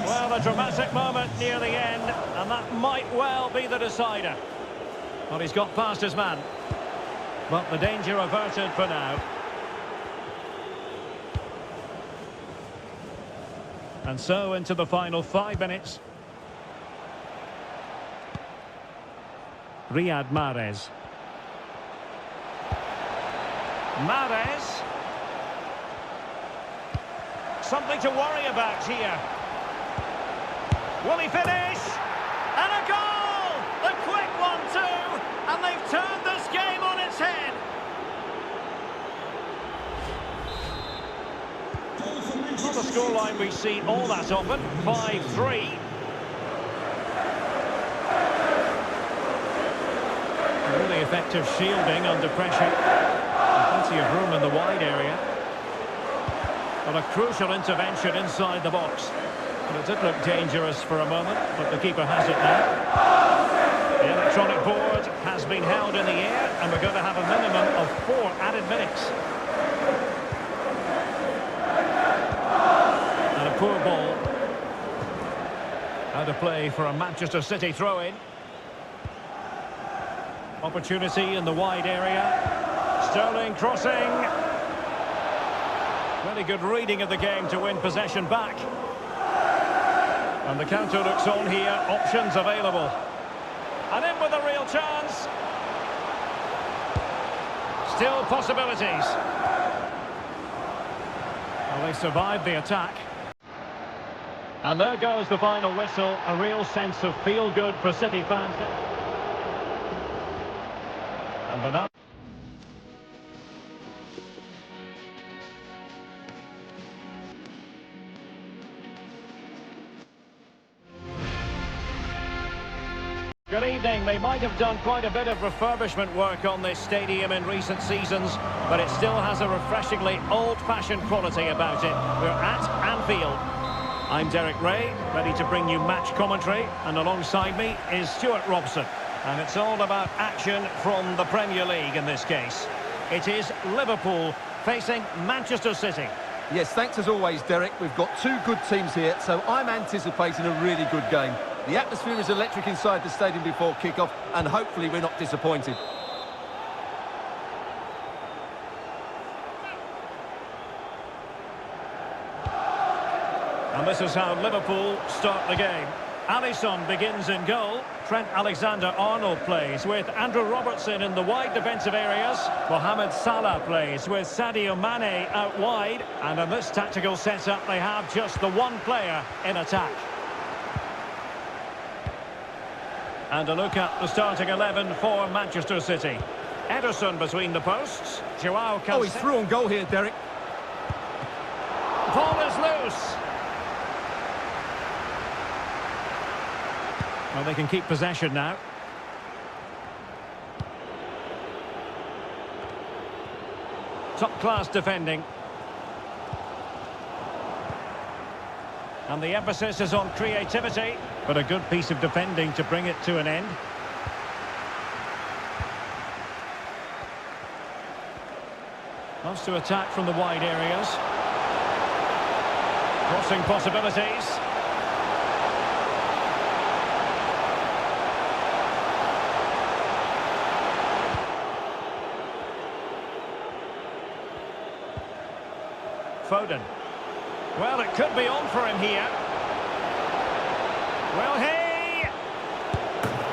S1: Well, a dramatic moment near the end, and that might well be the decider. Well, he's got past his man. But the danger averted for now. And so into the final 5 minutes. Riyad Mahrez. Mahrez. Something to worry about here. Will he finish? And a goal! The quick one too! And they've turned this game on its head. Not a scoreline we see all that often. 5-3. Really effective shielding under pressure. Plenty of room in the wide area. Well, a crucial intervention inside the box. And it did look dangerous for a moment, but the keeper has it now. The electronic board has been held in the air, and we're going to have a minimum of 4 added minutes. And a poor ball. Out of play for a Manchester City throw-in. Opportunity in the wide area. Sterling crossing. Very good reading of the game to win possession back. And the counter looks on here. Options available. And in with a real chance. Still possibilities. Well, they survived the attack. And there goes the final whistle. A real sense of feel-good for City fans. And the Good evening. They might have done quite a bit of refurbishment work on this stadium in recent seasons, but it still has a refreshingly old-fashioned quality about it. We're at Anfield. I'm Derek Ray, ready to bring you match commentary, and alongside me is Stuart Robson. And it's all about action from the Premier League in this case. It is Liverpool facing Manchester City.
S2: Yes, thanks as always, Derek. We've got 2 good teams here, so I'm anticipating a really good game. The atmosphere is electric inside the stadium before kick-off, and hopefully we're not disappointed.
S1: And this is how Liverpool start the game. Alisson begins in goal. Trent Alexander-Arnold plays with Andrew Robertson in the wide defensive areas. Mohamed Salah plays with Sadio Mane out wide. And in this tactical setup, they have just the one player in attack. And a look at the starting 11 for Manchester City. Ederson between the posts. Joao Cancelo.
S2: Oh, he's through on goal here, Derek.
S1: Ball is loose. Well, they can keep possession now. Top-class defending. And the emphasis is on creativity, but a good piece of defending to bring it to an end. Wants to attack from the wide areas. Crossing possibilities. Foden. Well, it could be on for him here. Will he?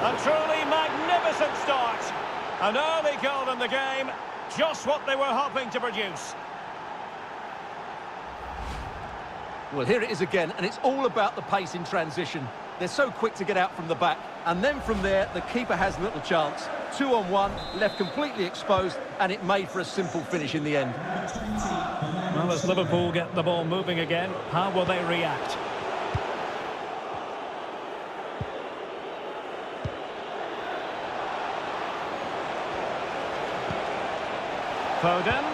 S1: A truly magnificent start. An early goal in the game. Just what they were hoping to produce.
S2: Well, here it is again, and it's all about the pace in transition. They're so quick to get out from the back. And then from there, the keeper has little chance. 2-on-1, left completely exposed, and it made for a simple finish in the end.
S1: Well, as Liverpool get the ball moving again, how will they react? Foden.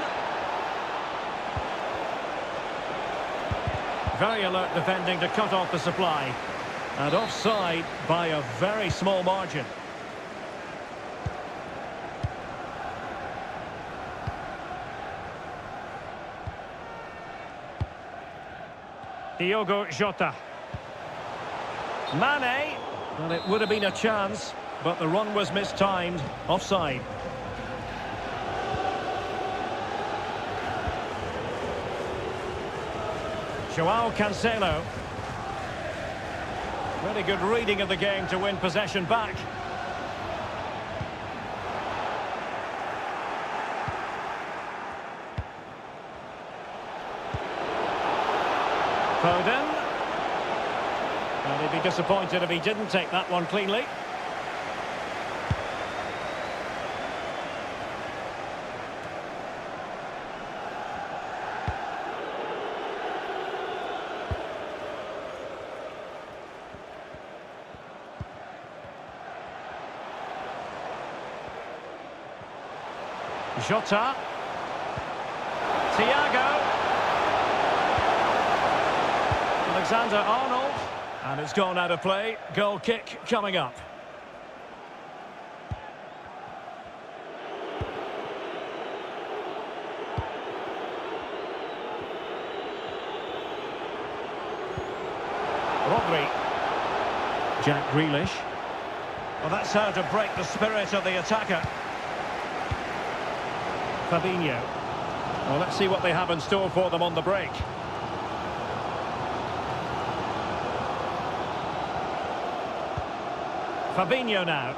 S1: Very alert defending to cut off the supply. And offside by a very small margin. Diogo Jota. Mane. Well, it would have been a chance, but the run was mistimed. Offside. Joao Cancelo. Really good reading of the game to win possession back. Foden. And he'd be disappointed if he didn't take that one cleanly. Jota. Thiago. Alexander-Arnold. And it's gone out of play. Goal kick coming up. Rodri. Jack Grealish. Well, that's how to break the spirit of the attacker. Fabinho. Well, let's see what they have in store for them on the break. Fabinho now.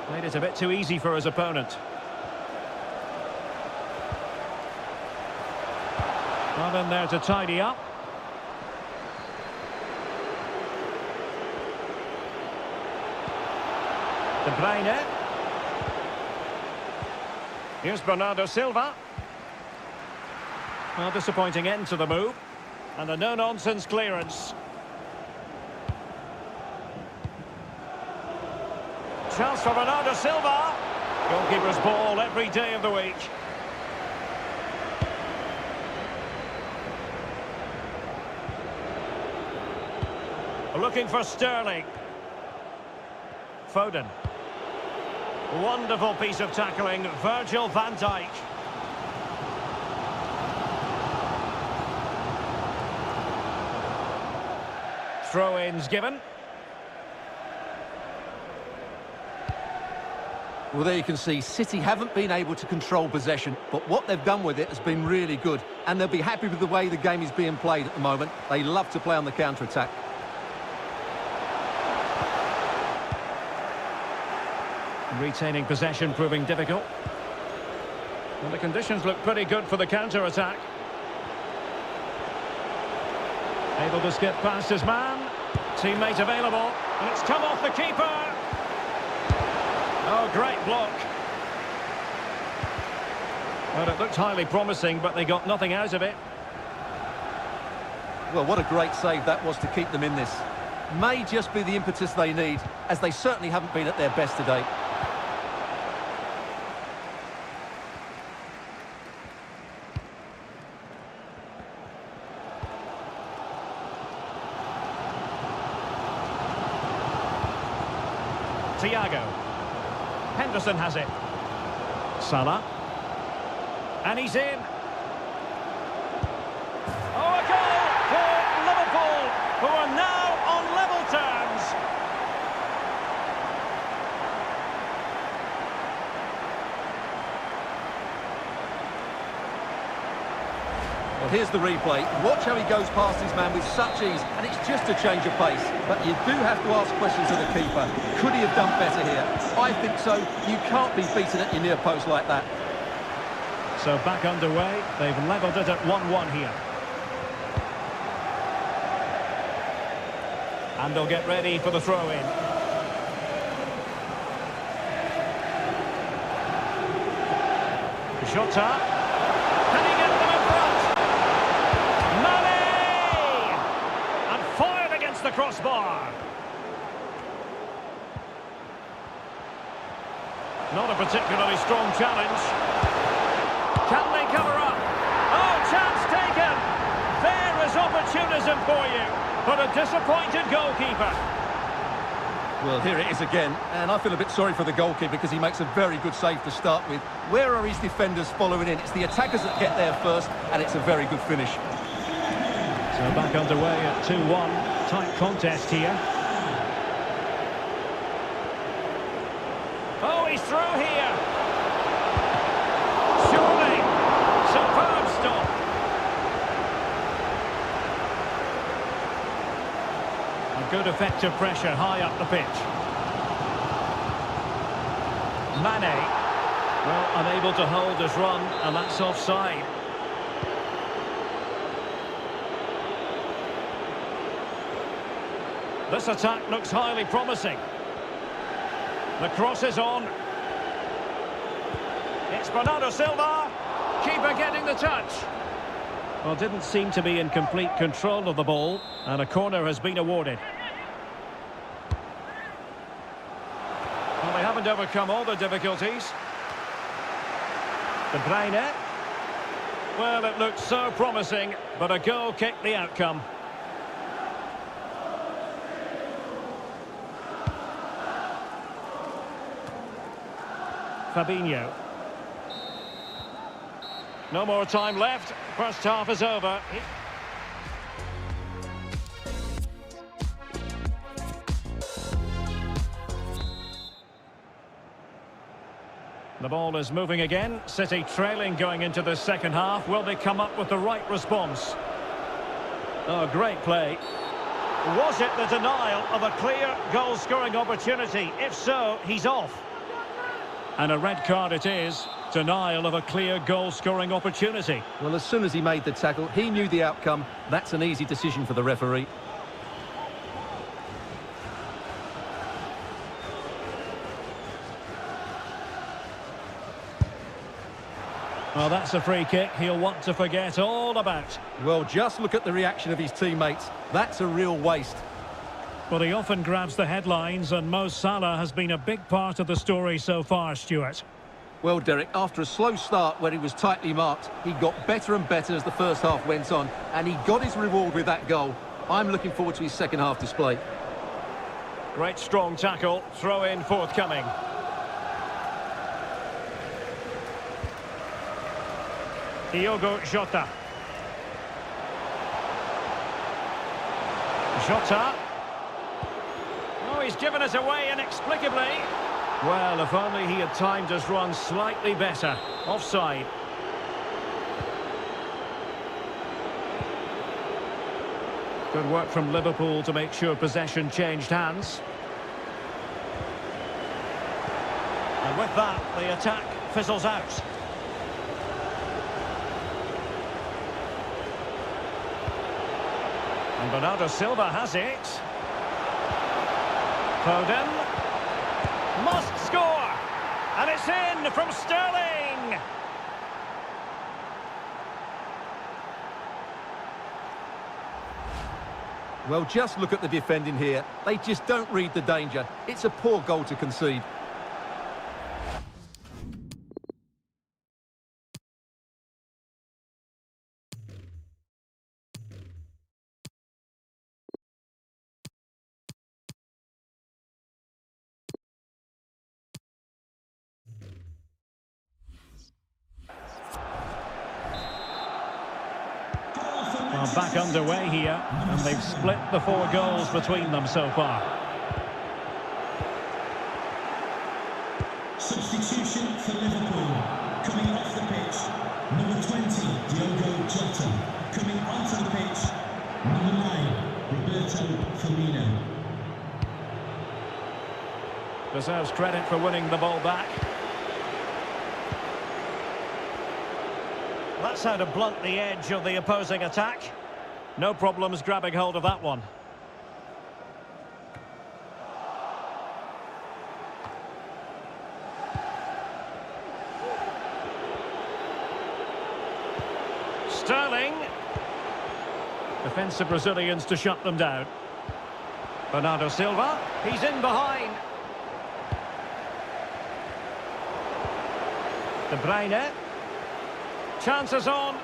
S1: Made it a bit too easy for his opponent. Well, in there to tidy up. De Bruyne. Here's Bernardo Silva. Well, disappointing end to the move. And a no-nonsense clearance. Chance for Bernardo Silva. Goalkeeper's ball every day of the week. Looking for Sterling. Foden. Wonderful piece of tackling, Virgil van Dijk. Throw-ins given.
S2: Well, there you can see City haven't been able to control possession, but what they've done with it has been really good, and they'll be happy with the way the game is being played at the moment. They love to play on the counter-attack.
S1: Retaining possession proving difficult. Well, the conditions look pretty good for the counter-attack. Able to skip past his man. Teammate available. And it's come off the keeper. Oh, great block. Well, it looked highly promising, but they got nothing out of it.
S2: Well, what a great save that was to keep them in this. May just be the impetus they need, as they certainly haven't been at their best today.
S1: Thiago. Henderson has it. Salah. And he's in. Oh, a goal for Liverpool, who are now on level terms.
S2: Well, here's the replay. Watch how he goes past his man with such ease, and it's just a change of pace. But you do have to ask questions of the keeper. Could he have done better here? I think so. You can't be beaten at your near post like that.
S1: So back underway. They've levelled it at 1-1 here. And they'll get ready for the throw-in. Jota. Can he get them in front? Mane! And fired against the crossbar. Not a particularly strong challenge. Can they cover up? Oh, chance taken! There is opportunism for you, but a disappointed goalkeeper.
S2: Well, here it is again, and I feel a bit sorry for the goalkeeper because he makes a very good save to start with. Where are his defenders following in? It's the attackers that get there first, and it's a very good finish.
S1: So back underway at 2-1. Tight contest here. Oh, he's through here. Surely. Superb stop. A good effective pressure high up the pitch. Mane. Well, unable to hold his run, and that's offside. This attack looks highly promising. The cross is on. It's Bernardo Silva. Keeper getting the touch. Well, didn't seem to be in complete control of the ball, and a corner has been awarded. Well, they haven't overcome all the difficulties. De Bruyne. Well, it looked so promising, but a goal kicked the outcome. Fabinho. No more time left. First half is over. The ball is moving again. City trailing going into the second half. Will they come up with the right response? Oh, great play. Was it the denial of a clear goal-scoring opportunity? If so, he's off. And a red card it is. Denial of a clear goal-scoring opportunity.
S2: Well, as soon as he made the tackle, he knew the outcome. That's an easy decision for the referee.
S1: Well, that's a free kick he'll want to forget all about.
S2: Well, just look at the reaction of his teammates. That's a real waste.
S1: Well, he often grabs the headlines, and Mo Salah has been a big part of the story so far, Stuart.
S2: Well, Derek, after a slow start where he was tightly marked, he got better and better as the first half went on, and he got his reward with that goal. I'm looking forward to his second half display.
S1: Great strong tackle, throw in forthcoming. Diogo Jota. Jota. Oh, he's given us away inexplicably. Well, if only he had timed his run slightly better. Offside. Good work from Liverpool to make sure possession changed hands. And with that, the attack fizzles out. And Bernardo Silva has it. Foden. Must score! And it's in from Sterling!
S2: Well, just look at the defending here. They just don't read the danger. It's a poor goal to concede.
S1: Well, back underway here, and they've split the 4 goals between them so far.
S3: Substitution for Liverpool. Coming off the pitch, number 20, Diogo Jota. Coming onto the pitch, number 9, Roberto Firmino.
S1: Deserves credit for winning the ball back. That's how to blunt the edge of the opposing attack. No problems grabbing hold of that one. Sterling. Defensive Brazilians to shut them down. Bernardo Silva. He's in behind. De Bruyne. Chances on.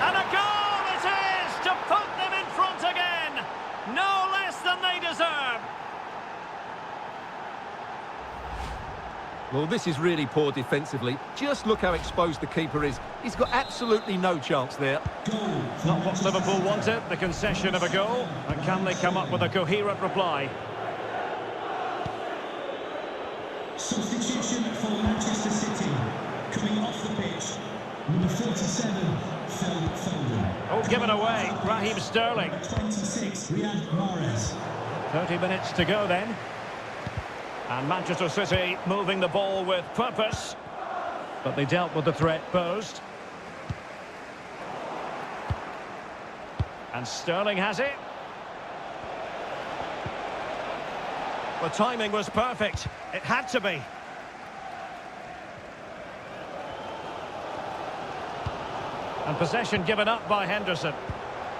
S1: And a goal it is to put them in front again. No less than they deserve.
S2: Well, this is really poor defensively. Just look how exposed the keeper is. He's got absolutely no chance there.
S1: Not what Liverpool wanted, the concession of a goal. And can they come up with a coherent reply?
S3: Substitution for Manchester City. Coming off the pitch, number 47, Phil Foden.
S1: Oh, given away, Raheem Sterling.
S3: 26, Riyad Mahrez.
S1: 30 minutes to go then. And Manchester City moving the ball with purpose. But they dealt with the threat posed. And Sterling has it. The timing was perfect. It had to be. And possession given up by Henderson.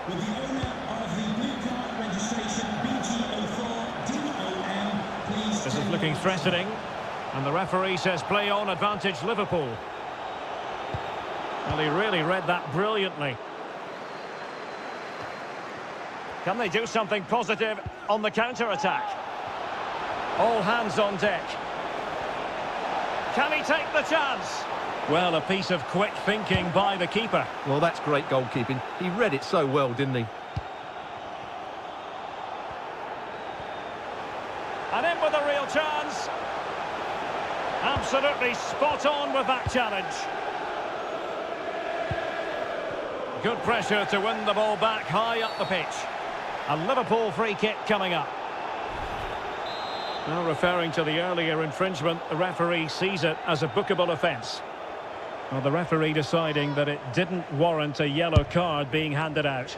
S3: With the owner of the blue card registration BG04DOM, please.
S1: This is looking threatening. And the referee says play on, advantage Liverpool. Well, he really read that brilliantly. Can they do something positive on the counter-attack? All hands on deck. Can he take the chance? Well, a piece of quick thinking by the keeper.
S2: Well, that's great goalkeeping. He read it so well, didn't he?
S1: And in with a real chance. Absolutely spot on with that challenge. Good pressure to win the ball back high up the pitch. A Liverpool free kick coming up. Now, referring to the earlier infringement, the referee sees it as a bookable offence. Well, the referee deciding that it didn't warrant a yellow card being handed out.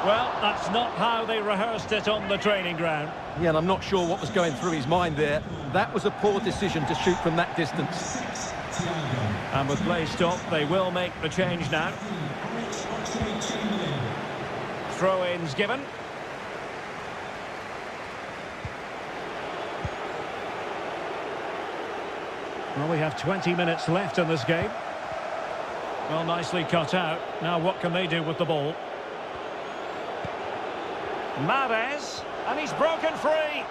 S1: Well, that's not how they rehearsed it on the training ground.
S2: Yeah, and I'm not sure what was going through his mind there. That was a poor decision to shoot from that distance.
S1: And with play stopped, they will make the change now. Throw-ins given. Well, we have 20 minutes left in this game. Well, nicely cut out. Now what can they do with the ball? Mahrez, and he's broken free.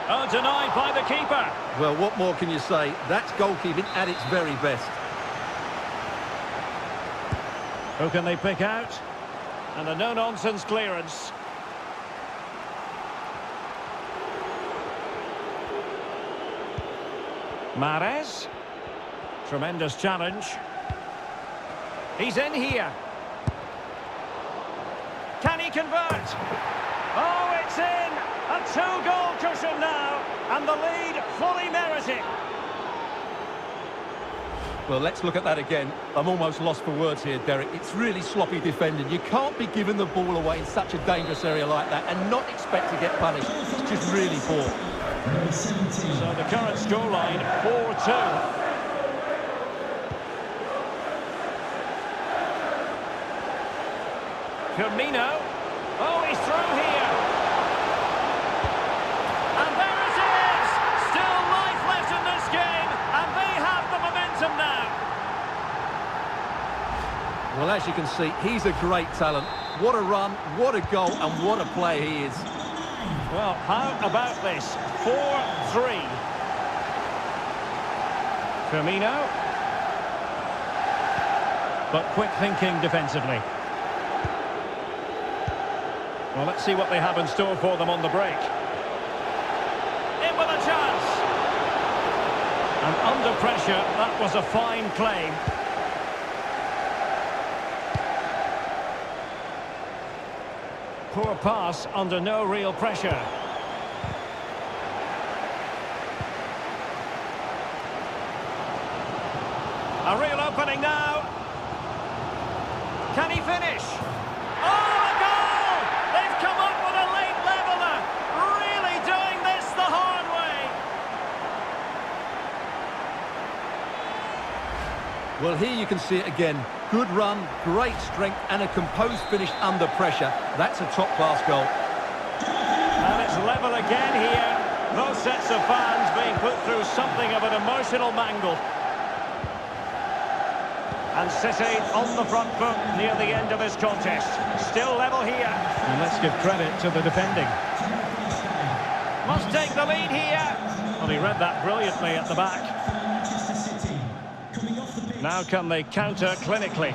S1: Oh, denied by the keeper.
S2: Well, what more can you say? That's goalkeeping at its very best.
S1: Who can they pick out? And a no-nonsense clearance. Mahrez. Tremendous challenge. He's in here. Can he convert? Oh, it's in! A two-goal cushion now, and the lead fully merited.
S2: Well, let's look at that again. I'm almost lost for words here, Derek. It's really sloppy defending. You can't be giving the ball away in such a dangerous area like that and not expect to get punished. It's just really poor.
S1: So the current scoreline, 4-2. Firmino. Oh, he's through here. And there it is! Still life left in this game, and they have the momentum now.
S2: Well, as you can see, he's a great talent. What a run, what a goal, and what a player he is.
S1: Well, how about this? 4-3. Firmino. But quick thinking defensively. Well, let's see what they have in store for them on the break. In with a chance. And under pressure, that was a fine claim. Poor pass under no real pressure. A real opening now. Can he finish? Oh, a goal! They've come up with a late leveller. Really doing this the hard way.
S2: Well, here you can see it again. Good run, great strength, and a composed finish under pressure. That's a top-class goal.
S1: And it's level again here. Both sets of fans being put through something of an emotional mangle. And City on the front foot near the end of this contest. Still level here. And let's give credit to the defending. Must take the lead here. Well, he read that brilliantly at the back. Now can they counter clinically?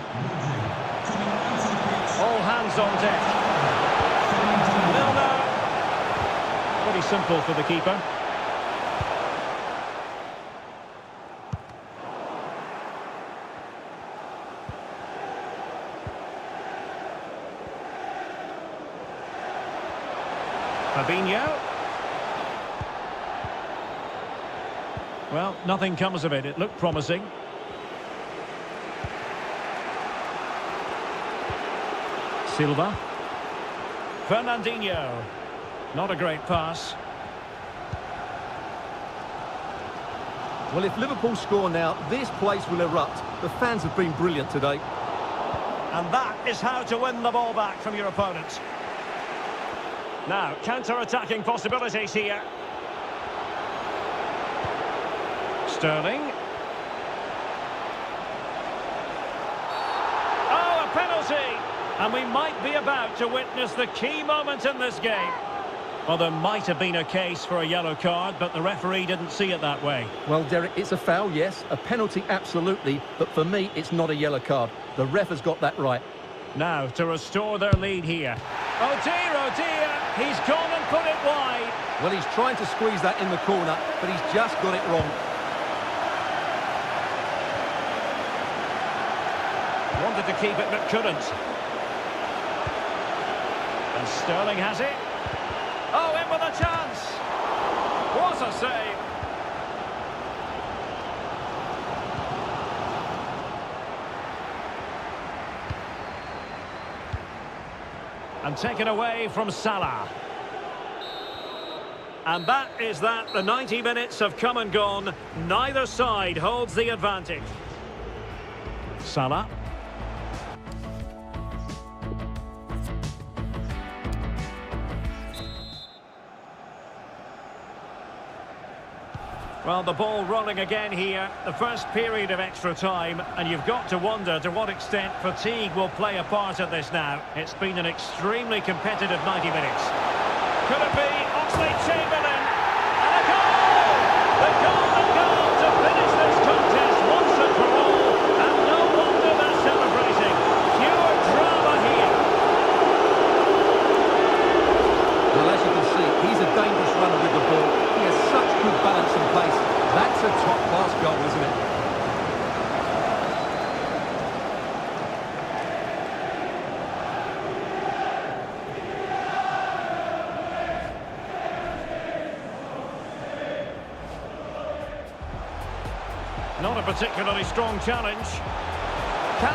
S1: All hands on deck. 0-0. Pretty simple for the keeper. Fabinho. Well, nothing comes of it. It looked promising. Silva. Fernandinho. Not a great pass.
S2: Well, if Liverpool score now, this place will erupt. The fans have been brilliant today.
S1: And that is how to win the ball back from your opponent. Now, counter-attacking possibilities here. Sterling. Oh, a penalty! And we might be about to witness the key moment in this game. Well, there might have been a case for a yellow card, but the referee didn't see it that way.
S2: Well, Derek, it's a foul, yes. A penalty, absolutely. But for me, it's not a yellow card. The ref has got that right.
S1: Now, to restore their lead here. Oh dear, he's gone and put it wide.
S2: Well, he's trying to squeeze that in the corner, but he's just got it wrong.
S1: Wanted to keep it, but couldn't. And Sterling has it. Oh, in with a chance. What a save. And taken away from Salah. And that is that. The 90 minutes have come and gone. Neither side holds the advantage. Salah. Well, the ball rolling again here. The first period of extra time, and you've got to wonder to what extent fatigue will play a part of this now. It's been an extremely competitive 90 minutes. Could it be Oxlade-Chamberlain? And a goal! The golden goal to finish this contest once and for all. And no wonder they're celebrating. Pure drama here.
S2: Well, as you can see, he's a dangerous runner with the ball. He has such good balance and pace. That's a top-class goal, isn't it?
S1: Not a particularly strong challenge. Can